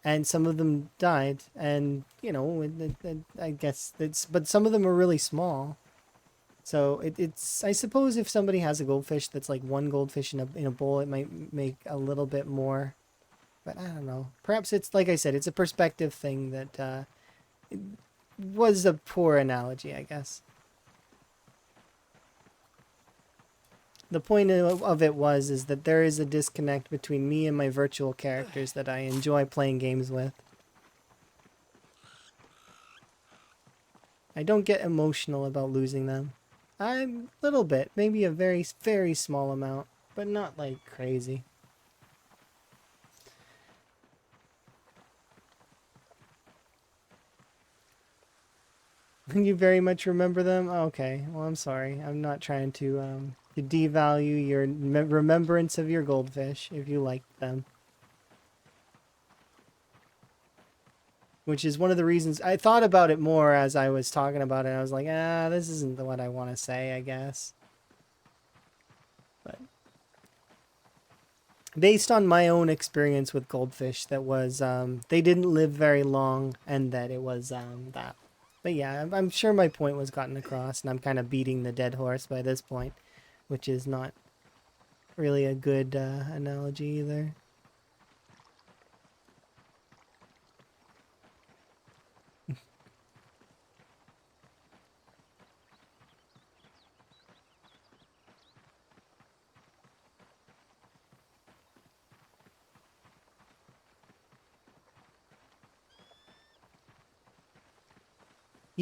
and some of them died. And I guess but some of them are really small. So it's I suppose if somebody has a goldfish that's like one goldfish in a bowl, it might make a little bit more. But I don't know. Perhaps it's like I said, it's a perspective thing that was a poor analogy, I guess. The point of it is that there is a disconnect between me and my virtual characters that I enjoy playing games with. I don't get emotional about losing them. I'm a little bit, maybe a very, very small amount, but not like crazy. You very much remember them? Okay, well, I'm sorry. I'm not trying to devalue your remembrance of your goldfish if you like them. Which is one of the reasons I thought about it more as I was talking about it. I was like, this isn't what I want to say, I guess. But based on my own experience with goldfish, that was they didn't live very long, and that it was that. But yeah, I'm sure my point was gotten across, and I'm kind of beating the dead horse by this point, which is not really a good analogy either.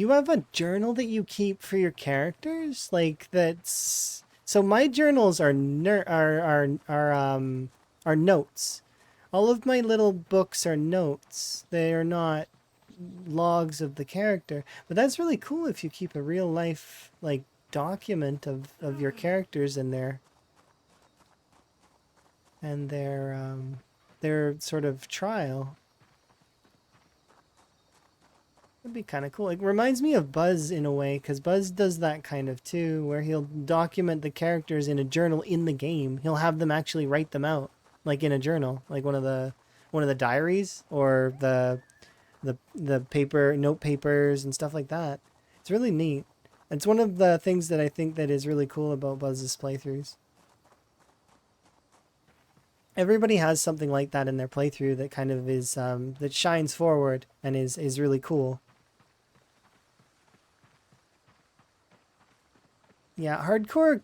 You have a journal that you keep for your characters? Like that's so my journals are are notes. All of my little books are notes. They are not logs of the character. But that's really cool if you keep a real life like document of your characters in there and their sort of trial. That'd be kind of cool. It reminds me of Buzz in a way, because Buzz does that kind of too, where he'll document the characters in a journal in the game. He'll have them actually write them out, like in a journal, like one of the diaries or the paper note papers and stuff like that. It's really neat. It's one of the things that I think that is really cool about Buzz's playthroughs. Everybody has something like that in their playthrough that kind of is that shines forward and is really cool. Yeah, hardcore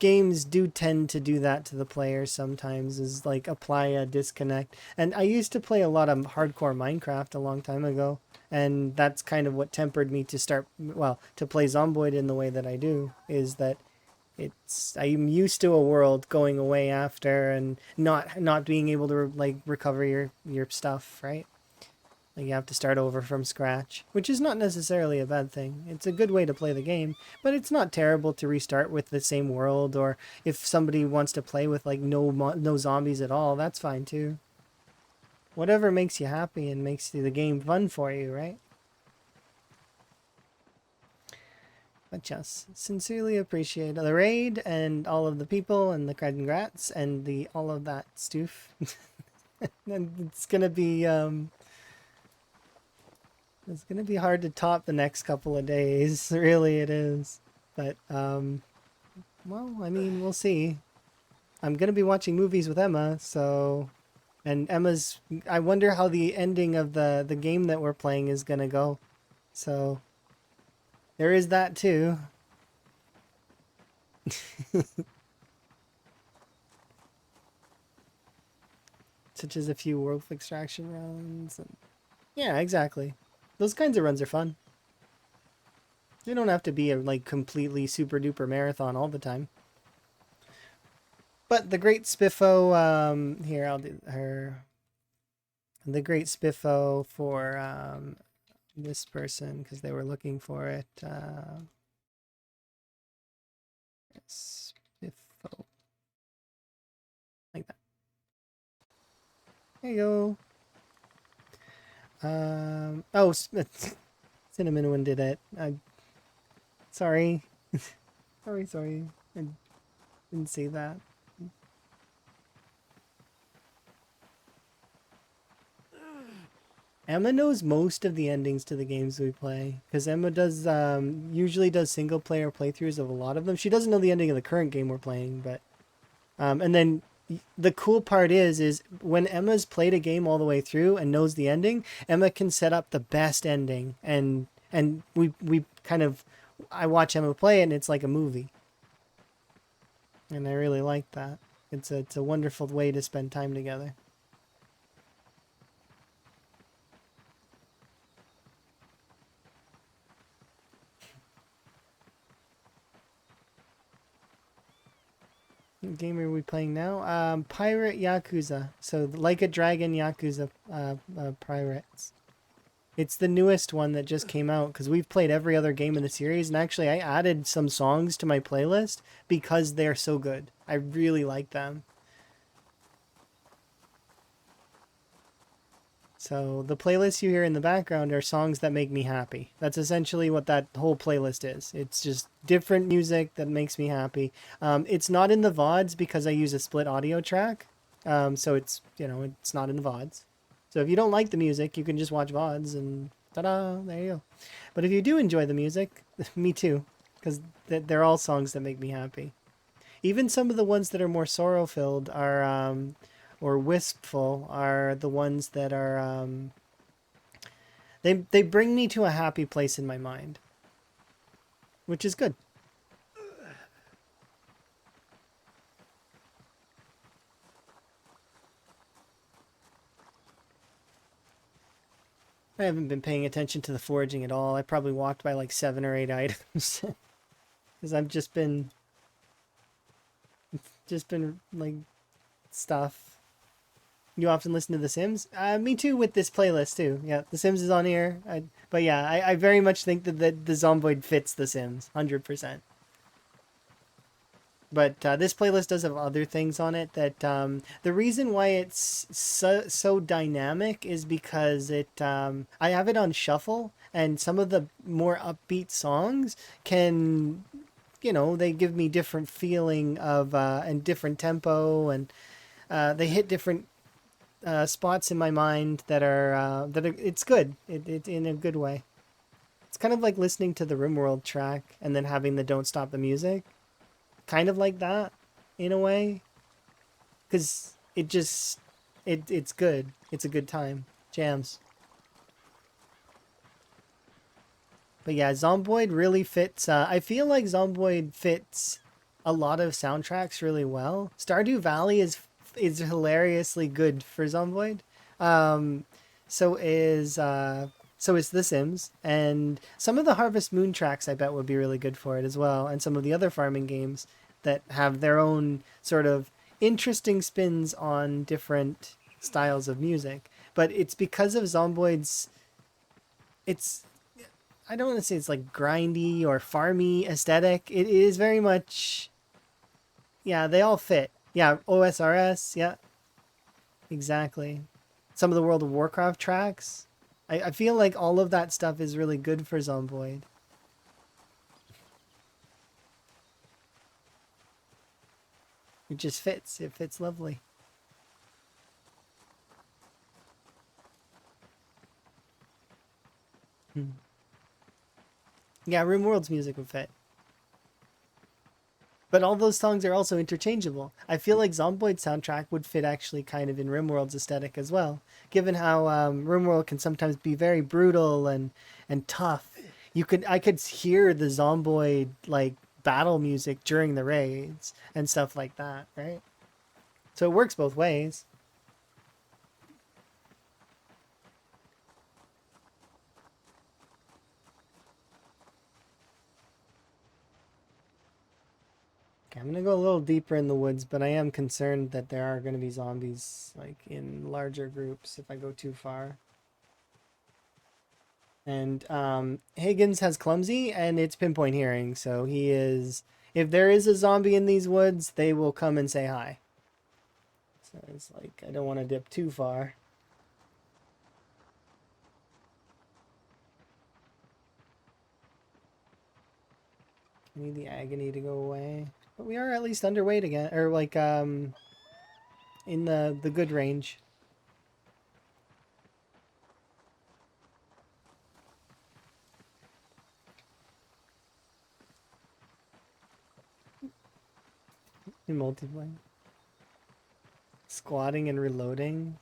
games do tend to do that to the player sometimes, is like apply a disconnect. And I used to play a lot of hardcore Minecraft a long time ago, and that's kind of what tempered me to start, well, to play Zomboid in the way that I do, is that I'm used to a world going away after and not being able to like recover your stuff, right? Like you have to start over from scratch, which is not necessarily a bad thing. It's a good way to play the game, but it's not terrible to restart with the same world. Or if somebody wants to play with like no zombies at all, that's fine too. Whatever makes you happy and makes the game fun for you, right? But yes, sincerely appreciate the raid and all of the people and the congrats and the all of that stuff. And it's gonna be hard to top the next couple of days. Really, it is. But well, I mean, we'll see. I'm gonna be watching movies with Emma, so and Emma's. I wonder how the ending of the game that we're playing is gonna go. So there is that too. Such as a few wolf extraction runs. And... yeah, exactly. Those kinds of runs are fun. They don't have to be a like completely super duper marathon all the time. But the great Spiffo, here I'll do her. The great Spiffo for this person because they were looking for it. Spiffo, like that. There you go. Oh, Cinnamon one did it. Sorry. sorry. I didn't see that. Emma knows most of the endings to the games we play because Emma does usually does single player playthroughs of a lot of them. She doesn't know the ending of the current game we're playing, but and then the cool part is when Emma's played a game all the way through and knows the ending, Emma can set up the best ending, and we kind of I watch Emma play it and it's like a movie, and I really like that. It's a wonderful way to spend time together. What game are we playing now? Pirate Yakuza. So like a dragon Yakuza pirates. It's the newest one that just came out because we've played every other game in the series, and actually I added some songs to my playlist because they're so good. I really like them. So the playlists you hear in the background are songs that make me happy. That's essentially what that whole playlist is. It's just different music that makes me happy. It's not in the VODs because I use a split audio track. So it's, it's not in the VODs. So if you don't like the music, you can just watch VODs and ta-da, there you go. But if you do enjoy the music, me too, because they're all songs that make me happy. Even some of the ones that are more sorrow filled are or wistful are the ones that are they bring me to a happy place in my mind, which is good. I haven't been paying attention to the foraging at all. I probably walked by like 7 or 8 items because I've just been like stuff. You often listen to The Sims? Me too with this playlist too. Yeah, The Sims is on here. But yeah, I very much think that the Zomboid fits The Sims, 100%. But this playlist does have other things on it that the reason why it's so dynamic is because I have it on shuffle, and some of the more upbeat songs can, they give me different feeling of and different tempo, and they hit different spots in my mind it's good. It in a good way. It's kind of like listening to the RimWorld track and then having the Don't Stop the Music, kind of like that in a way, because it's good. It's a good time. Jams. But yeah, Zomboid really fits. I feel like Zomboid fits a lot of soundtracks really well. Stardew Valley is hilariously good for Zomboid. Um, so is The Sims, and some of the Harvest Moon tracks I bet would be really good for it as well, and some of the other farming games that have their own sort of interesting spins on different styles of music. But it's because of Zomboid's, it's, I don't want to say it's like grindy or farmy aesthetic. It is very much, yeah, they all fit. Yeah, OSRS, yeah, exactly. Some of the World of Warcraft tracks. I feel like all of that stuff is really good for Zomboid. It just fits. It fits lovely. Hmm. Yeah, RimWorld's music would fit. But all those songs are also interchangeable. I feel like Zomboid's soundtrack would fit actually kind of in RimWorld's aesthetic as well, given how RimWorld can sometimes be very brutal and tough. I could hear the Zomboid like battle music during the raids and stuff like that, right? So it works both ways. Okay, I'm gonna go a little deeper in the woods, but I am concerned that there are gonna be zombies like in larger groups if I go too far. And Higgins has clumsy and it's pinpoint hearing, so he is. If there is a zombie in these woods, they will come and say hi. So it's like I don't want to dip too far. I need the agony to go away, but we are at least underweight again, or like in the good range. In multiplayer. Squatting and reloading.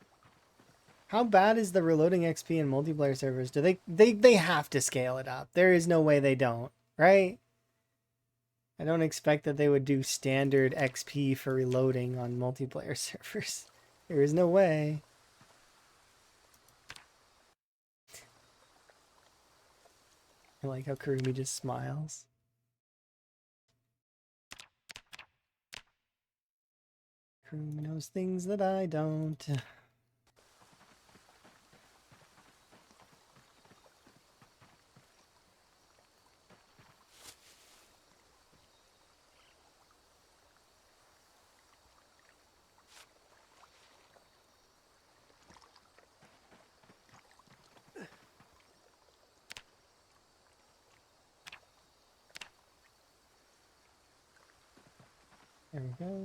How bad is the reloading XP in multiplayer servers? Do they have to scale it up? There is no way they don't, right? I don't expect that they would do standard XP for reloading on multiplayer servers. There is no way. I like how Karumi just smiles. Karumi knows things that I don't. There we go.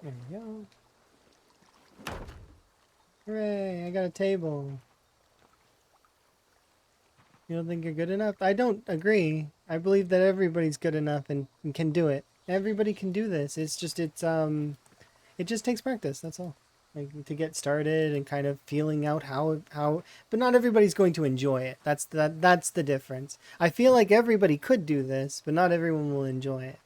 There we go. Hooray, I got a table. You don't think you're good enough? I don't agree. I believe that everybody's good enough and can do it. Everybody can do this. It just takes practice, that's all. like to get started and kind of feeling out how. But not everybody's going to enjoy it. That's the difference. I feel like everybody could do this, but not everyone will enjoy it.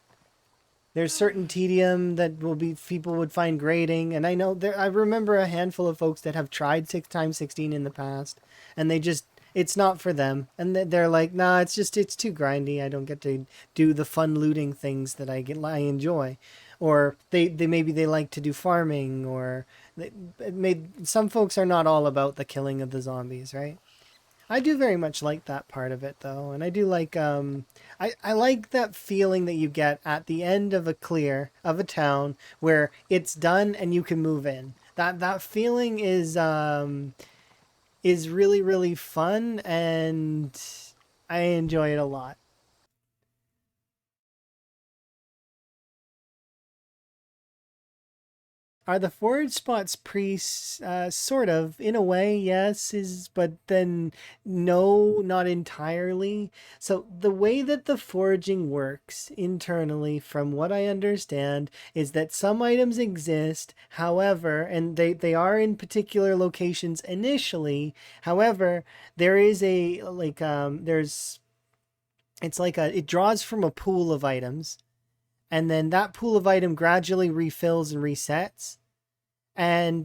There's certain tedium that will be people would find grating, and I know there. I remember a handful of folks that have tried 6x16 in the past, and they just it's not for them, and they're like, nah, it's too grindy. I don't get to do the fun looting things that I enjoy, or they maybe they like to do farming, or it made some folks are not all about the killing of the zombies, right? I do very much like that part of it though, and I do like I like that feeling that you get at the end of a clear of a town where it's done and you can move in. That feeling is really fun, and I enjoy it a lot. Are the forage spots priests? Sort of, in a way, yes. Is but then no, not entirely. So the way that the foraging works internally, from what I understand, is that some items exist. However, and they are in particular locations initially. However, there is a like there's it's like a it draws from a pool of items, and then that pool of item gradually refills and resets. And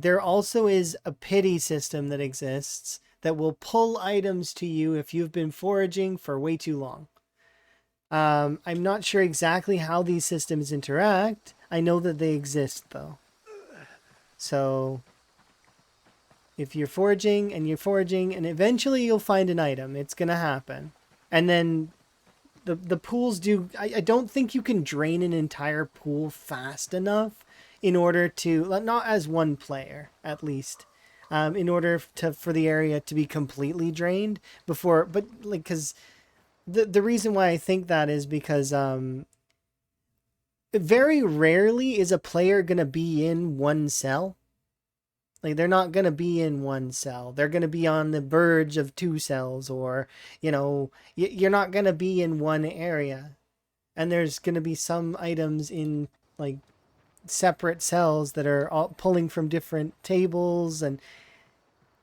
there also is a pity system that exists that will pull items to you if you've been foraging for way too long. I'm not sure exactly how these systems interact. I know that they exist though. So if you're foraging and eventually you'll find an item, it's gonna happen. And then the pools do I don't think you can drain an entire pool fast enough in order to not as one player at least in order to for the area to be completely drained before but like because the reason why I think that is because very rarely is a player gonna be in one cell. Like they're not gonna be in one cell. They're gonna be on the verge of two cells, or you're not gonna be in one area. And there's gonna be some items in like separate cells that are all pulling from different tables, and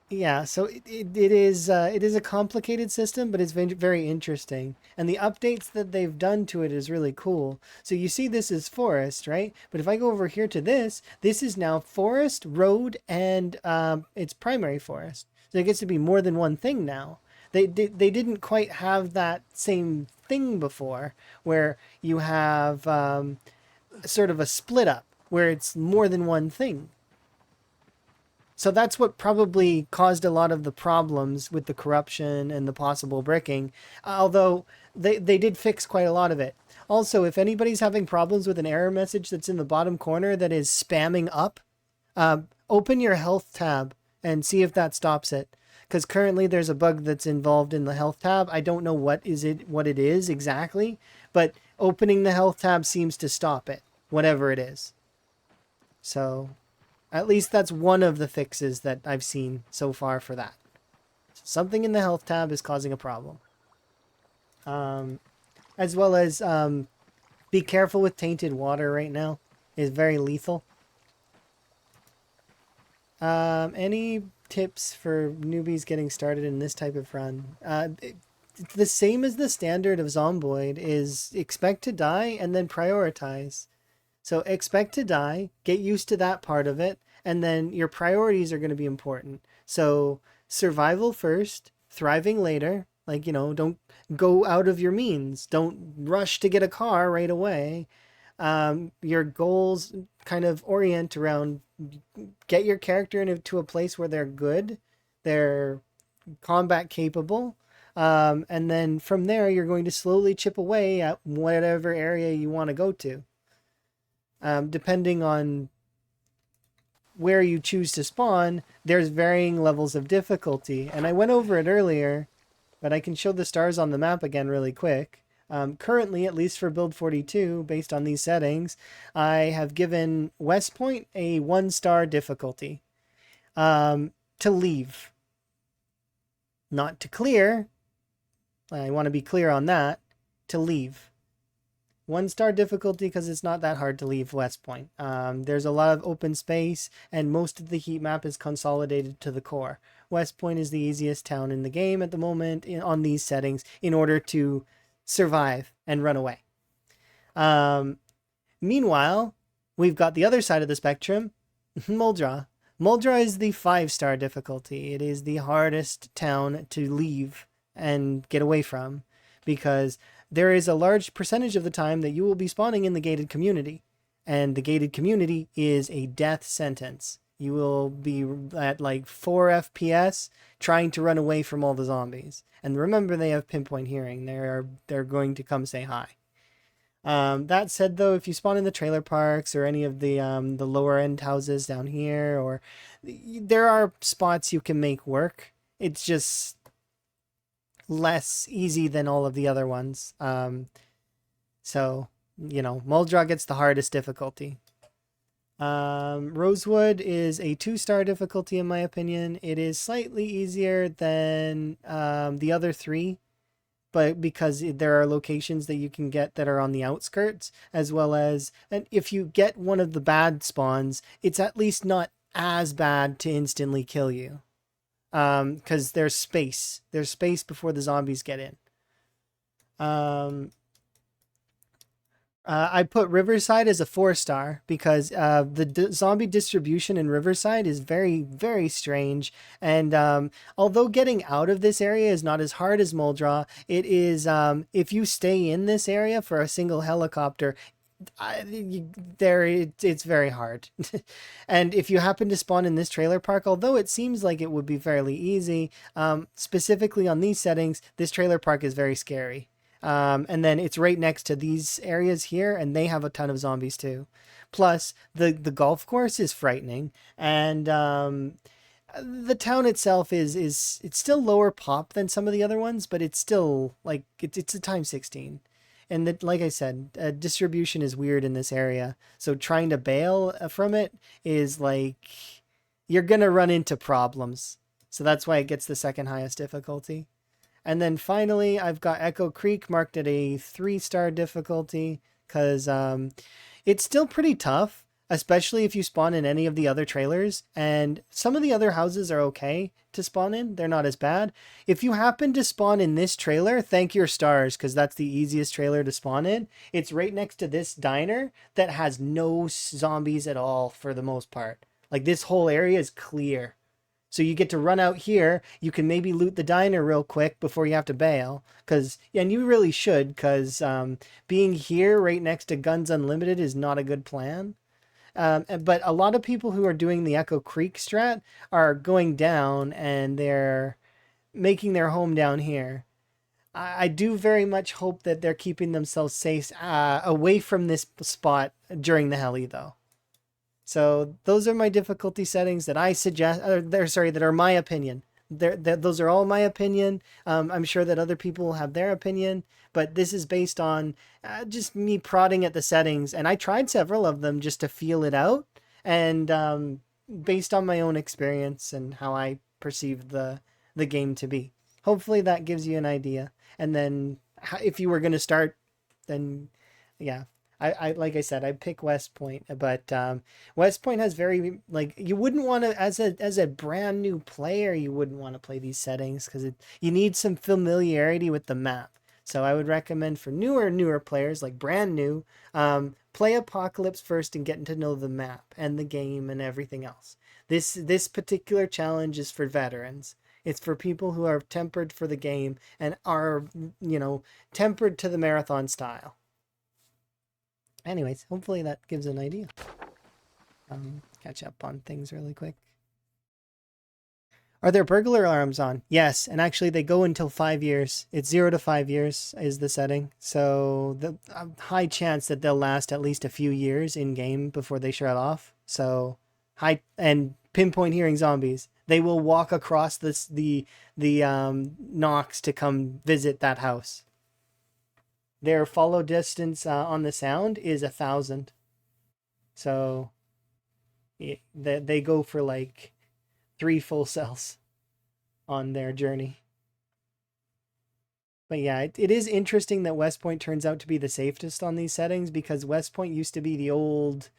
yeah, so it is a complicated system, but it's very interesting. And the updates that they've done to it is really cool. So you see this is forest, right? But if I go over here to this is now forest, road, and it's primary forest. So it gets to be more than one thing now. They didn't quite have that same thing before, where you have sort of a split up where it's more than one thing. So that's what probably caused a lot of the problems with the corruption and the possible bricking, although they did fix quite a lot of it. Also, if anybody's having problems with an error message that's in the bottom corner that is spamming up, open your health tab and see if that stops it. Because currently there's a bug that's involved in the health tab. I don't know what it is exactly, but opening the health tab seems to stop it, whatever it is. So at least that's one of the fixes that I've seen so far for that. Something in the health tab is causing a problem. As well as be careful with tainted water right now. It's very lethal. Any tips for newbies getting started in this type of run? The same as the standard of Zomboid is expect to die and then prioritize. So expect to die, get used to that part of it, and then your priorities are going to be important. So survival first, thriving later. Like, don't go out of your means. Don't rush to get a car right away. Your goals kind of orient around get your character into a place where they're good, they're combat capable. And then from there, you're going to slowly chip away at whatever area you want to go to. Depending on where you choose to spawn, there's varying levels of difficulty. And I went over it earlier, but I can show the stars on the map again really quick. Currently, at least for build 42, based on these settings, I have given West Point a 1-star difficulty. To leave. Not to clear. I want to be clear on that. To leave. 1-star difficulty because it's not that hard to leave West Point. There's a lot of open space, and most of the heat map is consolidated to the core. West Point is the easiest town in the game at the moment on these settings in order to survive and run away. Meanwhile, we've got the other side of the spectrum, Muldra. Muldra is the 5-star difficulty. It is the hardest town to leave and get away from because there is a large percentage of the time that you will be spawning in the gated community. And the gated community is a death sentence. You will be at like 4 FPS trying to run away from all the zombies. And remember, they have pinpoint hearing. They're going to come say hi. That said, though, if you spawn in the trailer parks or any of the lower end houses down here, or there are spots you can make work. It's just less easy than all of the other ones. So Muldra gets the hardest difficulty. Rosewood is a 2-star difficulty in my opinion. It is slightly easier than the other 3. But because there are locations that you can get that are on the outskirts, as well as, and if you get one of the bad spawns, it's at least not as bad to instantly kill you. Because there's space. There's space before the zombies get in. I put Riverside as a 4-star because the zombie distribution in Riverside is very, very strange. And although getting out of this area is not as hard as Muldra, it is, if you stay in this area for a single helicopter, it's very hard. And if you happen to spawn in this trailer park, although it seems like it would be fairly easy, specifically on these settings, this trailer park is very scary. And then it's right next to these areas here, and they have a ton of zombies too. Plus, the golf course is frightening, and the town itself is it's still lower pop than some of the other ones, but it's still like it's a times 16. And that, like I said, distribution is weird in this area. So trying to bail from it is like you're gonna run into problems. So that's why it gets the second highest difficulty. And then finally, I've got Echo Creek marked at a 3-star difficulty because it's still pretty tough, especially if you spawn in any of the other trailers. And some of the other houses are okay to spawn in. They're not as bad. If you happen to spawn in this trailer, thank your stars because that's the easiest trailer to spawn in. It's right next to this diner that has no zombies at all for the most part. Like this whole area is clear. So you get to run out here. You can maybe loot the diner real quick before you have to bail. And you really should, because being here right next to Guns Unlimited is not a good plan. But a lot of people who are doing the Echo Creek strat are going down and they're making their home down here. I do very much hope that they're keeping themselves safe away from this spot during the heli, though. So those are my difficulty settings that I suggest. That are my opinion. Those are all my opinion. I'm sure that other people will have their opinion, but this is based on just me prodding at the settings. And I tried several of them just to feel it out, and based on my own experience and how I perceive the game to be. Hopefully that gives you an idea. And then if you were going to start, then yeah. I like I said, I pick West Point, but West Point has very you wouldn't want to as a brand new player, you wouldn't want to play these settings because you need some familiarity with the map. So I would recommend for newer players, like brand new, play Apocalypse first and getting to know the map and the game and everything else. This particular challenge is for veterans. It's for people who are tempered for the game and are tempered to the marathon style. Anyways, hopefully that gives an idea. Catch up on things really quick. Are there burglar alarms on? Yes, and actually they go until 5 years. It's 0 to 5 years is the setting. So the high chance that they'll last at least a few years in game before they shut off. So high and pinpoint hearing zombies. They will walk across the knocks to come visit that house. Their follow distance on the sound is 1,000. So they go for like 3 full cells on their journey. But yeah, it is interesting that West Point turns out to be the safest on these settings because West Point used to be the old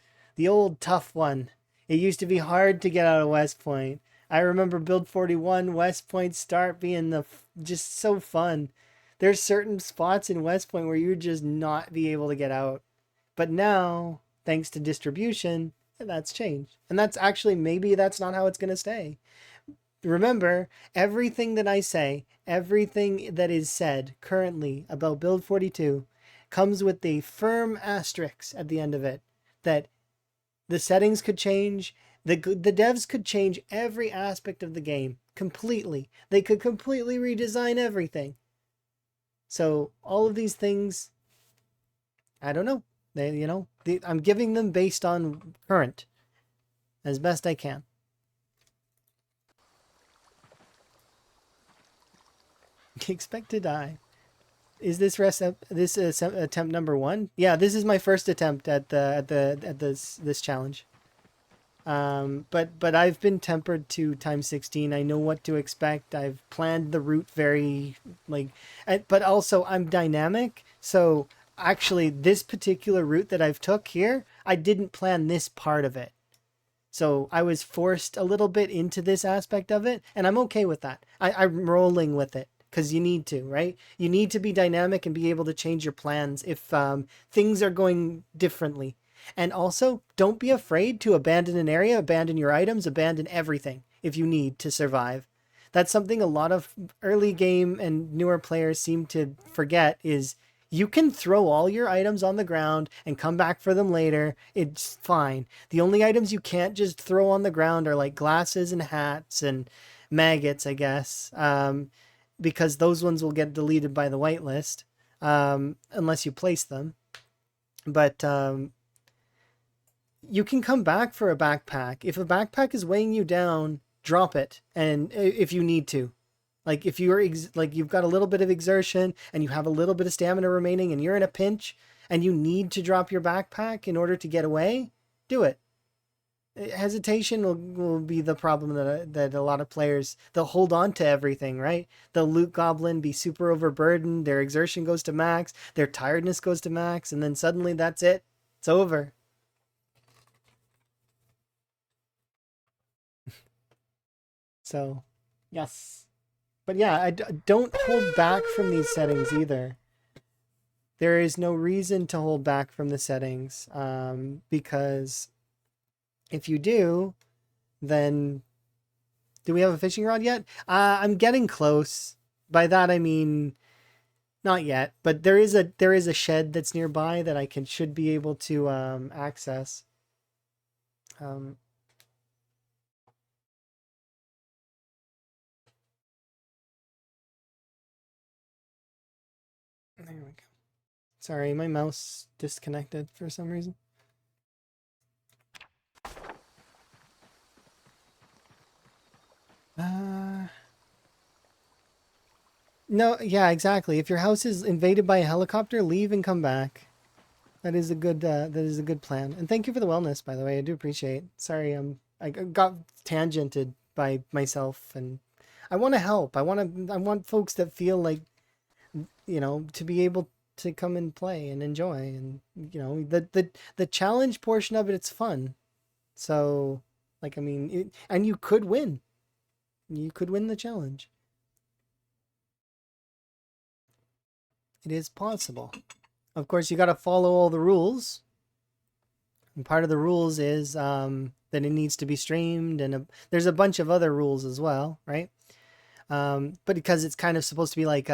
tough one. It used to be hard to get out of West Point. I remember Build 41 West Point start being just so fun. There's certain spots in West Point where you would just not be able to get out. But now, thanks to distribution, that's changed. And that's actually maybe that's not how it's going to stay. Remember, everything that I say, everything that is said currently about Build 42 comes with a firm asterisk at the end of it that the settings could change. The devs could change every aspect of the game completely. They could completely redesign everything. So all of these things, I don't know. I'm giving them based on current as best I can. Expect to die. Is this attempt number one? Yeah, this is my first attempt at this challenge. But I've been tempered to time 16. I know what to expect. I've planned the route very but also I'm dynamic. So actually, this particular route that I've took here, I didn't plan this part of it. So I was forced a little bit into this aspect of it, and I'm okay with that. I'm rolling with it because you need to, right? You need to be dynamic and be able to change your plans if things are going differently. And also, don't be afraid to abandon an area, abandon your items, abandon everything if you need to survive. That's something a lot of early game and newer players seem to forget is you can throw all your items on the ground and come back for them later. It's fine. The only items you can't just throw on the ground are like glasses and hats and maggots, I guess, because those ones will get deleted by the whitelist unless you place them. But you can come back for a backpack. If a backpack is weighing you down, drop it, and if you need to. Like if you're you've got a little bit of exertion and you have a little bit of stamina remaining and you're in a pinch and you need to drop your backpack in order to get away, do it. Hesitation will be the problem that a lot of players, they'll hold on to everything, right? The loot goblin be super overburdened, their exertion goes to max, their tiredness goes to max, and then suddenly that's it. It's over. So, yes. But yeah, don't hold back from these settings either. There is no reason to hold back from the settings because if you do, then do we have a fishing rod yet? I'm getting close. By that I mean not yet, but there is a shed that's nearby that I should be able to access. There we go. Sorry, my mouse disconnected for some reason. No, yeah, exactly. If your house is invaded by a helicopter, leave and come back. That is a good plan. And thank you for the wellness, by the way. I do appreciate. Sorry, I got tangented by myself, and I want to help. I want folks that feel like, to be able to come and play and enjoy, and the challenge portion of it's fun. So, and you could win. You could win the challenge. It is possible. Of course, you got to follow all the rules. And part of the rules is that it needs to be streamed, and there's a bunch of other rules as well, right? But because it's kind of supposed to be like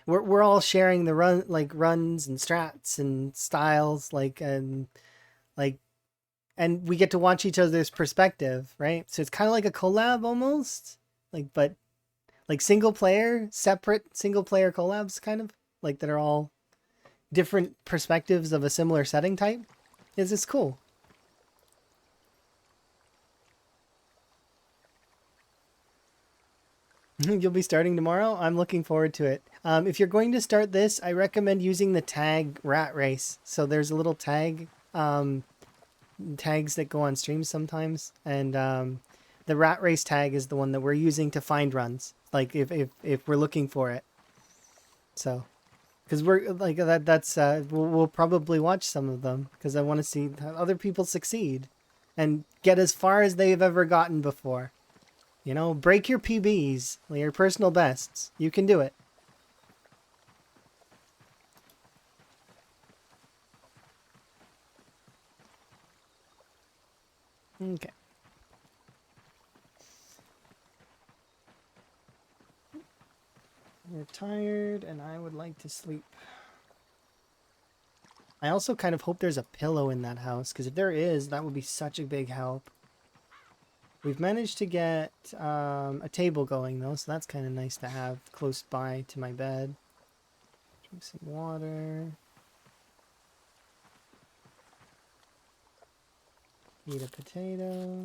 we're all sharing the runs and strats and styles, and we get to watch each other's perspective, right? So it's kind of like a collab almost, but separate single player collabs, kind of that are all different perspectives of a similar setting type. Is this cool? You'll be starting tomorrow? I'm looking forward to it. If you're going to start this, I recommend using the tag rat race. So there's a little tag, tags that go on streams sometimes. And the rat race tag is the one that we're using to find runs. Like if we're looking for it. So, because we're like that's we'll probably watch some of them because I want to see how other people succeed and get as far as they've ever gotten before. You know, break your PBs, your personal bests. You can do it. Okay. We're tired and I would like to sleep. I also kind of hope there's a pillow in that house, because if there is, that would be such a big help. We've managed to get a table going, though, so that's kind of nice to have close by to my bed. Drink some water. Eat a potato.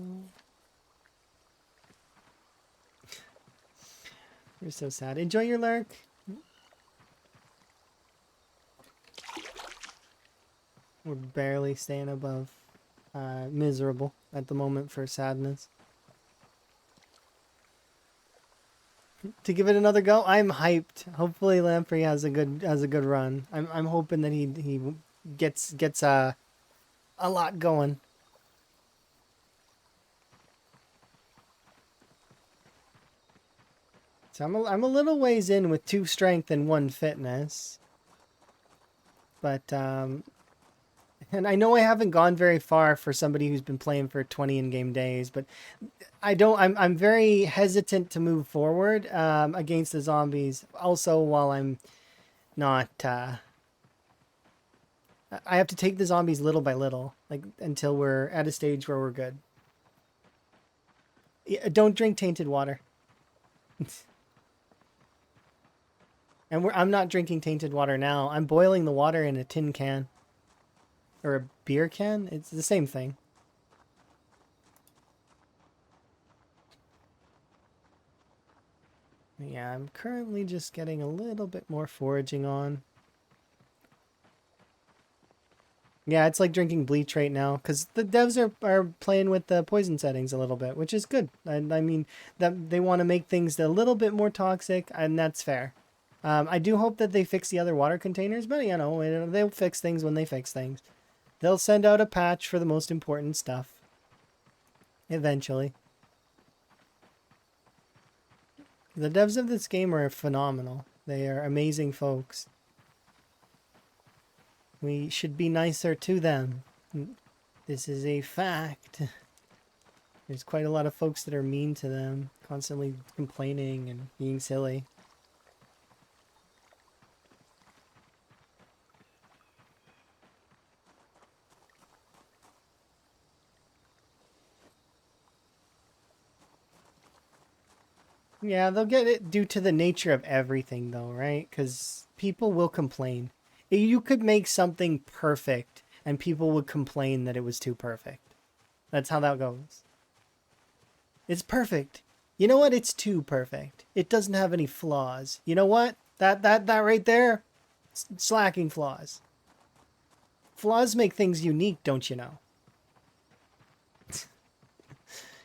You're so sad. Enjoy your lurk. We're barely staying above miserable at the moment for sadness. To give it another go, I'm hyped. Hopefully Lamprey has a good run. I'm hoping that he gets a lot going. So I'm a little ways in with 2 strength and 1 fitness. But and I know I haven't gone very far for somebody who's been playing for 20 in-game days, but I'm very hesitant to move forward against the zombies. Also, while I'm not I have to take the zombies little by little, like until we're at a stage where we're good. Yeah, don't drink tainted water. And I'm not drinking tainted water now. I'm boiling the water in a tin can. Or a beer can? It's the same thing. Yeah, I'm currently just getting a little bit more foraging on. Yeah, it's like drinking bleach right now, because the devs are playing with the poison settings a little bit, which is good. I mean, that they want to make things a little bit more toxic, and that's fair. I do hope that they fix the other water containers, but you know, they'll fix things when they fix things. They'll send out a patch for the most important stuff. Eventually. The devs of this game are phenomenal. They are amazing folks. We should be nicer to them. This is a fact. There's quite a lot of folks that are mean to them, constantly complaining and being silly. Yeah, they'll get it due to the nature of everything, though, right? Because people will complain. You could make something perfect, and people would complain that it was too perfect. That's how that goes. It's perfect. You know what? It's too perfect. It doesn't have any flaws. You know what? That right there, it's lacking flaws. Flaws make things unique, don't you know?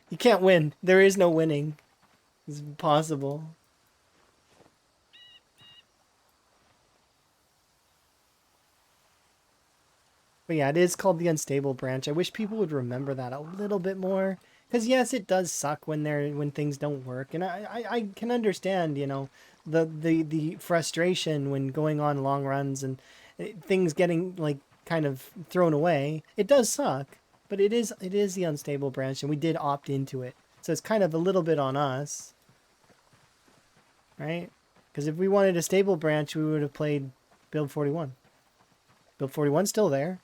You can't win. There is no winning. It's impossible. But yeah, it is called the unstable branch. I wish people would remember that a little bit more. Because yes, it does suck when things don't work, and I can understand, you know, the frustration when going on long runs and things getting like kind of thrown away. It does suck, but it is the unstable branch, and we did opt into it, so it's kind of a little bit on us, right? Because if we wanted a stable branch, we would have played build 41. Build 41's still there.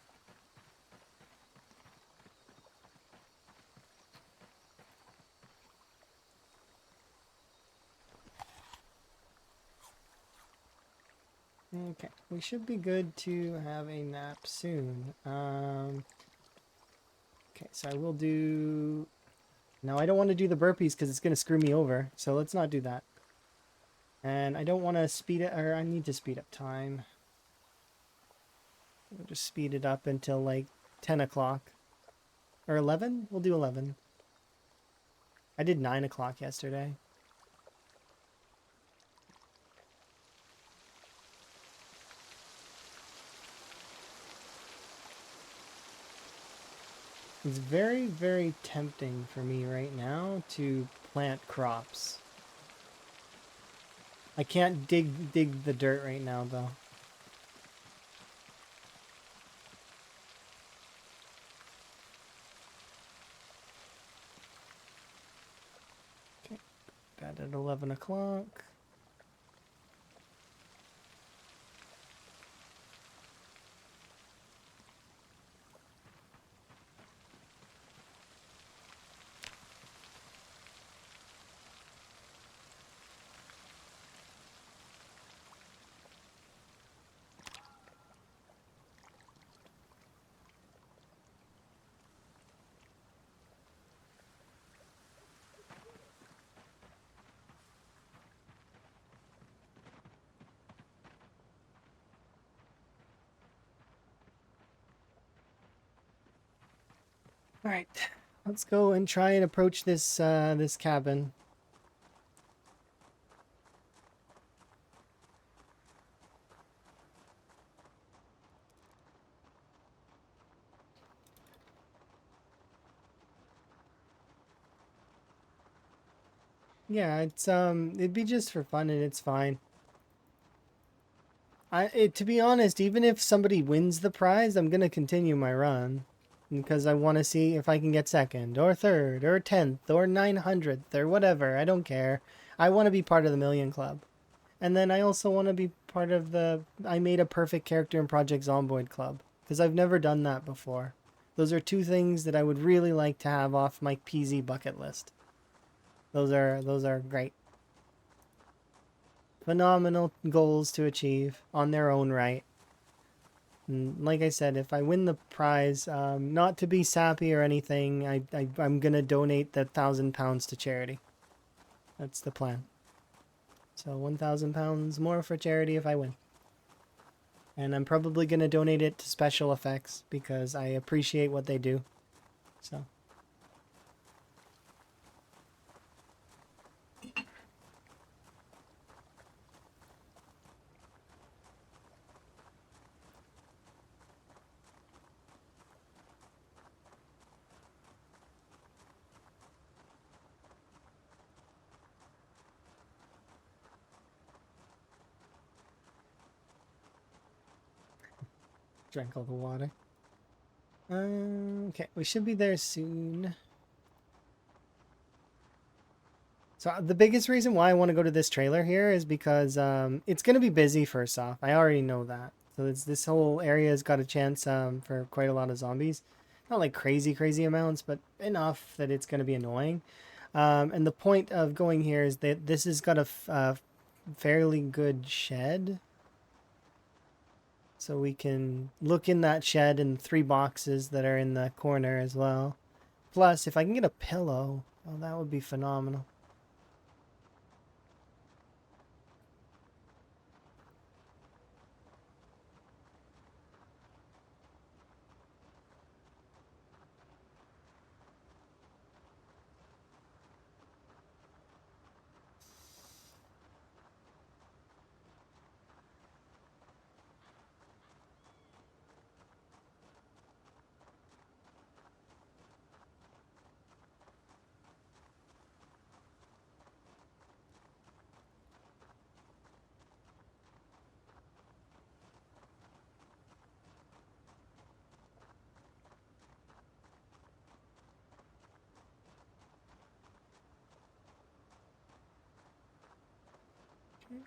Okay, we should be good to have a nap soon. Okay, so I will do... No, I don't want to do the burpees because it's going to screw me over. So let's not do that. And I don't want to speed it, or I need to speed up time. We'll just speed it up until like 10 o'clock. Or 11? We'll do 11. I did 9 o'clock yesterday. It's very, very tempting for me right now to plant crops. I can't dig the dirt right now though. Okay, that at 11 o'clock. All right, let's go and try and approach this this cabin. Yeah, it'd be just for fun and it's fine. To be honest, even if somebody wins the prize, I'm gonna continue my run because I want to see if I can get second or third or 10th or 900th or whatever. I don't care. I want to be part of the Million Club. And then I also want to be part of the I made a perfect character in Project Zomboid Club because I've never done that before. Those are two things that I would really like to have off my PZ bucket list. Those are great. Phenomenal goals to achieve on their own right. And like I said, if I win the prize, not to be sappy or anything, I'm gonna donate the £1,000 to charity. That's the plan. So £1,000 more for charity if I win. And I'm probably gonna donate it to special effects because I appreciate what they do. So. Drank all the water. Okay, we should be there soon. So the biggest reason why I want to go to this trailer here is because it's going to be busy first off. I already know that. So this whole area has got a chance for quite a lot of zombies. Not like crazy, crazy amounts, but enough that it's going to be annoying. And the point of going here is that this has got a fairly good shed. So we can look in that shed and 3 boxes that are in the corner as well. Plus, if I can get a pillow, oh, that would be phenomenal.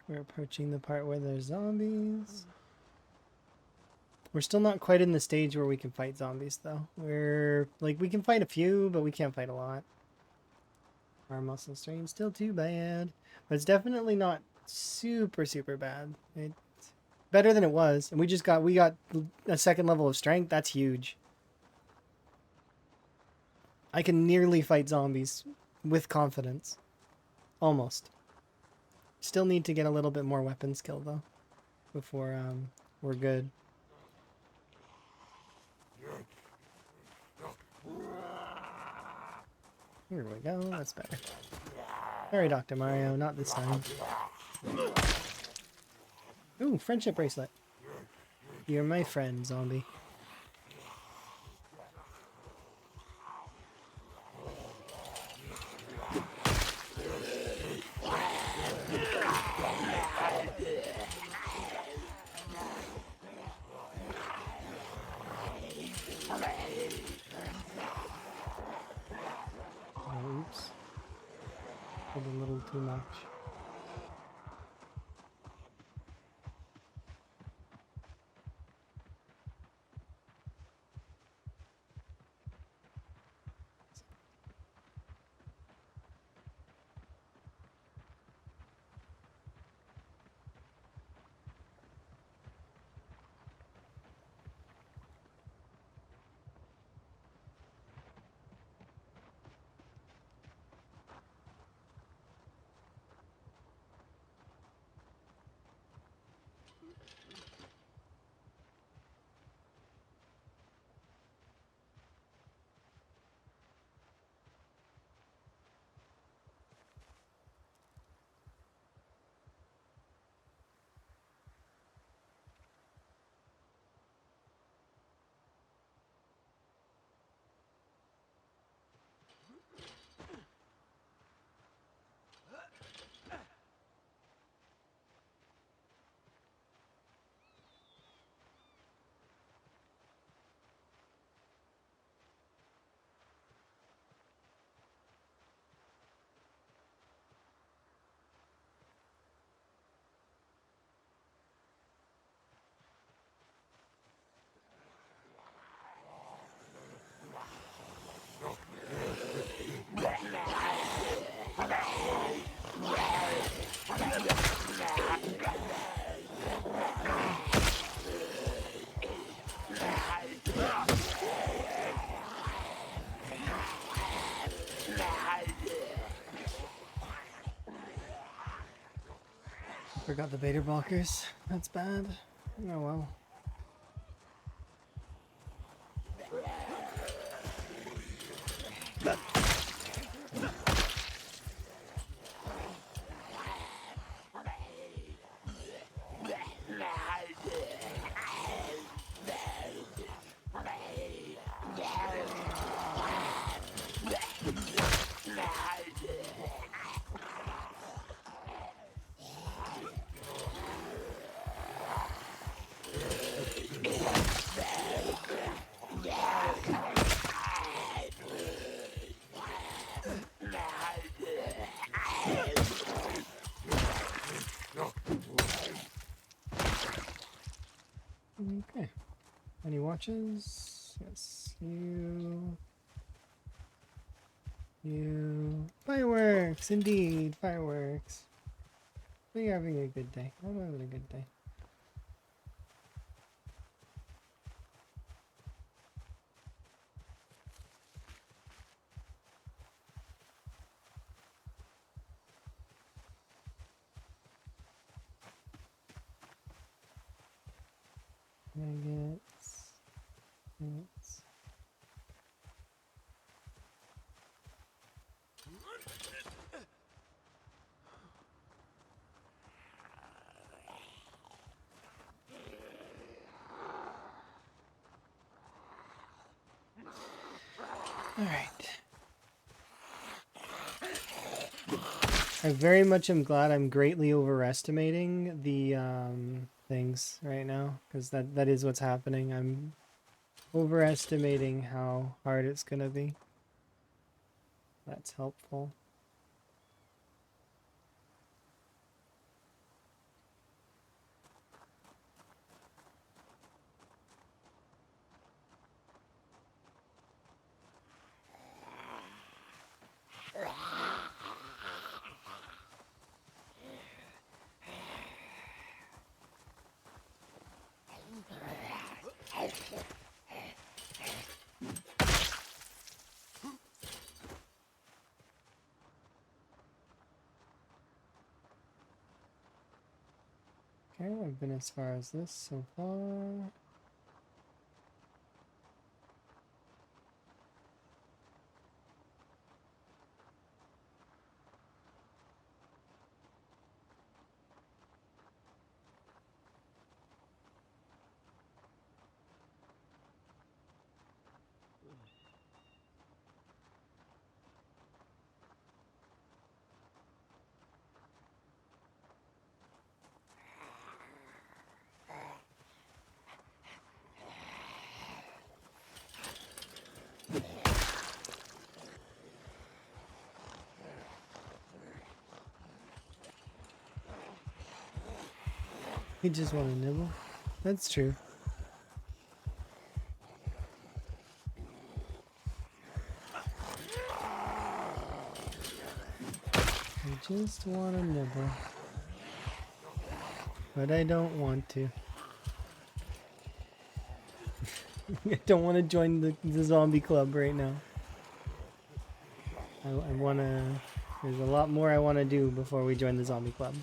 We're approaching the part where there's zombies. We're still not quite in the stage where we can fight zombies, though. We can fight a few, but we can't fight a lot. Our muscle strain still too bad. But it's definitely not super, super bad. It's better than it was. And we got a second level of strength. That's huge. I can nearly fight zombies with confidence. Almost. Still need to get a little bit more weapon skill, though, before we're good. Here we go, that's better. Sorry, Dr. Mario, not this time. Ooh, friendship bracelet. You're my friend, zombie. Did a little too much. Forgot the beta blockers. That's bad. Oh well. Okay. Any watches? Yes. You. Fireworks! Indeed, fireworks. We're having a good day. I'm having a good day. Nuggets. Nuggets. All right. I very much am glad I'm greatly overestimating the things right now, because that is what's happening. I'm overestimating how hard it's gonna be. That's helpful. Okay, I've been as far as this so far. You just want to nibble. That's true. I just want to nibble. But I don't want to. I don't want to join the zombie club right now. I want to... There's a lot more I want to do before we join the zombie club.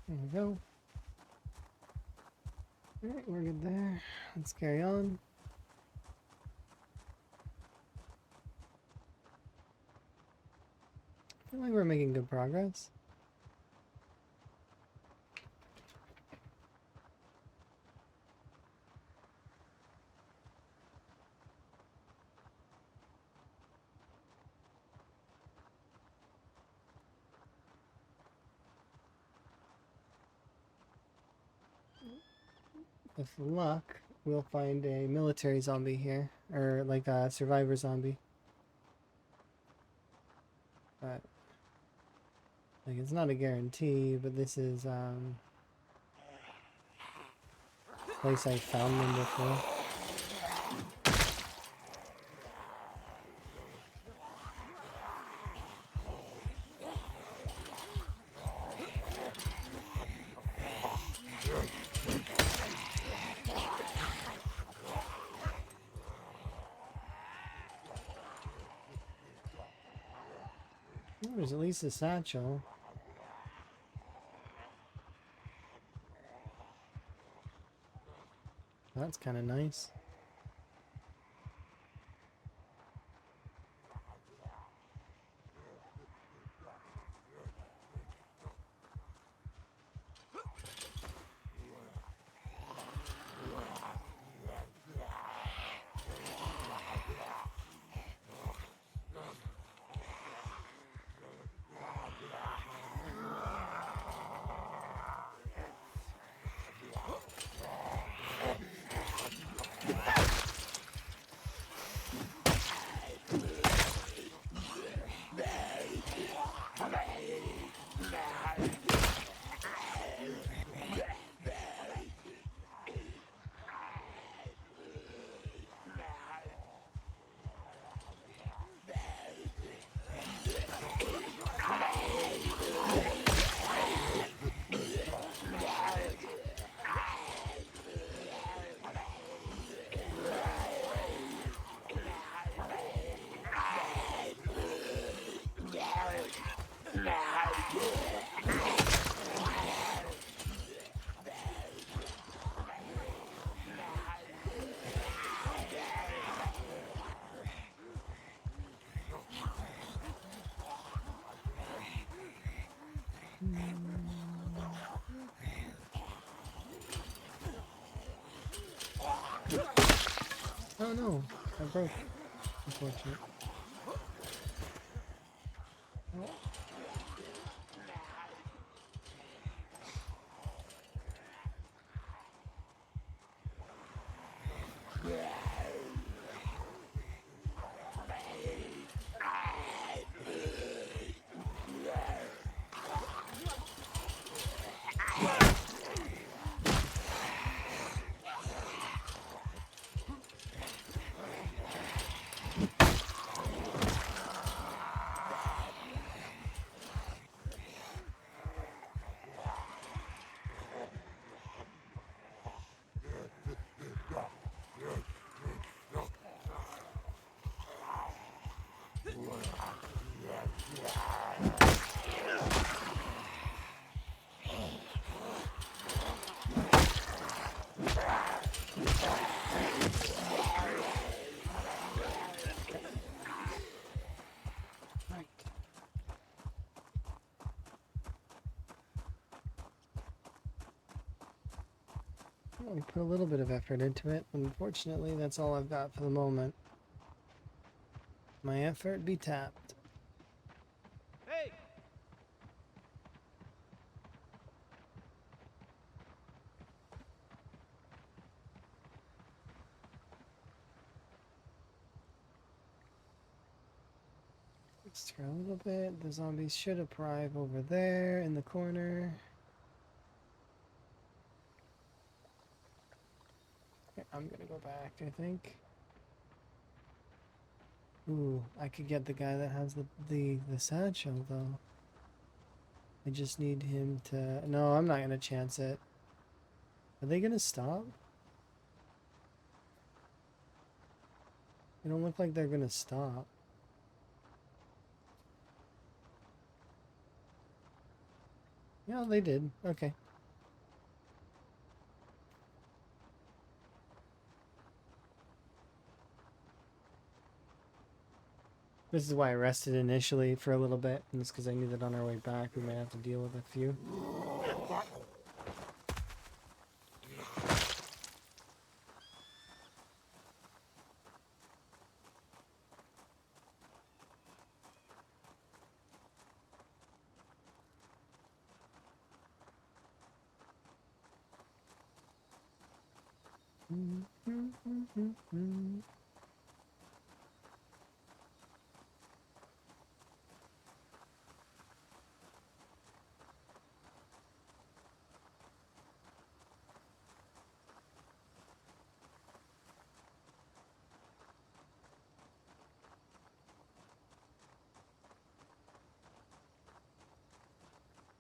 There we go. Alright, we're good there. Let's carry on. I feel like we're making good progress. With luck, we'll find a military zombie here, or like a survivor zombie. But like it's not a guarantee, but this is place I found them before. Oh, there's at least a satchel. That's kind of nice. Oh no, I broke. Unfortunate. Oh. Right. Well, we put a little bit of effort into it. Unfortunately, that's all I've got for the moment. My effort be tapped. Hey! Let's try a little bit. The zombies should arrive over there in the corner. Okay, I'm gonna go back, I think. Ooh, I could get the guy that has the satchel though. I just need him to... No, I'm not gonna chance it. Are they gonna stop? They don't look like they're gonna stop. Yeah, they did. Okay. This is why I rested initially for a little bit, and it's because I knew that on our way back we might have to deal with a few.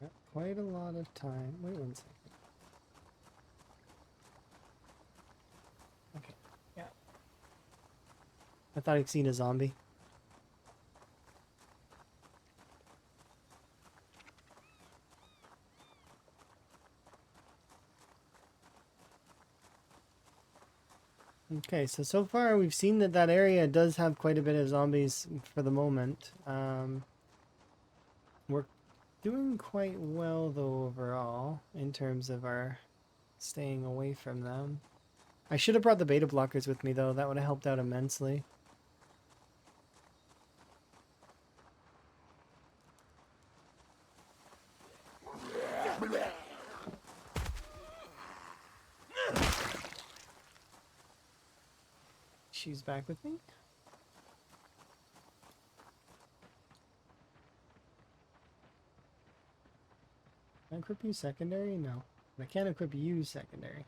Got quite a lot of time. Wait one second. Okay, yeah. I thought I'd seen a zombie. Okay, so far we've seen that that area does have quite a bit of zombies for the moment. We're doing quite well though overall in terms of our staying away from them. I should have brought the beta blockers with me though, that would have helped out immensely. She's back with me? Can I equip you secondary? No. I can't equip you secondary.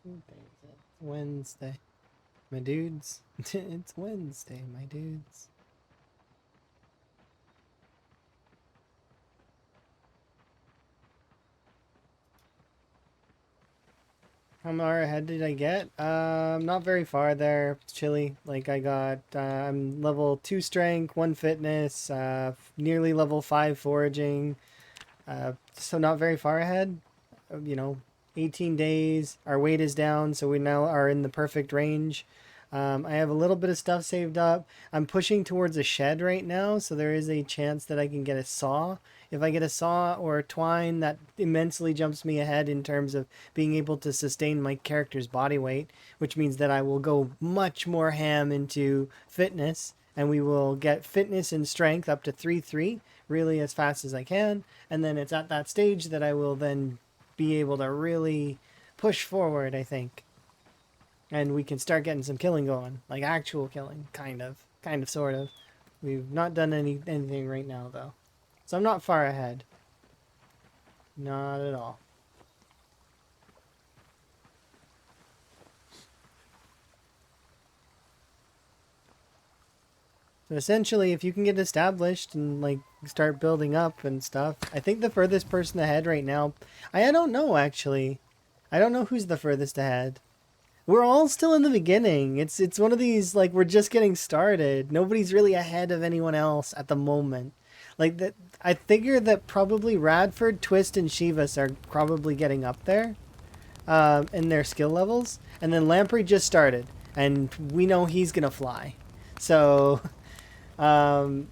What day is it? It's Wednesday. My dudes. It's Wednesday, my dudes. How far ahead did I get? Not very far there. It's chilly. Like I got, I'm level 2 strength, 1 fitness, nearly level 5 foraging. So not very far ahead. 18 days. Our weight is down, so we now are in the perfect range. I have a little bit of stuff saved up. I'm pushing towards a shed right now, so there is a chance that I can get a saw. If I get a saw or a twine, that immensely jumps me ahead in terms of being able to sustain my character's body weight, which means that I will go much more ham into fitness, and we will get fitness and strength up to 3-3 really as fast as I can. And then it's at that stage that I will then be able to really push forward, I think. And we can start getting some killing going, like actual killing, kind of, sort of. We've not done anything right now, though. So I'm not far ahead. Not at all. So essentially, if you can get established and like start building up and stuff, I think the furthest person ahead right now, I don't know actually. I don't know who's the furthest ahead. We're all still in the beginning. It's one of these like we're just getting started. Nobody's really ahead of anyone else at the moment. Like that, I figure that probably Radford, Twist, and Shivas are probably getting up there, in their skill levels. And then Lamprey just started, and we know he's gonna fly. So, um,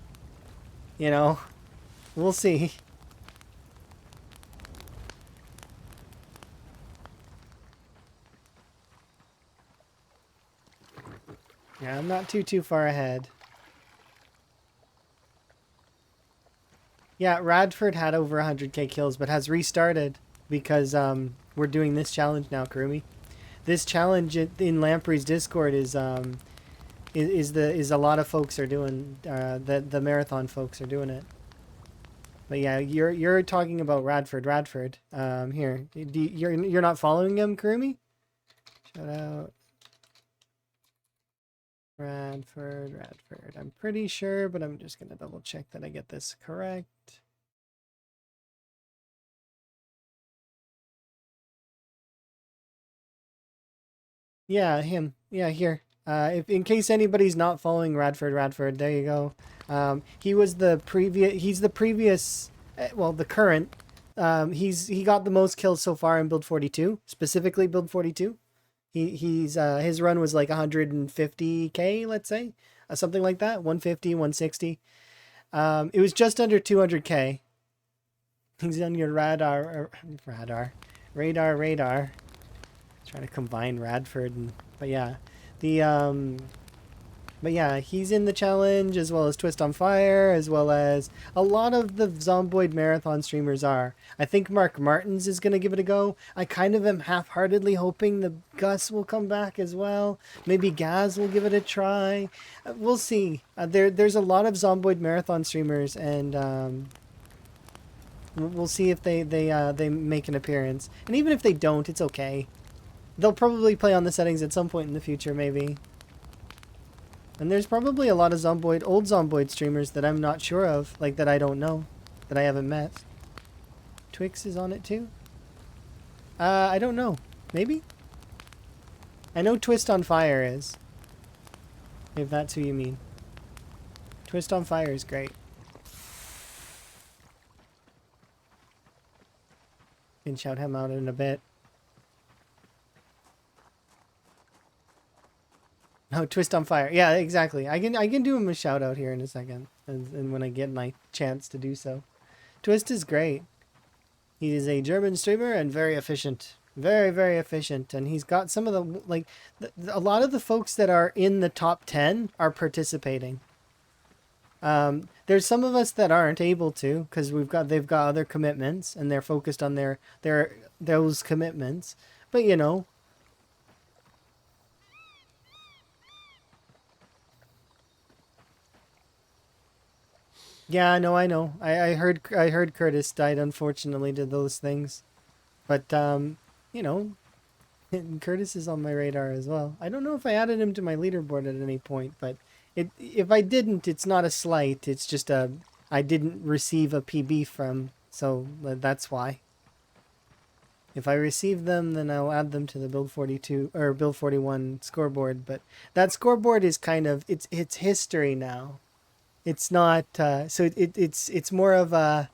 you know, we'll see. Yeah, I'm not too far ahead. Yeah, Radford had over 100k kills, but has restarted because we're doing this challenge now, Kurumi. This challenge in Lamprey's Discord is a lot of folks are doing the marathon folks are doing it. But yeah, you're talking about Radford. Here, you're not following him, Kurumi? Shout out Radford. I'm pretty sure, but I'm just gonna double check that I get this correct. Yeah, him. Yeah, here. If in case anybody's not following Radford, there you go. He was the previous. He's the previous. Well, the current. He got the most kills so far in build 42, specifically build 42. He's his run was like 150k, let's say, something like that, 150, 160. It was just under 200k. He's on your radar. Trying to combine Radford and but yeah. The but yeah, he's in the challenge as well as Twist on Fire, as well as a lot of the Zomboid marathon streamers are. I think Mark Martins is gonna give it a go. I kind of am half-heartedly hoping the Gus will come back as well. Maybe Gaz will give it a try. We'll see. There's a lot of Zomboid marathon streamers, and we'll see if they make an appearance. And even if they don't, it's okay. They'll probably play on the settings at some point in the future, maybe. And there's probably a lot of old Zomboid streamers that I'm not sure of, like that I don't know, that I haven't met. Twix is on it too? I don't know. Maybe? I know Twist on Fire is. If that's who you mean. Twist on Fire is great. Can shout him out in a bit. No, Twist on Fire. Yeah, exactly. I can do him a shout out here in a second, and when I get my chance to do so. Twist is great. He is a German streamer and very efficient. Very, very efficient. And he's got some of the, like, a lot of the folks that are in the top 10 are participating. There's some of us that aren't able to because they've got other commitments and they're focused on those commitments. But you know, yeah, no, I know. I heard Curtis died unfortunately to those things. But you know, Curtis is on my radar as well. I don't know if I added him to my leaderboard at any point, but if I didn't, it's not a slight. It's just I didn't receive a PB from, so that's why. If I receive them, then I'll add them to the build 42 or build 41 scoreboard. But that scoreboard is kind of it's history now. It's not so it's more of a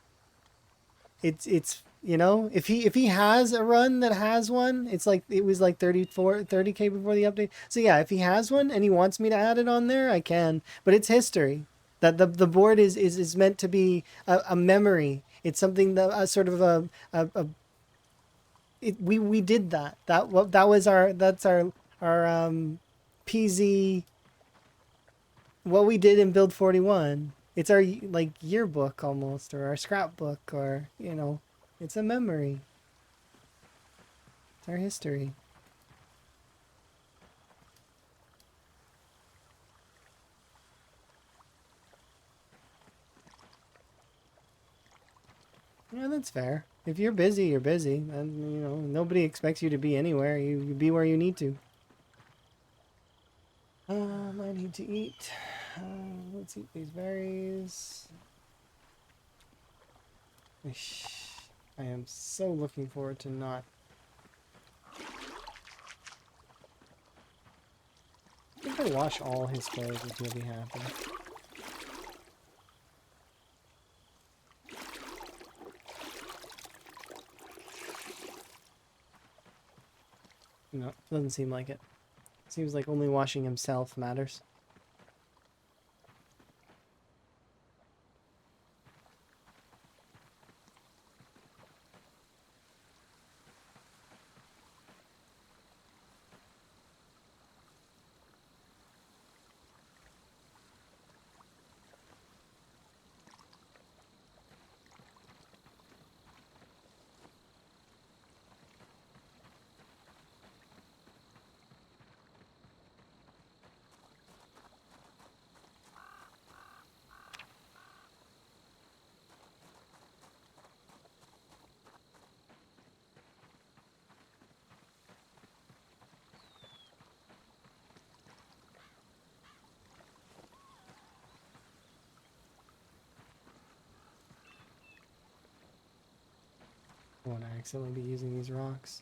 it's you know, if he has a run that has one, it's like it was like 30k before the update. So yeah, if he has one and he wants me to add it on there, I can. But it's history. That the board is meant to be a memory. It's something that a sort of a we did that. That was our that's our PZ what we did in build 41. It's our like yearbook almost, or our scrapbook, or you know, it's a memory. It's our history. Yeah, that's fair. If you're busy, you're busy, and you know nobody expects you to be anywhere. You be where you need to. I need to eat. Let's eat these berries. I am so looking forward to not. If I wash all his clothes, he'll be happy. No, doesn't seem like it. Seems like only washing himself matters. I want to accidentally be using these rocks.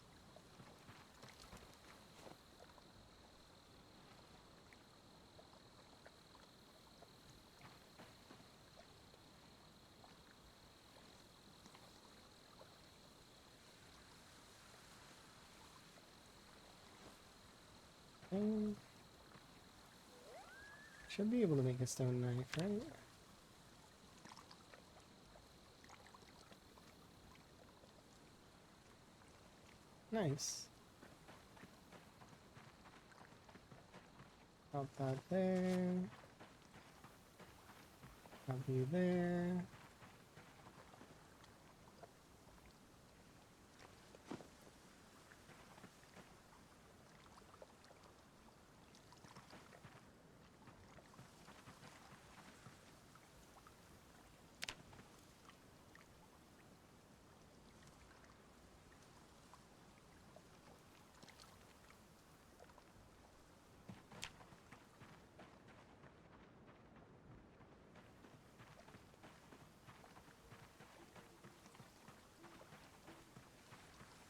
Um, should be able to make a stone knife, right? Nice. Pop that there. Pop you there.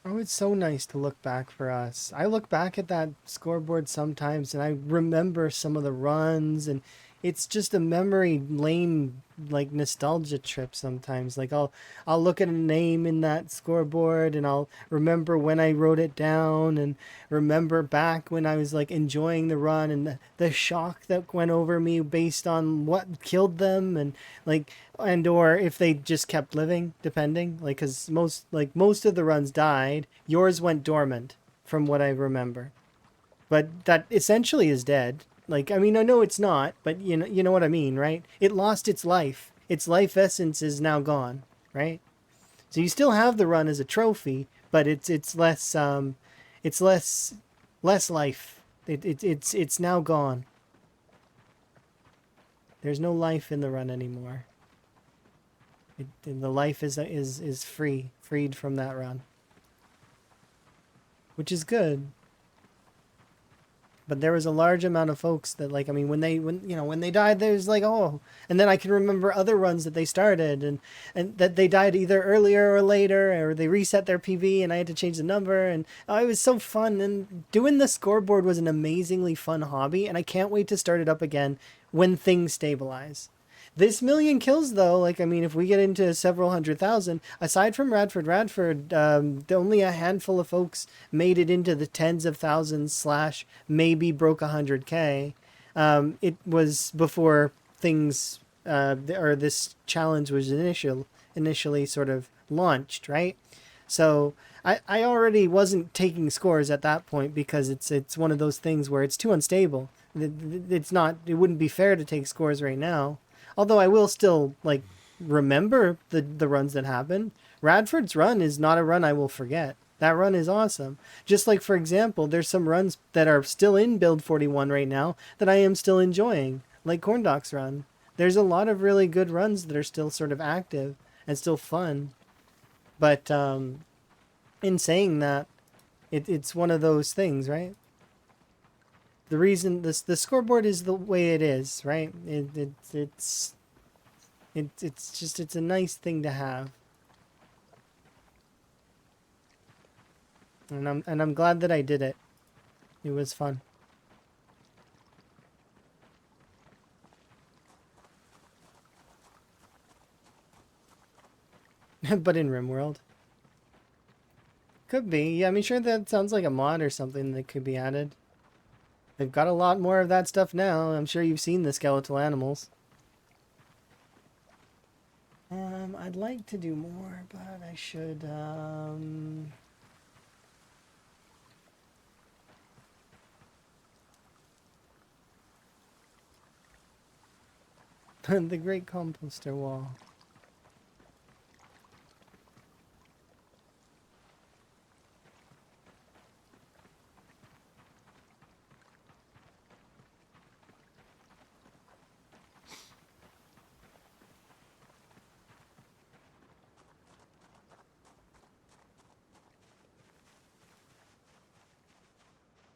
Oh, it's so nice to look back for us. I look back at that scoreboard sometimes and I remember some of the runs, and it's just a memory lane like nostalgia trip sometimes. Like I'll look at a name in that scoreboard and I'll remember when I wrote it down, and remember back when I was like enjoying the run, and the shock that went over me based on what killed them, and like and or if they just kept living, depending, like because most of the runs died. Yours went dormant from what I remember, but that essentially is dead. Like, I mean, I know it's not, but you know what I mean, right? It lost its life. Its life essence is now gone, right? So you still have the run as a trophy, but it's less life. It's now gone. There's no life in the run anymore. The life is freed from that run, which is good. But there was a large amount of folks that, like, I mean, when they died, there's like, oh, and then I can remember other runs that they started, and that they died either earlier or later, or they reset their PV and I had to change the number, and oh, it was so fun. And doing the scoreboard was an amazingly fun hobby, and I can't wait to start it up again when things stabilize. This million kills, though, like, I mean, if we get into several 100,000, aside from Radford, only a handful of folks made it into the tens of thousands slash maybe broke 100K. It was before things, or this challenge was initially sort of launched, right? So I already wasn't taking scores at that point because it's one of those things where it's too unstable. It's not, it wouldn't be fair to take scores right now. Although I will still like remember the runs that happened. Radford's run is not a run I will forget. That run is awesome. Just like, for example, there's some runs that are still in build 41 right now that I am still enjoying, like Corndoc's run. There's a lot of really good runs that are still sort of active and still fun. But in saying that, it's one of those things, right? The reason the scoreboard is the way it is, right? It's just it's a nice thing to have, and I'm glad that I did it. It was fun. But in RimWorld, could be. Yeah, I mean, sure, that sounds like a mod or something that could be added. They've got a lot more of that stuff now. I'm sure you've seen the skeletal animals. I'd like to do more, but I should, the Great Composter Wall.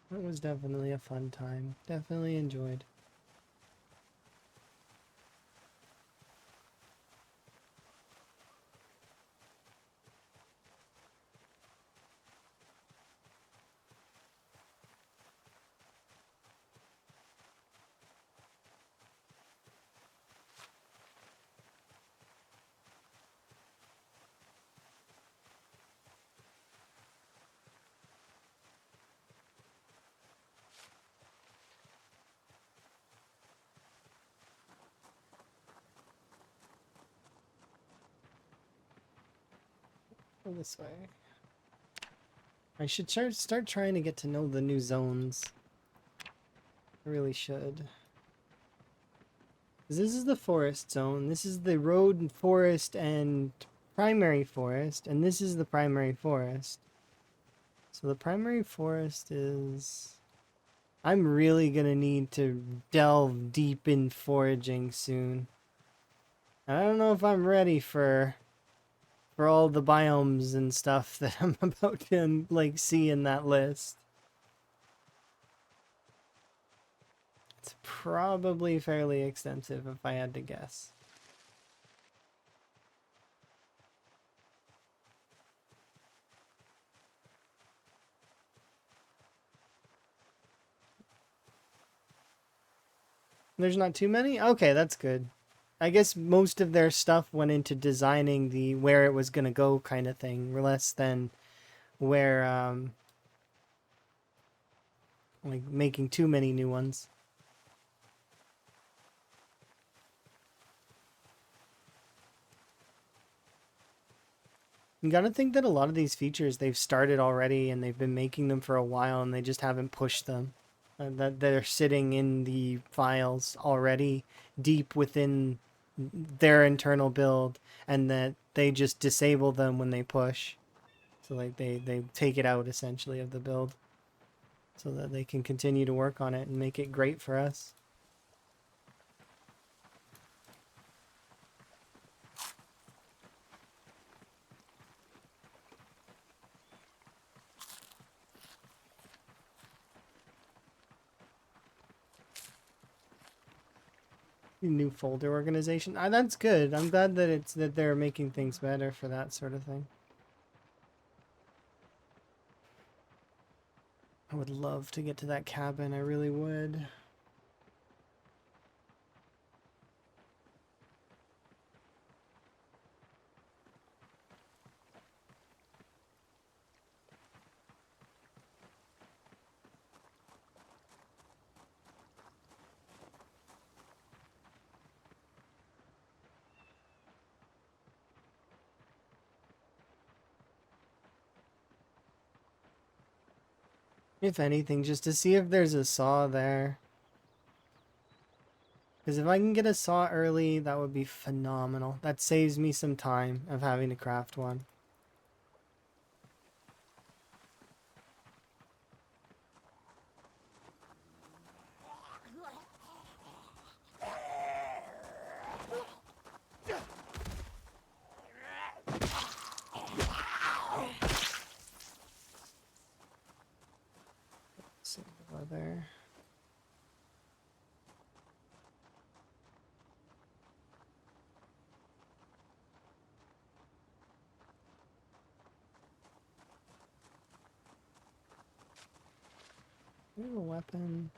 It was definitely a fun time. Definitely enjoyed. Go this way. I should start trying to get to know the new zones. I really should. 'Cause this is the forest zone. This is the road, forest, and primary forest. And this is the primary forest. So the primary forest is... I'm really gonna need to delve deep in foraging soon. I don't know if I'm ready for all the biomes and stuff that I'm about to like see in that list. It's probably fairly extensive if I had to guess. There's not too many? Okay, that's good. I guess most of their stuff went into designing the where it was gonna go kind of thing, less than where like making too many new ones. You gotta think that a lot of these features they've started already and they've been making them for a while and they just haven't pushed them. That they're sitting in the files already deep within their internal build and that they just disable them when they push. So like they take it out essentially of the build so that they can continue to work on it and make it great for us. New folder organization. That's good. I'm glad that it's that they're making things better for that sort of thing. I would love to get to that cabin. I really would. If anything, just to see if there's a saw there. Because if I can get a saw early, that would be phenomenal. That saves me some time of having to craft one. See there. We have a weapon.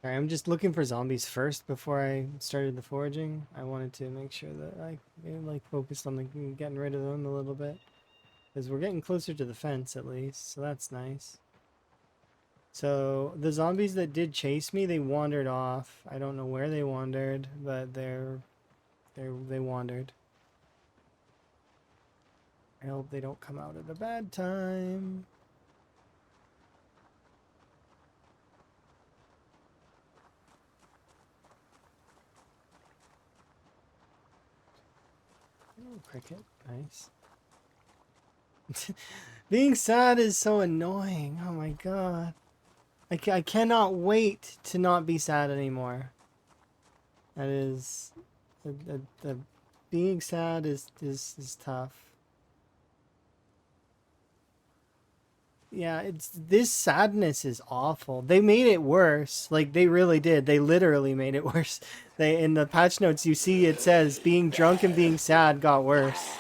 Alright, I'm just looking for zombies first before I started the foraging. I wanted to make sure that I like focused on getting rid of them a little bit. Because we're getting closer to the fence at least, so that's nice. So the zombies that did chase me, they wandered off. I don't know where they wandered, but they wandered. I hope they don't come out at a bad time. Oh, cricket, nice. Being sad is so annoying. Oh my god. I cannot wait to not be sad anymore. That is... being sad is tough. Yeah, this sadness is awful. They made it worse. Like, they really did. They literally made it worse. In the patch notes you see it says being drunk and being sad got worse.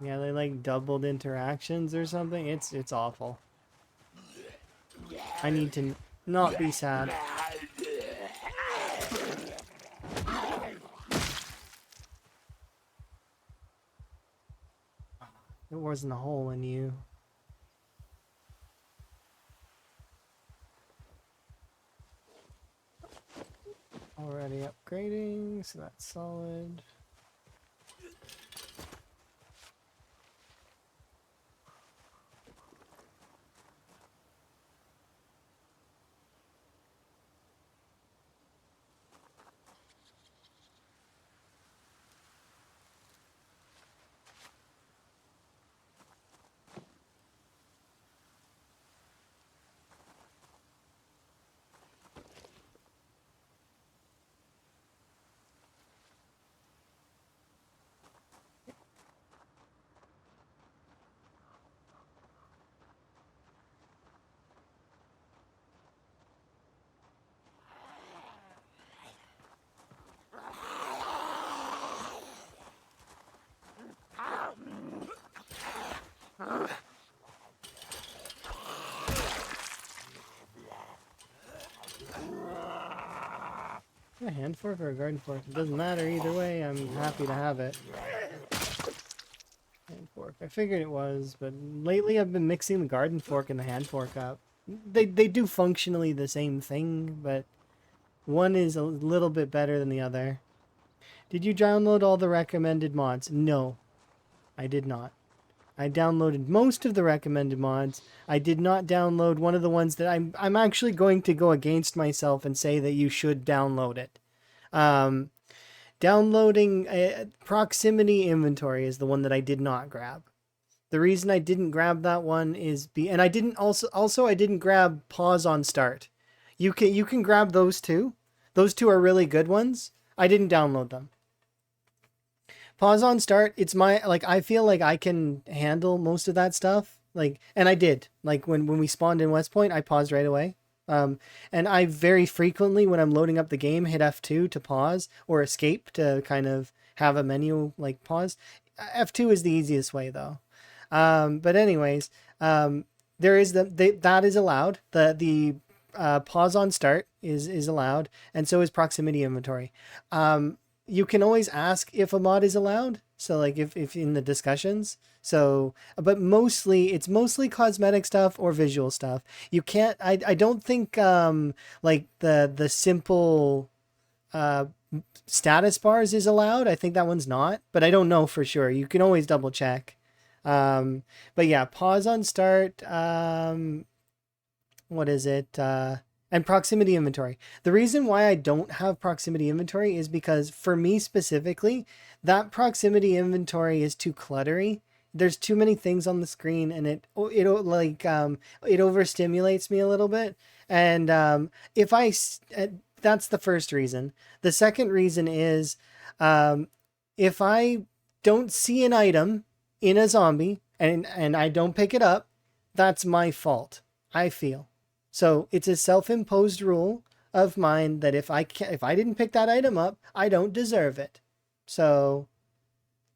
Yeah, they like doubled interactions or something. It's awful. I need to not be sad. There wasn't a hole in you. Already upgrading, so that's solid. A hand fork or a garden fork? It doesn't matter either way. I'm happy to have it. Hand fork. I figured it was, but lately I've been mixing the garden fork and the hand fork up. They do functionally the same thing, but one is a little bit better than the other. Did you download all the recommended mods? No, I did not. I downloaded most of the recommended mods. I did not download one of the ones that I'm actually going to go against myself and say that you should download it. Um, Downloading proximity inventory is the one that I did not grab. The reason I didn't grab that one is and I didn't also I didn't grab pause on start. You can grab those two. Those two are really good ones. I didn't download them. Pause on start, it's my like I feel like I can handle most of that stuff. Like and I did. Like when we spawned in West Point, I paused right away. Um, and I very frequently when I'm loading up the game hit F2 to pause or escape to kind of have a menu like pause. F2 is the easiest way though. But anyways, there is that is allowed. The pause on start is allowed, and so is proximity inventory. You can always ask if a mod is allowed. So like if in the discussions. So but it's mostly cosmetic stuff or visual stuff. You can't I don't think like the simple uh status bars is allowed. I think that one's not, but I don't know for sure. You can always double check. But yeah, pause on start. What is it? And proximity inventory. The reason why I don't have proximity inventory is because for me specifically, that proximity inventory is too cluttery. There's too many things on the screen, and it overstimulates me a little bit. And if I that's the first reason. The second reason is um, if I don't see an item in a zombie and I don't pick it up, that's my fault. I feel. So it's a self-imposed rule of mine that if I didn't pick that item up, I don't deserve it. So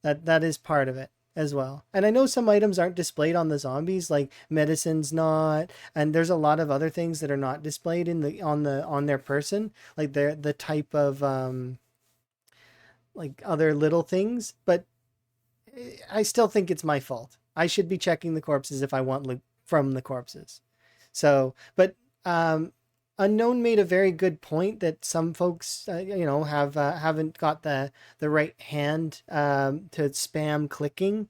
that is part of it as well. And I know some items aren't displayed on the zombies, like medicine's not, and there's a lot of other things that are not displayed in on their person, like the type of like other little things, but I still think it's my fault. I should be checking the corpses if I want loot from the corpses. So, but Unknown made a very good point that some folks, haven't got the right hand to spam clicking,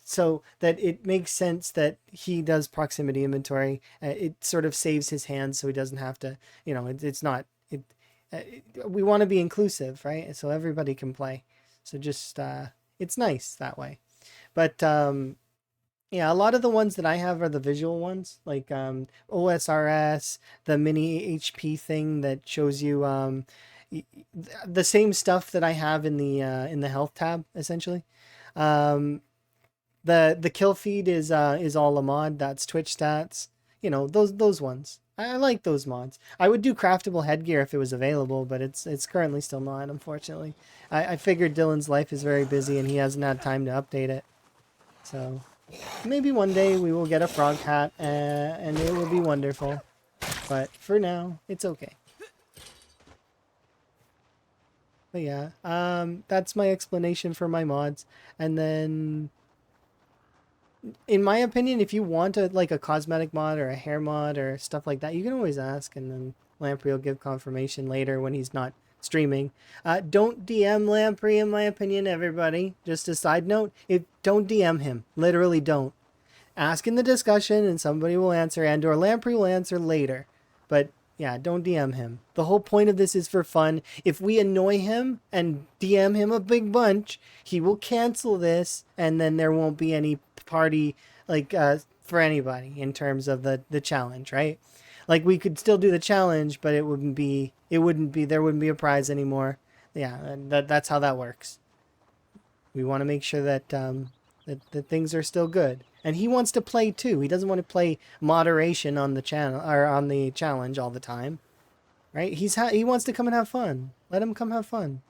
so that it makes sense that he does proximity inventory. It sort of saves his hands, so he doesn't have to. It's not. We want to be inclusive, right? So everybody can play. So just it's nice that way. But yeah, a lot of the ones that I have are the visual ones, like OSRS, the mini HP thing that shows you the same stuff that I have in the health tab, essentially. Um, the kill feed is all a mod. That's Twitch stats. Those ones. I like those mods. I would do craftable headgear if it was available, but it's currently still not, unfortunately. I figured Dylan's life is very busy and he hasn't had time to update it. So maybe one day we will get a frog hat and it will be wonderful. But for now, it's okay. But yeah, that's my explanation for my mods. And then, in my opinion, if you want like a cosmetic mod or a hair mod or stuff like that, you can always ask, and then Lamprey will give confirmation later when he's not streaming. Don't DM Lamprey, in my opinion, everybody. Just a side note, don't DM him. Literally don't. Ask in the discussion and somebody will answer, and or Lamprey will answer later. But yeah, don't DM him. The whole point of this is for fun. If we annoy him and DM him a big bunch, he will cancel this, and then there won't be any party like for anybody in terms of the challenge, right? Like we could still do the challenge, but there wouldn't be a prize anymore. Yeah, that's how that works. We want to make sure that that things are still good. And he wants to play too. He doesn't want to play moderation on the channel or on the challenge all the time, right? He wants to come and have fun. Let him come have fun.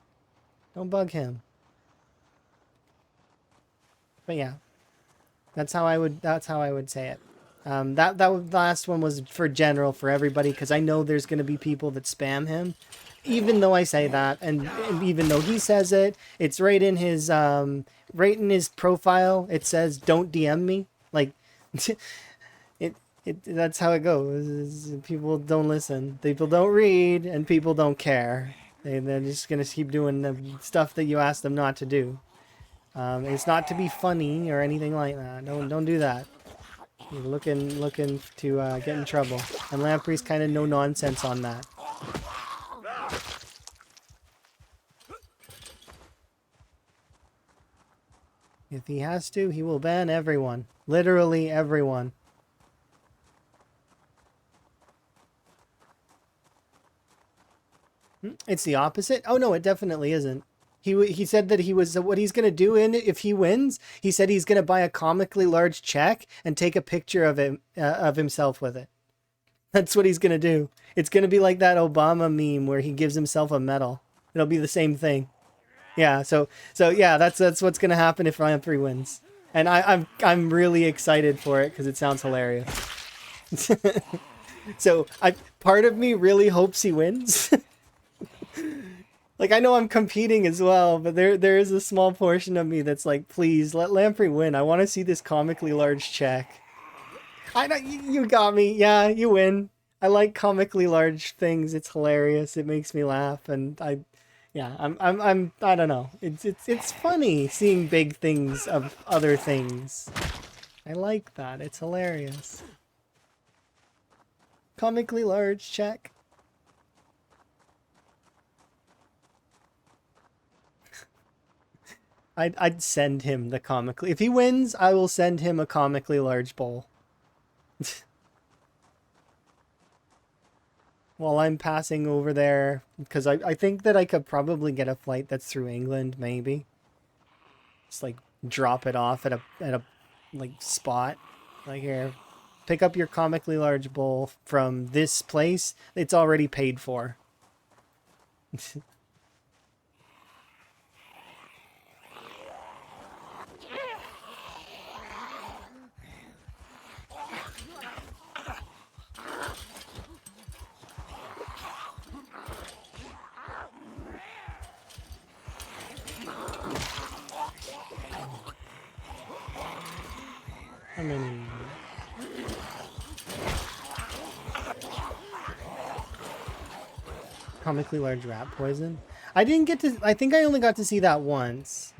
Don't bug him. But yeah, that's how I would say it. The last one was for general for everybody because I know there's gonna be people that spam him, even though I say that, and even though he says it, it's right in his profile. It says don't DM me. Like that's how it goes. People don't listen. People don't read, and people don't care. They're just gonna keep doing the stuff that you ask them not to do. It's not to be funny or anything like that. Don't do that. You're looking to get in trouble. And Lamprey's kind of no nonsense on that. If he has to, he will ban everyone. Literally everyone. It's the opposite? Oh no, it definitely isn't. He said that he was what he's gonna do if he wins. He said he's gonna buy a comically large check and take a picture of himself with it. That's what he's gonna do. It's gonna be like that Obama meme where he gives himself a medal. It'll be the same thing. Yeah. So yeah, that's what's gonna happen if Lamprey wins, and I'm really excited for it because it sounds hilarious. So part of me really hopes he wins. Like, I know I'm competing as well, but there is a small portion of me that's like, please let Lamprey win. I want to see this comically large check. I know you got me. Yeah, you win. I like comically large things. It's hilarious. It makes me laugh, and I don't know. It's funny seeing big things of other things. I like that. It's hilarious. Comically large check. I'd send him the comically. If he wins, I will send him a comically large bowl. While I'm passing over there, because I think that I could probably get a flight that's through England, maybe. Just like drop it off at a like spot. Like, here, pick up your comically large bowl from this place. It's already paid for. How many? Comically large rat poison. I didn't get to. I think I only got to see that once.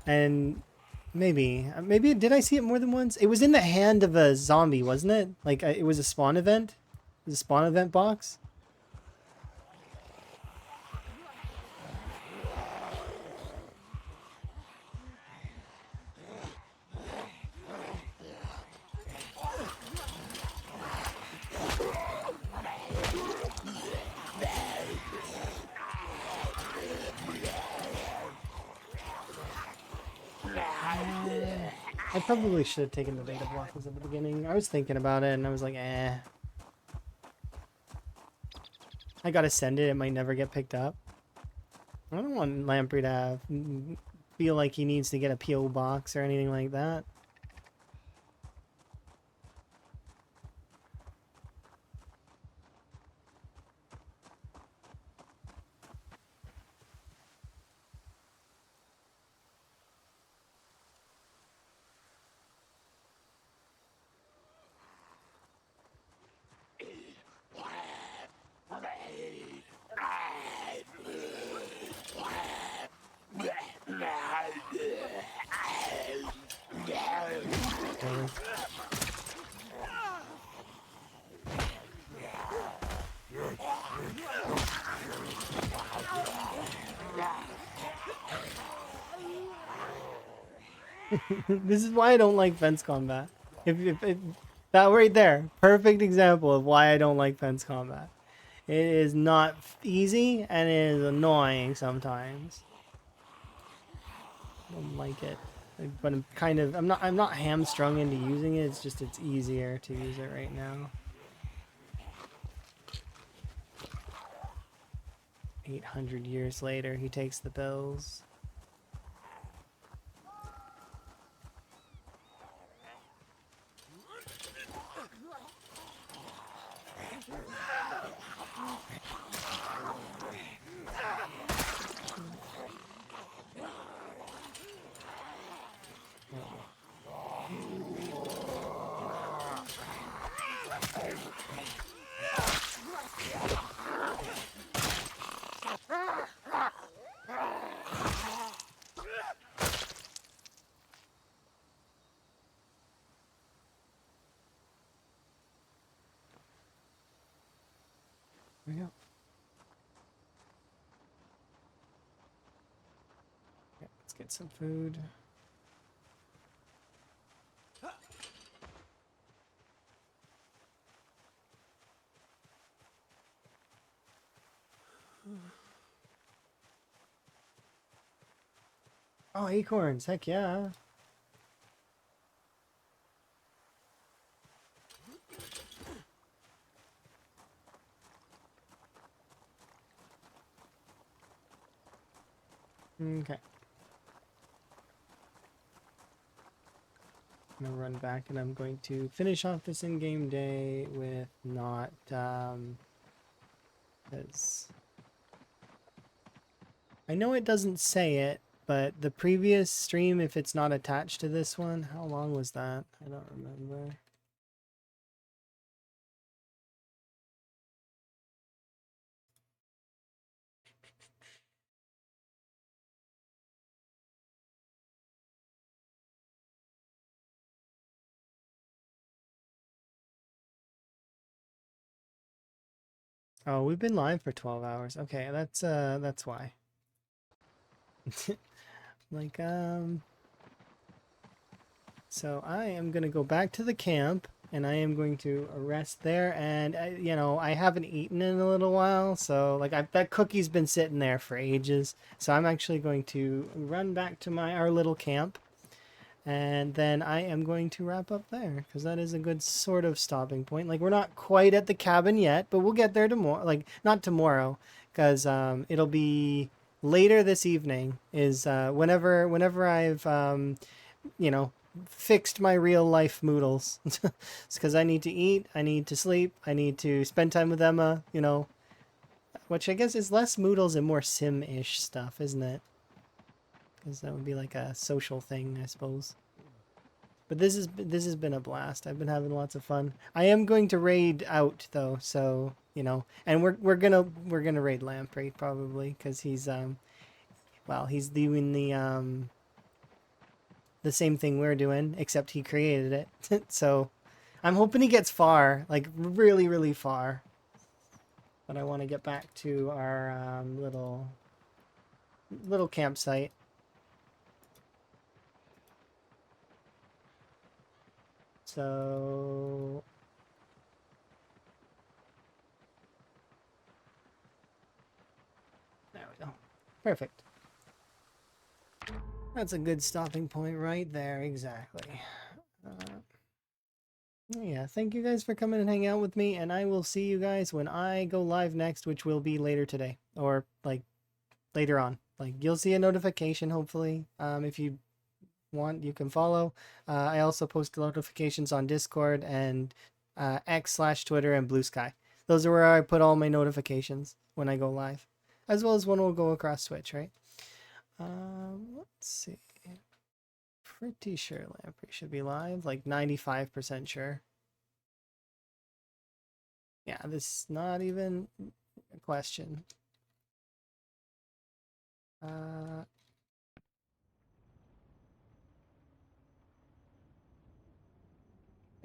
And maybe did I see it more than once? It was in the hand of a zombie, wasn't it? Like, it was a spawn event. It was a spawn event box. I probably should have taken the beta blockers at the beginning. I was thinking about it and I was like, eh. I gotta send it. It might never get picked up. I don't want Lamprey to feel like he needs to get a PO box or anything like that. This is why I don't like fence combat. If that right there, perfect example of why I don't like fence combat. It is not easy and it is annoying sometimes. I don't like it, but I'm not hamstrung into using it. It's just it's easier to use it right now. 800 years later, he takes the bills. get some food. Oh, acorns. Heck yeah. Okay. I'm gonna run back and I'm going to finish off this in-game day with not, because I know it doesn't say it, but the previous stream, if it's not attached to this one, how long was that? I don't remember. Oh, we've been live for 12 hours. Okay, that's why. Like, so I am going to go back to the camp and I am going to rest there. And, you know, I haven't eaten in a little while. So, like, that cookie's been sitting there for ages. So I'm actually going to run back to our little camp. And then I am going to wrap up there because that is a good sort of stopping point. Like, we're not quite at the cabin yet, but we'll get there tomorrow. Like, not tomorrow, because it'll be later this evening. Is whenever I've you know, fixed my real life moodles. It's because I need to eat, I need to sleep, I need to spend time with Emma. You know, which I guess is less moodles and more sim-ish stuff, isn't it? Because that would be like a social thing, I suppose. But this has been a blast. I've been having lots of fun. I am going to raid out though, so you know, and we're gonna raid Lamprey probably because he's well, he's doing the same thing we're doing except he created it. So I'm hoping he gets far, like really really far. But I want to get back to our little campsite. So there we go. Perfect. That's a good stopping point right there, exactly. Yeah, thank you guys for coming and hanging out with me, and I will see you guys when I go live next, which will be later today, or like later on. Like you'll see a notification, hopefully. If you want, you can follow. I also post notifications on Discord and X/Twitter and Blue Sky. Those are where I put all my notifications when I go live, as well as when we'll go across Switch, right? Let's see. Pretty sure Lamprey should be live, like 95% sure. Yeah, this is not even a question. There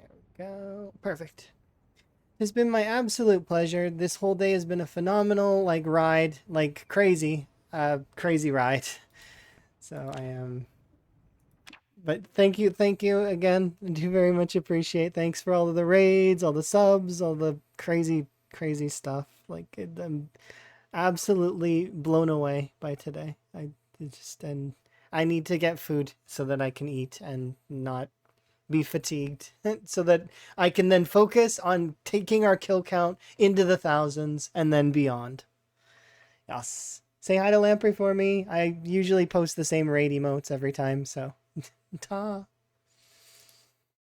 we go. Perfect. It's been my absolute pleasure. This whole day has been a phenomenal like ride, like crazy, crazy ride. So I am. But thank you again. I do very much appreciate. Thanks for all of the raids, all the subs, all the crazy, crazy stuff. Like I'm absolutely blown away by today. And I need to get food so that I can eat and not be fatigued, so that I can then focus on taking our kill count into the thousands and then beyond. Yes. Say hi to Lamprey for me. I usually post the same raid emotes every time, so ta.